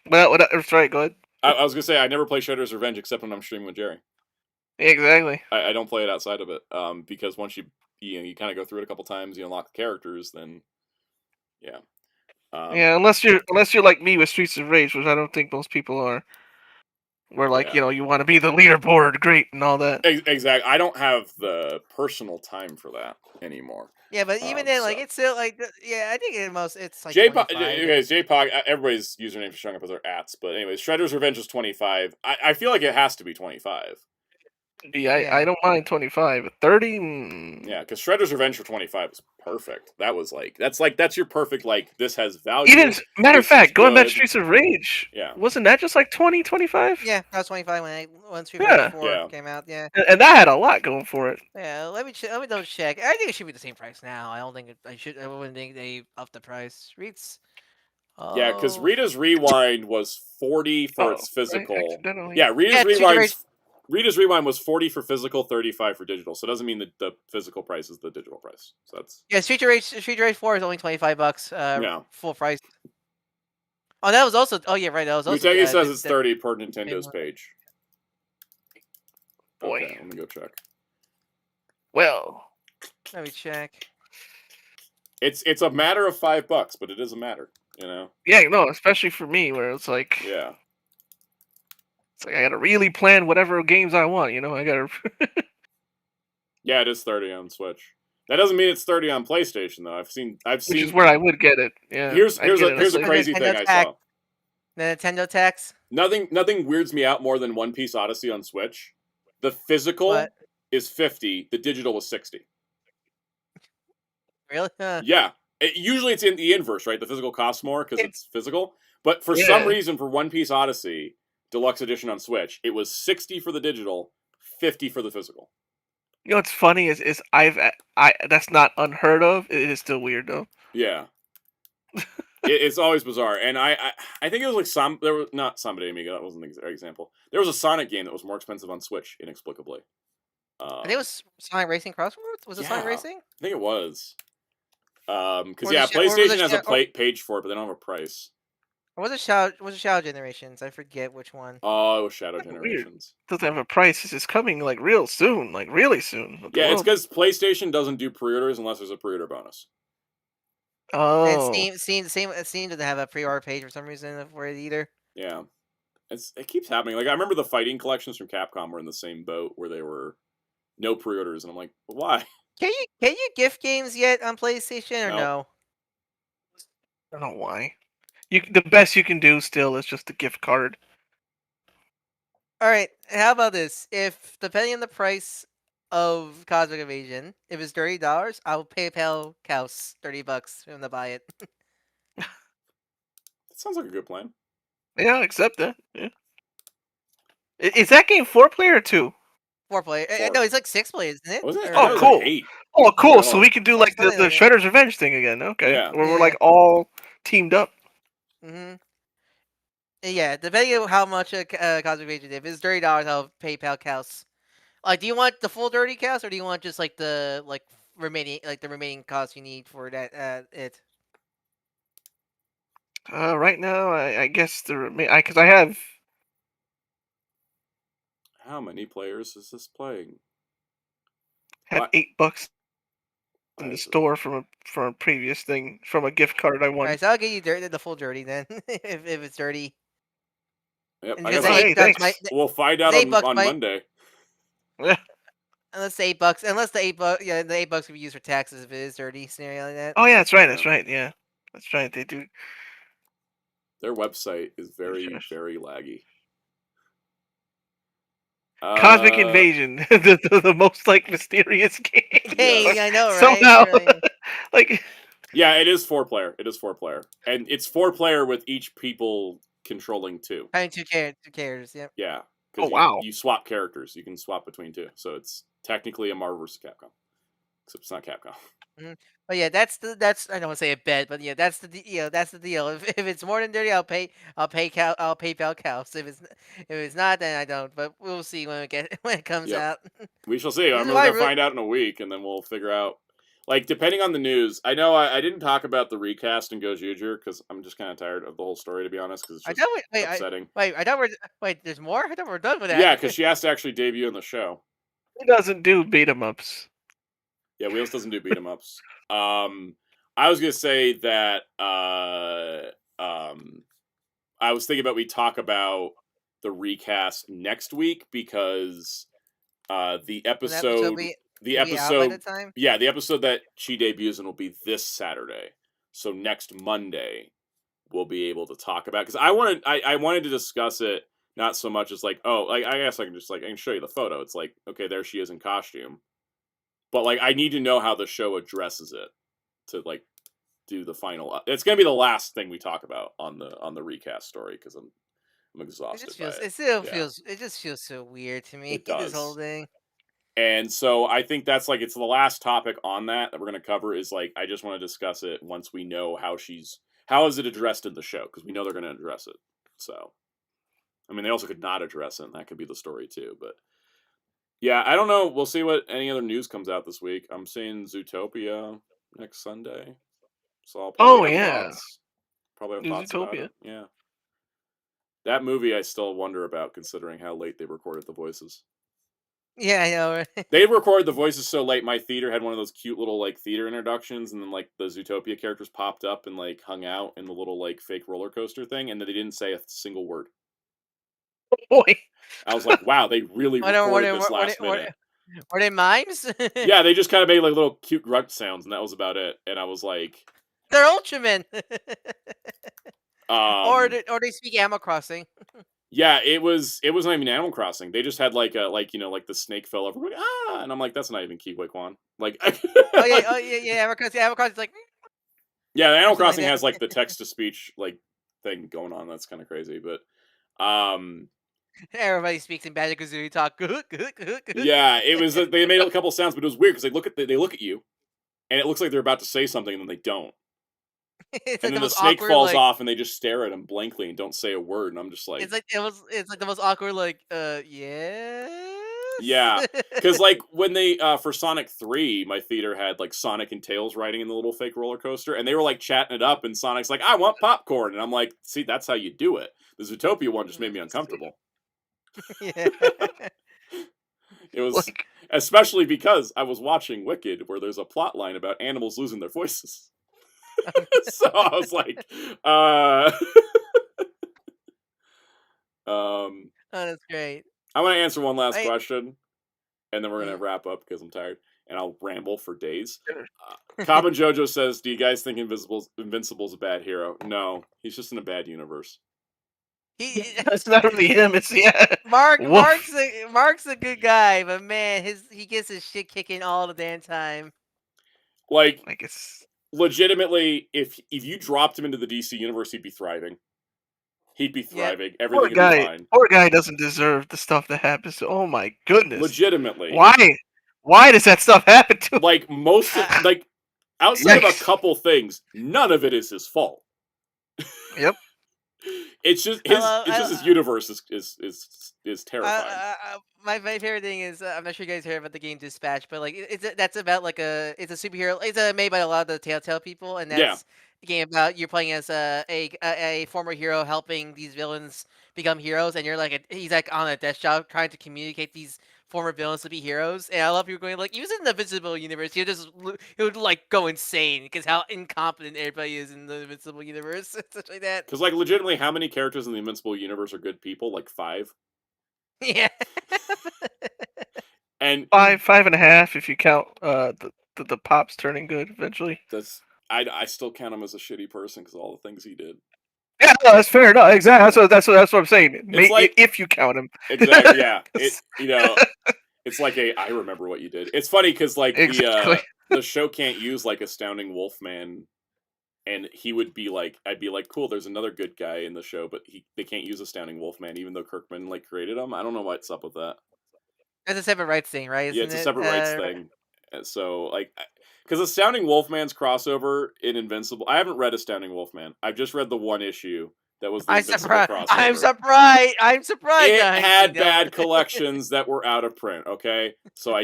Well, that's right. Go ahead. I was gonna say I never play Shredder's Revenge except when I'm streaming with Jerry. Exactly. I don't play it outside of it. Because once you kind of go through it a couple times, you unlock the characters, then yeah. Yeah, unless you're like me with Streets of Rage, which I don't think most people are. Where like you want to be the leaderboard, great, and all that. Exactly. I don't have the personal time for that anymore. Yeah, but even then, like it's still like I think it's like J-Pog, everybody's username is showing up as their ats, but anyways, Shredder's Revenge is 25. I feel like it has to be 25. Yeah, I don't mind 25, but 30. Yeah, because Shredder's Revenge for 25 is perfect. That's your perfect this has value. Even matter of fact, going back to Streets of Rage, wasn't that just like 20, 25? Yeah, that was 25 when Street Fighter 4 came out. Yeah, and that had a lot going for it. Yeah, let me double check. I think it should be the same price now. I wouldn't think they upped the price. Yeah, because Rita's Rewind was 40 for its physical. Right, yeah, Rita's Rewind was 40 for physical, 35 for digital. So it doesn't mean that the physical price is the digital price. So that's Street Rage 4 is only $25. Full price. Oh, that was also. Oh yeah, right. That was also. Mutegi says it's 30 per Nintendo's page. Boy, okay, let me go check. Well, let me check. It's a matter of $5, but it is a matter, Yeah, no, especially for me, where it's like. Yeah. It's like I gotta really plan whatever games I want, I gotta. Yeah, it is 30 on Switch. That doesn't mean it's 30 on PlayStation though. I've seen. Which is where I would get it. Yeah. Here's a crazy thing I saw. The Nintendo tax. Nothing weirds me out more than One Piece Odyssey on Switch. The physical is 50. The digital was 60. Really? Yeah. Usually it's in the inverse, right? The physical costs more because it's physical. But for some reason, for One Piece Odyssey Deluxe Edition on Switch, it was 60 for the digital, 50 for the physical. You know what's funny is that's not unheard of. It is still weird though. Yeah. It's always bizarre, and I think it was like there was not Samba de Amiga. That wasn't an example. There was a Sonic game that was more expensive on Switch inexplicably. I think it was Sonic Racing Crossroads. Was it Sonic Racing? I think it was. Because PlayStation has a page for it, but they don't have a price. Or was it Shadow Generations? I forget which one. Oh, it was Shadow Generations. It doesn't have a price. It's coming like real soon, like really soon. Yeah, it's because PlayStation doesn't do pre-orders unless there's a pre-order bonus. Oh. And Steam doesn't have a pre-order page for some reason for it either. Yeah. It keeps happening. Like I remember the fighting collections from Capcom were in the same boat where they were no pre-orders, and I'm like, why? Can you gift games yet on PlayStation or no? I don't know why. The best you can do still is just a gift card. All right. How about this? If depending on the price of Cosmic Invasion, if it's $30, I'll PayPal Kaus $30 for him to buy it. That sounds like a good plan. Yeah, I'll accept that. Yeah. Is that game 4-player or 2? 4-player. No, it's like 6 players, isn't it? Was it? Oh, cool. Like 8. Oh, cool. So we can do like the Shredder's Revenge thing again. Okay. Yeah. Where we're like all teamed up. Mm-hmm. Yeah, depending on how much Cosmic Invasion, if it's $30, I'll PayPal Kaus. Like, do you want the full 30 Kaus, or do you want just like the remaining costs you need for that it? Right now, I guess because I have. How many players is this playing? Have $8 in the store from a previous thing from a gift card I won. Alright, so I'll get you the full dirty then, if it's dirty. Yep, we'll find out on Monday. Yeah. Unless the $8, unless the $8 can be used for taxes if it is dirty scenario like that. Oh yeah, that's right. That's right. Yeah, that's right. They do. Their website is very very laggy. Cosmic Invasion, the most like mysterious game. Hey, I know, right? Somehow, like. Yeah, it is 4-player. It is 4-player, and it's 4-player with each people controlling 2. Having two characters. Yep. Yeah. Oh wow! You swap characters. You can swap between 2, so it's technically a Marvel vs. Capcom, except it's not Capcom. Mm-hmm. But yeah, that's I don't want to say a bet, but yeah, that's the deal. If it's more than 30, I'll PayPal Kaus. If it's not, then I don't. But we'll see when it comes out. We shall see. We're gonna find out in a week, and then we'll figure out. like depending on the news. I know I didn't talk about the recast in Gojuger because I'm just kind of tired of the whole story, to be honest, because it's just upsetting. I thought there's more. I thought we're done with that. Yeah, because she has to actually debut in the show. He doesn't do beat 'em ups. Yeah, Wheels doesn't do beat 'em ups. I was gonna say that I was thinking about we talk about the recast next week because the episode be out by the time? Yeah, the episode that she debuts in will be this Saturday. So next Monday we'll be able to talk about, because I wanted to discuss it, not so much as like, oh, like I guess I can just like I can show you the photo. It's like, okay, there she is in costume. But like I need to know how the show addresses it to like do the final. It's gonna be the last thing we talk about on the recast story because I'm exhausted. It just feels so weird to me. It does. This whole thing. And so I think that's like it's the last topic on that we're gonna cover is like I just want to discuss it once we know how is it addressed in the show, because we know they're gonna address it. So I mean they also could not address it, and that could be the story too, but. Yeah, I don't know. We'll see what any other news comes out this week. I'm seeing Zootopia next Sunday. So I'll probably have thoughts. Probably have thoughts about it. Yeah. That movie I still wonder about, considering how late they recorded the voices. Yeah, I know. Right? They recorded the voices so late. My theater had one of those cute little like theater introductions, and then like the Zootopia characters popped up and like hung out in the little like fake roller coaster thing, and then they didn't say a single word. Boy. I was like, wow, they really recorded this last minute. Were they mimes? Yeah, they just kind of made like little cute grunt sounds, and that was about it. And I was like, they're Ultraman. Or they speak Animal Crossing. Yeah, it was not even Animal Crossing. They just had like a like the snake fell over, like, and I'm like, that's not even Kiwi-Kwan. Like, Animal Crossing's like. Yeah, the Animal Crossing has like the text to speech like thing going on. That's kind of crazy, but everybody speaks in Banjo-Kazooie talk. Yeah, it was. They made a couple sounds, but it was weird because they look at you, and it looks like they're about to say something, and then they don't. And then the snake falls off, and they just stare at him blankly and don't say a word. And I'm just like, it's like the most awkward. Like, yeah. Yeah, because like when they for Sonic 3, my theater had like Sonic and Tails riding in the little fake roller coaster, and they were like chatting it up, and Sonic's like, "I want popcorn," and I'm like, "See, that's how you do it." The Zootopia one just made me uncomfortable. Yeah. It was like, especially because I was watching Wicked, where there's a plot line about animals losing their voices. So I was like, oh, that's great. I want to answer one last question, and then we're going to wrap up because I'm tired, and I'll ramble for days. Common Jojo says, do you guys think Invincible's a bad hero? No, he's just in a bad universe. It's not really him, it's Mark's a good guy, but man, he gets his shit kicking all the damn time. Like it's legitimately, if you dropped him into the DC universe, he'd be thriving. He'd be thriving. Yeah. Everything would be fine. Poor guy doesn't deserve the stuff that happens to. Oh my goodness! Legitimately, why does that stuff happen to him? Like most, like outside of a couple things, none of it is his fault. Yep. It's just his universe is terrifying. My favorite thing is I'm not sure you guys heard about the game Dispatch, but like that's about like it's a superhero. It's made by a lot of the Telltale people, and that's a game about you're playing as a former hero helping these villains become heroes, and you're like he's like on a desk job trying to communicate these former villains to be heroes. And I love people going like, he was in the Invincible universe. He would like go insane because how incompetent everybody is in the Invincible universe, such like that. Because like legitimately, how many characters in the Invincible universe are good people? Like 5. Yeah. And 5.5 if you count the pops turning good eventually. I still count him as a shitty person because of all the things he did. Yeah, no, that's fair. No, exactly. That's what I'm saying. Like, if you count him, exactly. Yeah, it's like I remember what you did. It's funny because like the show can't use like Astounding Wolfman, and he would be like, I'd be like, cool. There's another good guy in the show, but they can't use Astounding Wolfman, even though Kirkman like created him. I don't know what's up with that. It's a separate rights thing, right? Yeah, it's a separate rights thing. So like. Because Astounding Wolfman's crossover in Invincible, I haven't read Astounding Wolfman. I've just read the one issue That was the I'm Invincible surprised. crossover. I'm surprised. It I've had seen bad them. collections that were out of print. Okay, so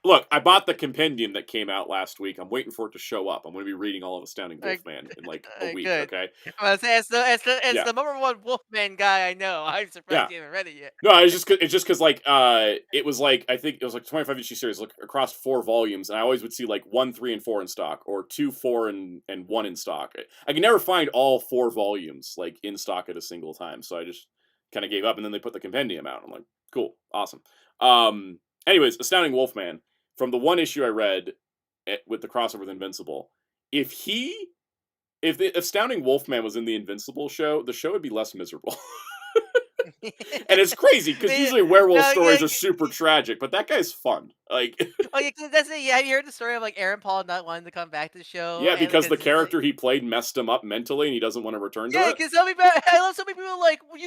look. I bought the compendium that came out last week. I'm waiting for it to show up. I'm going to be reading all of Astounding Wolfman in like a week. Good. Okay. I was saying, it's Yeah. the number one Wolfman guy I know. I'm surprised you haven't read it yet. No, it's just because like it was like I think it was like 25 issue series like across 4 volumes, and I always would see like 1, 3, and 4 in stock, or 2, 4, and 1 in stock. I could never find all 4 volumes like in stock at a single time, so I just kind of gave up. And then they put the compendium out. I'm like, cool, awesome. Anyways, Astounding Wolfman, from the 1 issue I read with the crossover with Invincible, if the Astounding Wolfman was in the Invincible show, the show would be less miserable. And it's crazy because usually werewolf stories are super tragic, but that guy's fun. Like, oh yeah, that's it. Yeah, have you heard the story of like Aaron Paul not wanting to come back to the show? yeah, because the character he played messed him up mentally, and he doesn't want to return to it. Yeah, because I love so many people like, well,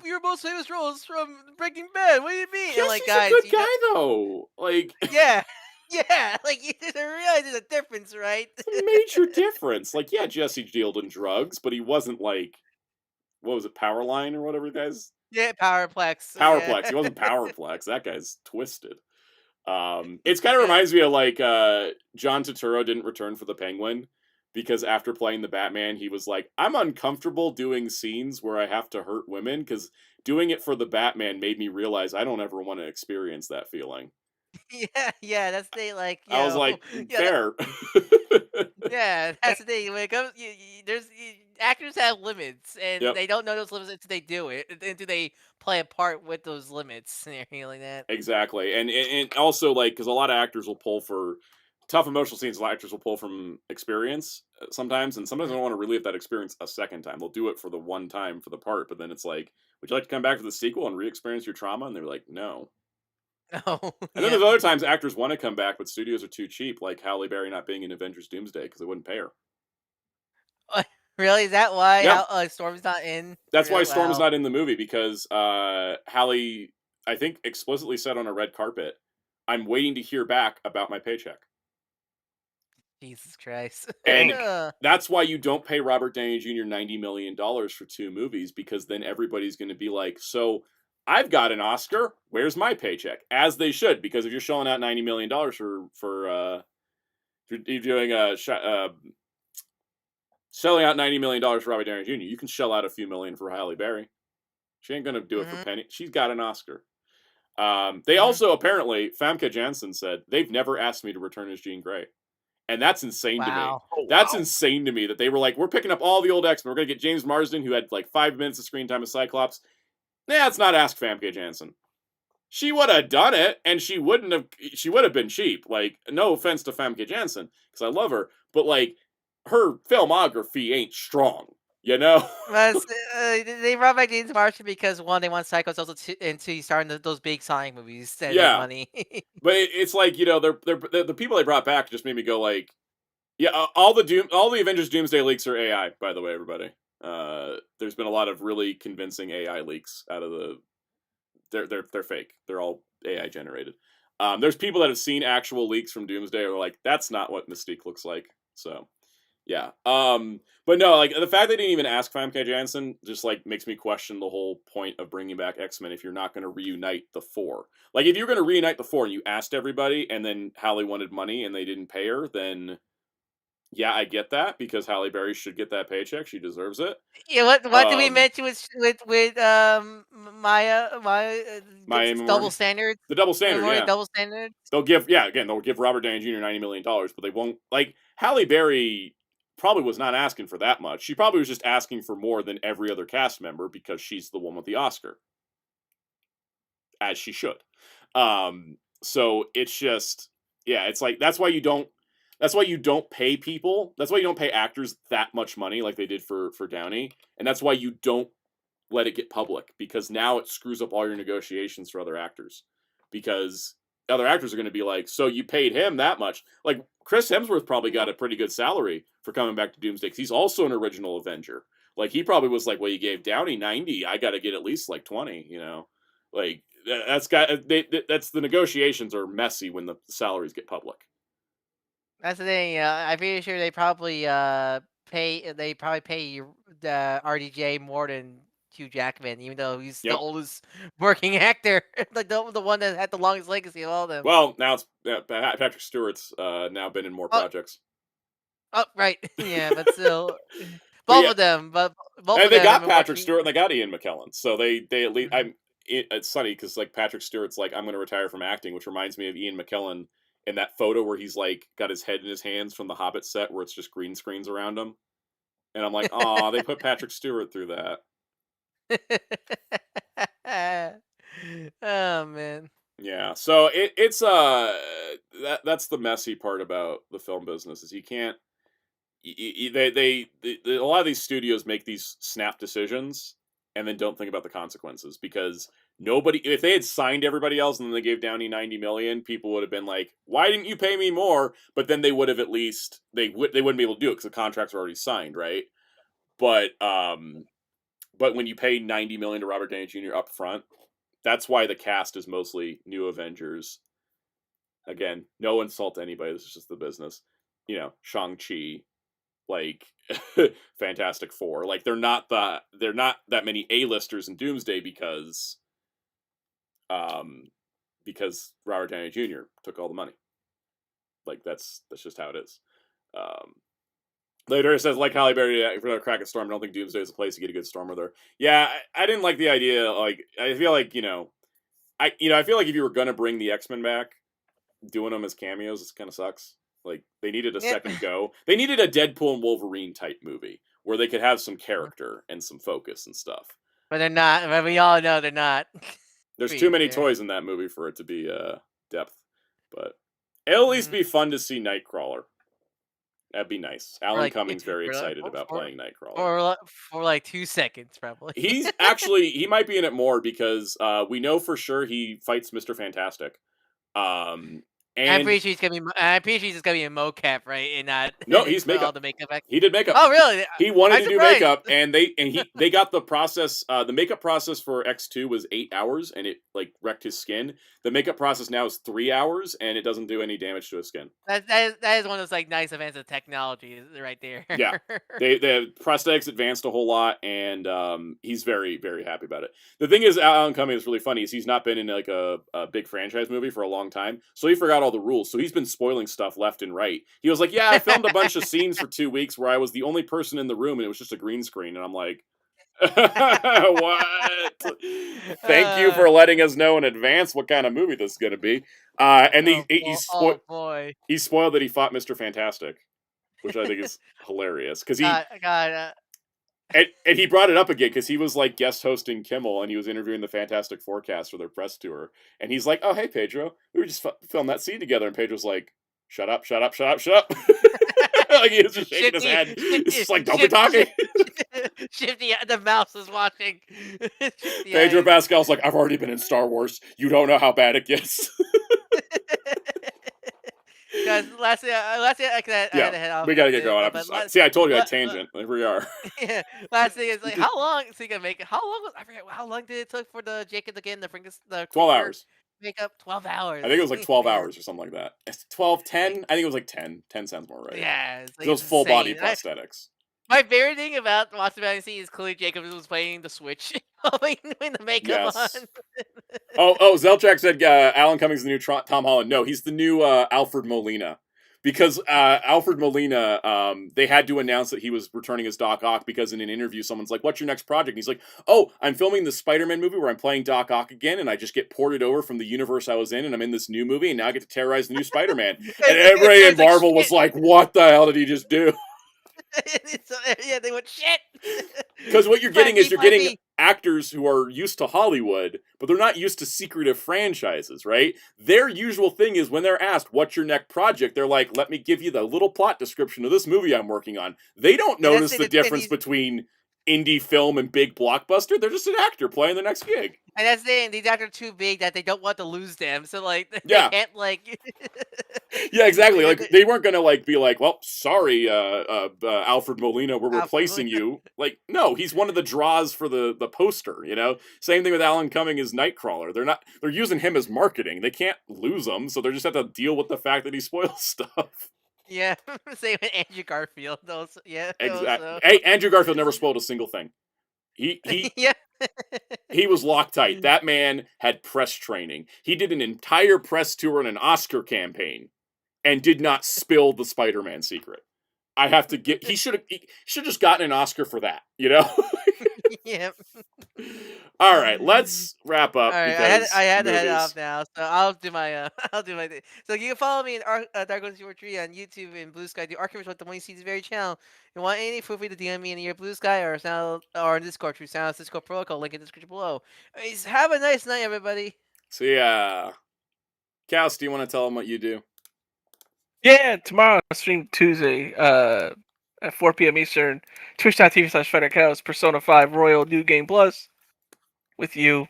your most famous role is from Breaking Bad. What do you mean? Yes, and, like, he's guys, a good guy though. Like, yeah, like you realize there's a difference, right? a major difference. Like, yeah, Jesse dealed in drugs, but he wasn't like, what was it, Powerline or whatever, guys? Yeah, Powerplex. Powerplex. Yeah. He wasn't Powerplex. That guy's twisted. It's kind of reminds me of like John Turturro didn't return for the Penguin because after playing the Batman, he was like, I'm uncomfortable doing scenes where I have to hurt women because doing it for the Batman made me realize I don't ever want to experience that feeling. Yeah, that's the thing. Like, I was like, fair. Yeah, that's the thing. When it comes, actors have limits, and they don't know those limits until they do it. Until they play a part with those limits and everything like that. Exactly, and also like because a lot of actors will pull for tough emotional scenes. A lot of actors will pull from experience sometimes, and sometimes they don't want to relive that experience a second time. They'll do it for the one time for the part, but then it's like, would you like to come back for the sequel and re-experience your trauma? And they're like, no. Oh, and then there's other times actors want to come back, but studios are too cheap, like Halle Berry not being in Avengers Doomsday because they wouldn't pay her. Really? Is that why Yeah. Storm's not in? That's why Storm's not in the movie, because Halle, I think, explicitly said on a red carpet, I'm waiting to hear back about my paycheck. Jesus Christ. And that's why you don't pay Robert Downey Jr. $90 million for 2 movies, because then everybody's going to be like, so I've got an Oscar, where's my paycheck? As they should, because if you're shelling out $90 million for you're doing selling out $90 million for Robert Downey Jr., you can shell out a few million for Halle Berry. She ain't going to do it for penny. She's got an Oscar. They also, apparently, Famke Janssen said, they've never asked me to return as Jean Grey. And that's insane to me. Oh, that's insane to me that they were like, we're picking up all the old X-Men. We're going to get James Marsden, who had like 5 minutes of screen time as Cyclops. Nah, let's not ask Famke Janssen. She would have done it, and she would have been cheap. Like, no offense to Famke Janssen, because I love her, but like, her filmography ain't strong, you know? They brought back James Marsden because, one, they want Psychos, also and two, starting those big Sonic movies that make money. But it's like, you know, they're the people they brought back just made me go like, yeah, all the Avengers Doomsday leaks are AI, by the way, everybody. There's been a lot of really convincing AI leaks out of the. They're fake. They're all AI generated. There's people that have seen actual leaks from Doomsday who are like, that's not what Mystique looks like. So, yeah. But no, like the fact they didn't even ask Famke Janssen just like makes me question the whole point of bringing back X-Men if you're not going to reunite the 4. Like if you're going to reunite the 4 and you asked everybody and then Halle wanted money and they didn't pay her, then yeah, I get that because Halle Berry should get that paycheck. She deserves it. Yeah, what did we mention with Maya double standards? The double standard, yeah. Double standards. They'll give Robert Downey Jr. $90 million, but they won't like Halle Berry probably was not asking for that much. She probably was just asking for more than every other cast member because she's the one with the Oscar. As she should. So it's just it's like that's why you don't pay people. That's why you don't pay actors that much money like they did for Downey. And that's why you don't let it get public, because now it screws up all your negotiations for other actors. Because other actors are going to be like, so you paid him that much. Like Chris Hemsworth probably got a pretty good salary for coming back to Doomsday because he's also an original Avenger. Like he probably was like, well, you gave Downey 90, I got to get at least like 20, you know? Like that's the negotiations are messy when the salaries get public. That's the thing. I'm pretty sure they probably pay RDJ more than Hugh Jackman, even though he's the Yep. oldest working actor, like the one that had the longest legacy of all of them. Well, now it's Patrick Stewart's now been in more projects. Oh, right. Yeah, but still, But both yeah. of them. But both And of they them got have been Patrick working. Stewart and they got Ian McKellen. So they at least Mhm. it's funny because like Patrick Stewart's like, I'm going to retire from acting, which reminds me of Ian McKellen in that photo where he's like got his head in his hands from the Hobbit set where it's just green screens around him. And I'm like, aw, they put Patrick Stewart through that. Oh man. Yeah, so it's that's the messy part about the film business is you can't they a lot of these studios make these snap decisions and then don't think about the consequences because nobody if they had signed everybody else and then they gave Downey 90 million, people would have been like, why didn't you pay me more? But then they would have at least they wouldn't be able to do it because the contracts were already signed, right? But when you pay 90 million to Robert Downey Jr. up front, that's why the cast is mostly new Avengers. Again, no insult to anybody. This is just the business. You know, Shang-Chi, like Fantastic Four. Like they're not that many A-listers in Doomsday because Robert Downey Jr. took all the money. Like that's just how it is. Later it says, like Halle Berry for the crack at Storm, I don't think Doomsday is a place to get a good Stormer there. Yeah, I didn't like the idea. Like, I feel like, I feel like if you were going to bring the X-Men back, doing them as cameos, it kind of sucks. Like, they needed a second go. They needed a Deadpool and Wolverine type movie where they could have some character and some focus and stuff. But they're not. But we all know they're not. There's too many toys in that movie for it to be depth. But it'll at least be fun to see Nightcrawler. That'd be nice. Alan Cummings very excited about playing Nightcrawler. For like 2 seconds, probably. He's actually, he might be in it more because we know for sure he fights Mr. Fantastic. And I'm pretty sure he's just gonna be a mocap, right? And not no, he's makeup. All the makeup. He did makeup. Oh, really? He wanted to do makeup, and they got the process. The makeup process for X2 was 8 hours, and it like wrecked his skin. The makeup process now is 3 hours, and it doesn't do any damage to his skin. That is one of those like nice advances of technology right there. Yeah, the prosthetics advanced a whole lot, and he's very, very happy about it. The thing is, Alan Cummings is really funny. Is he's not been in like a big franchise movie for a long time, so he forgot all the rules. So he's been spoiling stuff left and right. He was like, "Yeah, I filmed a bunch of scenes for 2 weeks where I was the only person in the room, and it was just a green screen." And I'm like, "What? Thank you for letting us know in advance what kind of movie this is going to be." And he spoiled that he fought Mr. Fantastic, which I think is hilarious because he and he brought it up again because he was like guest hosting Kimmel and he was interviewing the Fantastic Forecast for their press tour, and he's like, "Oh, hey Pedro, we were just filmed that scene together," and Pedro's like, "Shut up, shut up, shut up, shut up." Like he was just shaking his head. He's just like, "Don't be talking." Shifty, the mouse is watching. Pedro Pascal's like, "I've already been in Star Wars. You don't know how bad it gets." Guys, lastly, I had to head off. We gotta get going. See, I told you I'd tangent. Here we are. Yeah. Last thing is like, how long? So you can make it. How long? I forget. How long did it took for the Jacob again? The 12 hours. Makeup 12 hours. I think it was like 12 hours or something like that. It's 12, 10. I think it was like 10. 10 sounds more right. Yeah, it's like, those full body prosthetics. My favorite thing about watching the scene is clearly Jacob was playing the Switch when the makeup on. Zelchak said Alan Cummings is the new Tom Holland. No, he's the new Alfred Molina. Because Alfred Molina, they had to announce that he was returning as Doc Ock because in an interview, someone's like, "What's your next project?" And he's like, "Oh, I'm filming the Spider-Man movie where I'm playing Doc Ock again, and I just get ported over from the universe I was in, and I'm in this new movie, and now I get to terrorize the new Spider-Man." And everybody in Marvel was like, "What the hell did he just do?" Yeah, they went shit. Because what you're getting is you're getting actors who are used to Hollywood, but they're not used to secretive franchises, right? Their usual thing is when they're asked, "What's your next project?" They're like, "Let me give you the little plot description of this movie I'm working on." They don't notice the difference between indie film and big blockbuster. They're just an actor playing the next gig. And that's the thing, these actors are too big that they don't want to lose them. So like they can't like Yeah, exactly. Like they weren't gonna like be like, "Well, sorry, Alfred Molina, we're replacing you." Like, no, he's one of the draws for the poster, you know? Same thing with Alan Cumming as Nightcrawler. They're using him as marketing. They can't lose him, so they just have to deal with the fact that he spoils stuff. Yeah, same with Andrew Garfield. Those, yeah, Exactly. Hey, Andrew Garfield never spoiled a single thing. Yeah. He was Loctite. That man had press training. He did an entire press tour and an Oscar campaign, and did not spill the Spider-Man secret. I have to get. He should have just gotten an Oscar for that. You know. Yeah. All right, let's wrap up All right, because I had to head movies. off now, so I'll do my I'll do my thing. So you can follow me in Dark Ones Tree on YouTube and Blue Sky. The Archivist with the Money Seeds very channel. If you want anything, feel free to DM me in your Blue Sky or Sound or in Discord through Sound Discord Protocol. Link in the description below. Anyways, have a nice night, everybody. See ya. Cass, do you want to tell them what you do? Yeah, tomorrow I stream Tuesday at 4 p.m. Eastern, twitch.tv/FederCows, Persona 5 Royal New Game Plus with you.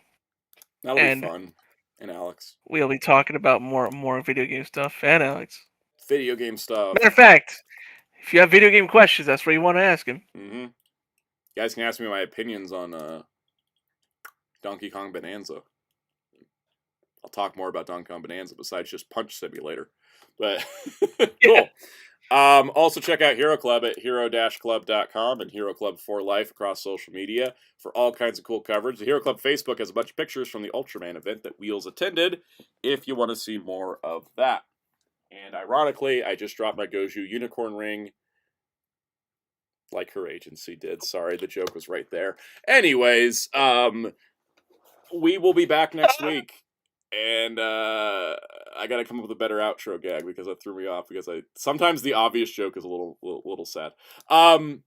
That'll be fun. And Alex. We'll be talking about more video game stuff. And Alex. Video game stuff. Matter of fact, if you have video game questions, that's where you want to ask him. Mm-hmm. You guys can ask me my opinions on Donkey Kong Bonanza. I'll talk more about Donkey Kong Bonanza besides just Punch Simulator. But cool. Also check out Hero Club at hero-club.com and Hero Club for Life across social media for all kinds of cool coverage. The Hero Club Facebook has a bunch of pictures from the Ultraman event that Wheels attended if you want to see more of that. And ironically, I just dropped my Goju unicorn ring like her agency did. Sorry, the joke was right there. Anyways, we will be back next week. And I gotta come up with a better outro gag because that threw me off. Because sometimes the obvious joke is a little sad. On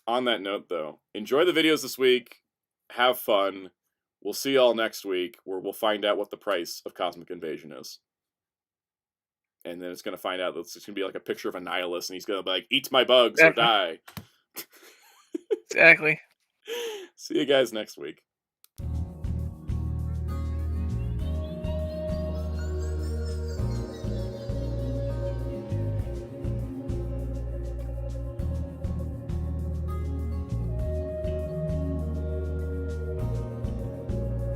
that note, though, enjoy the videos this week. Have fun. We'll see y'all next week, where we'll find out what the price of Cosmic Invasion is. And then it's gonna find out that it's gonna be like a picture of a nihilist, and he's gonna be like, "Eat my bugs or die." Exactly. See you guys next week.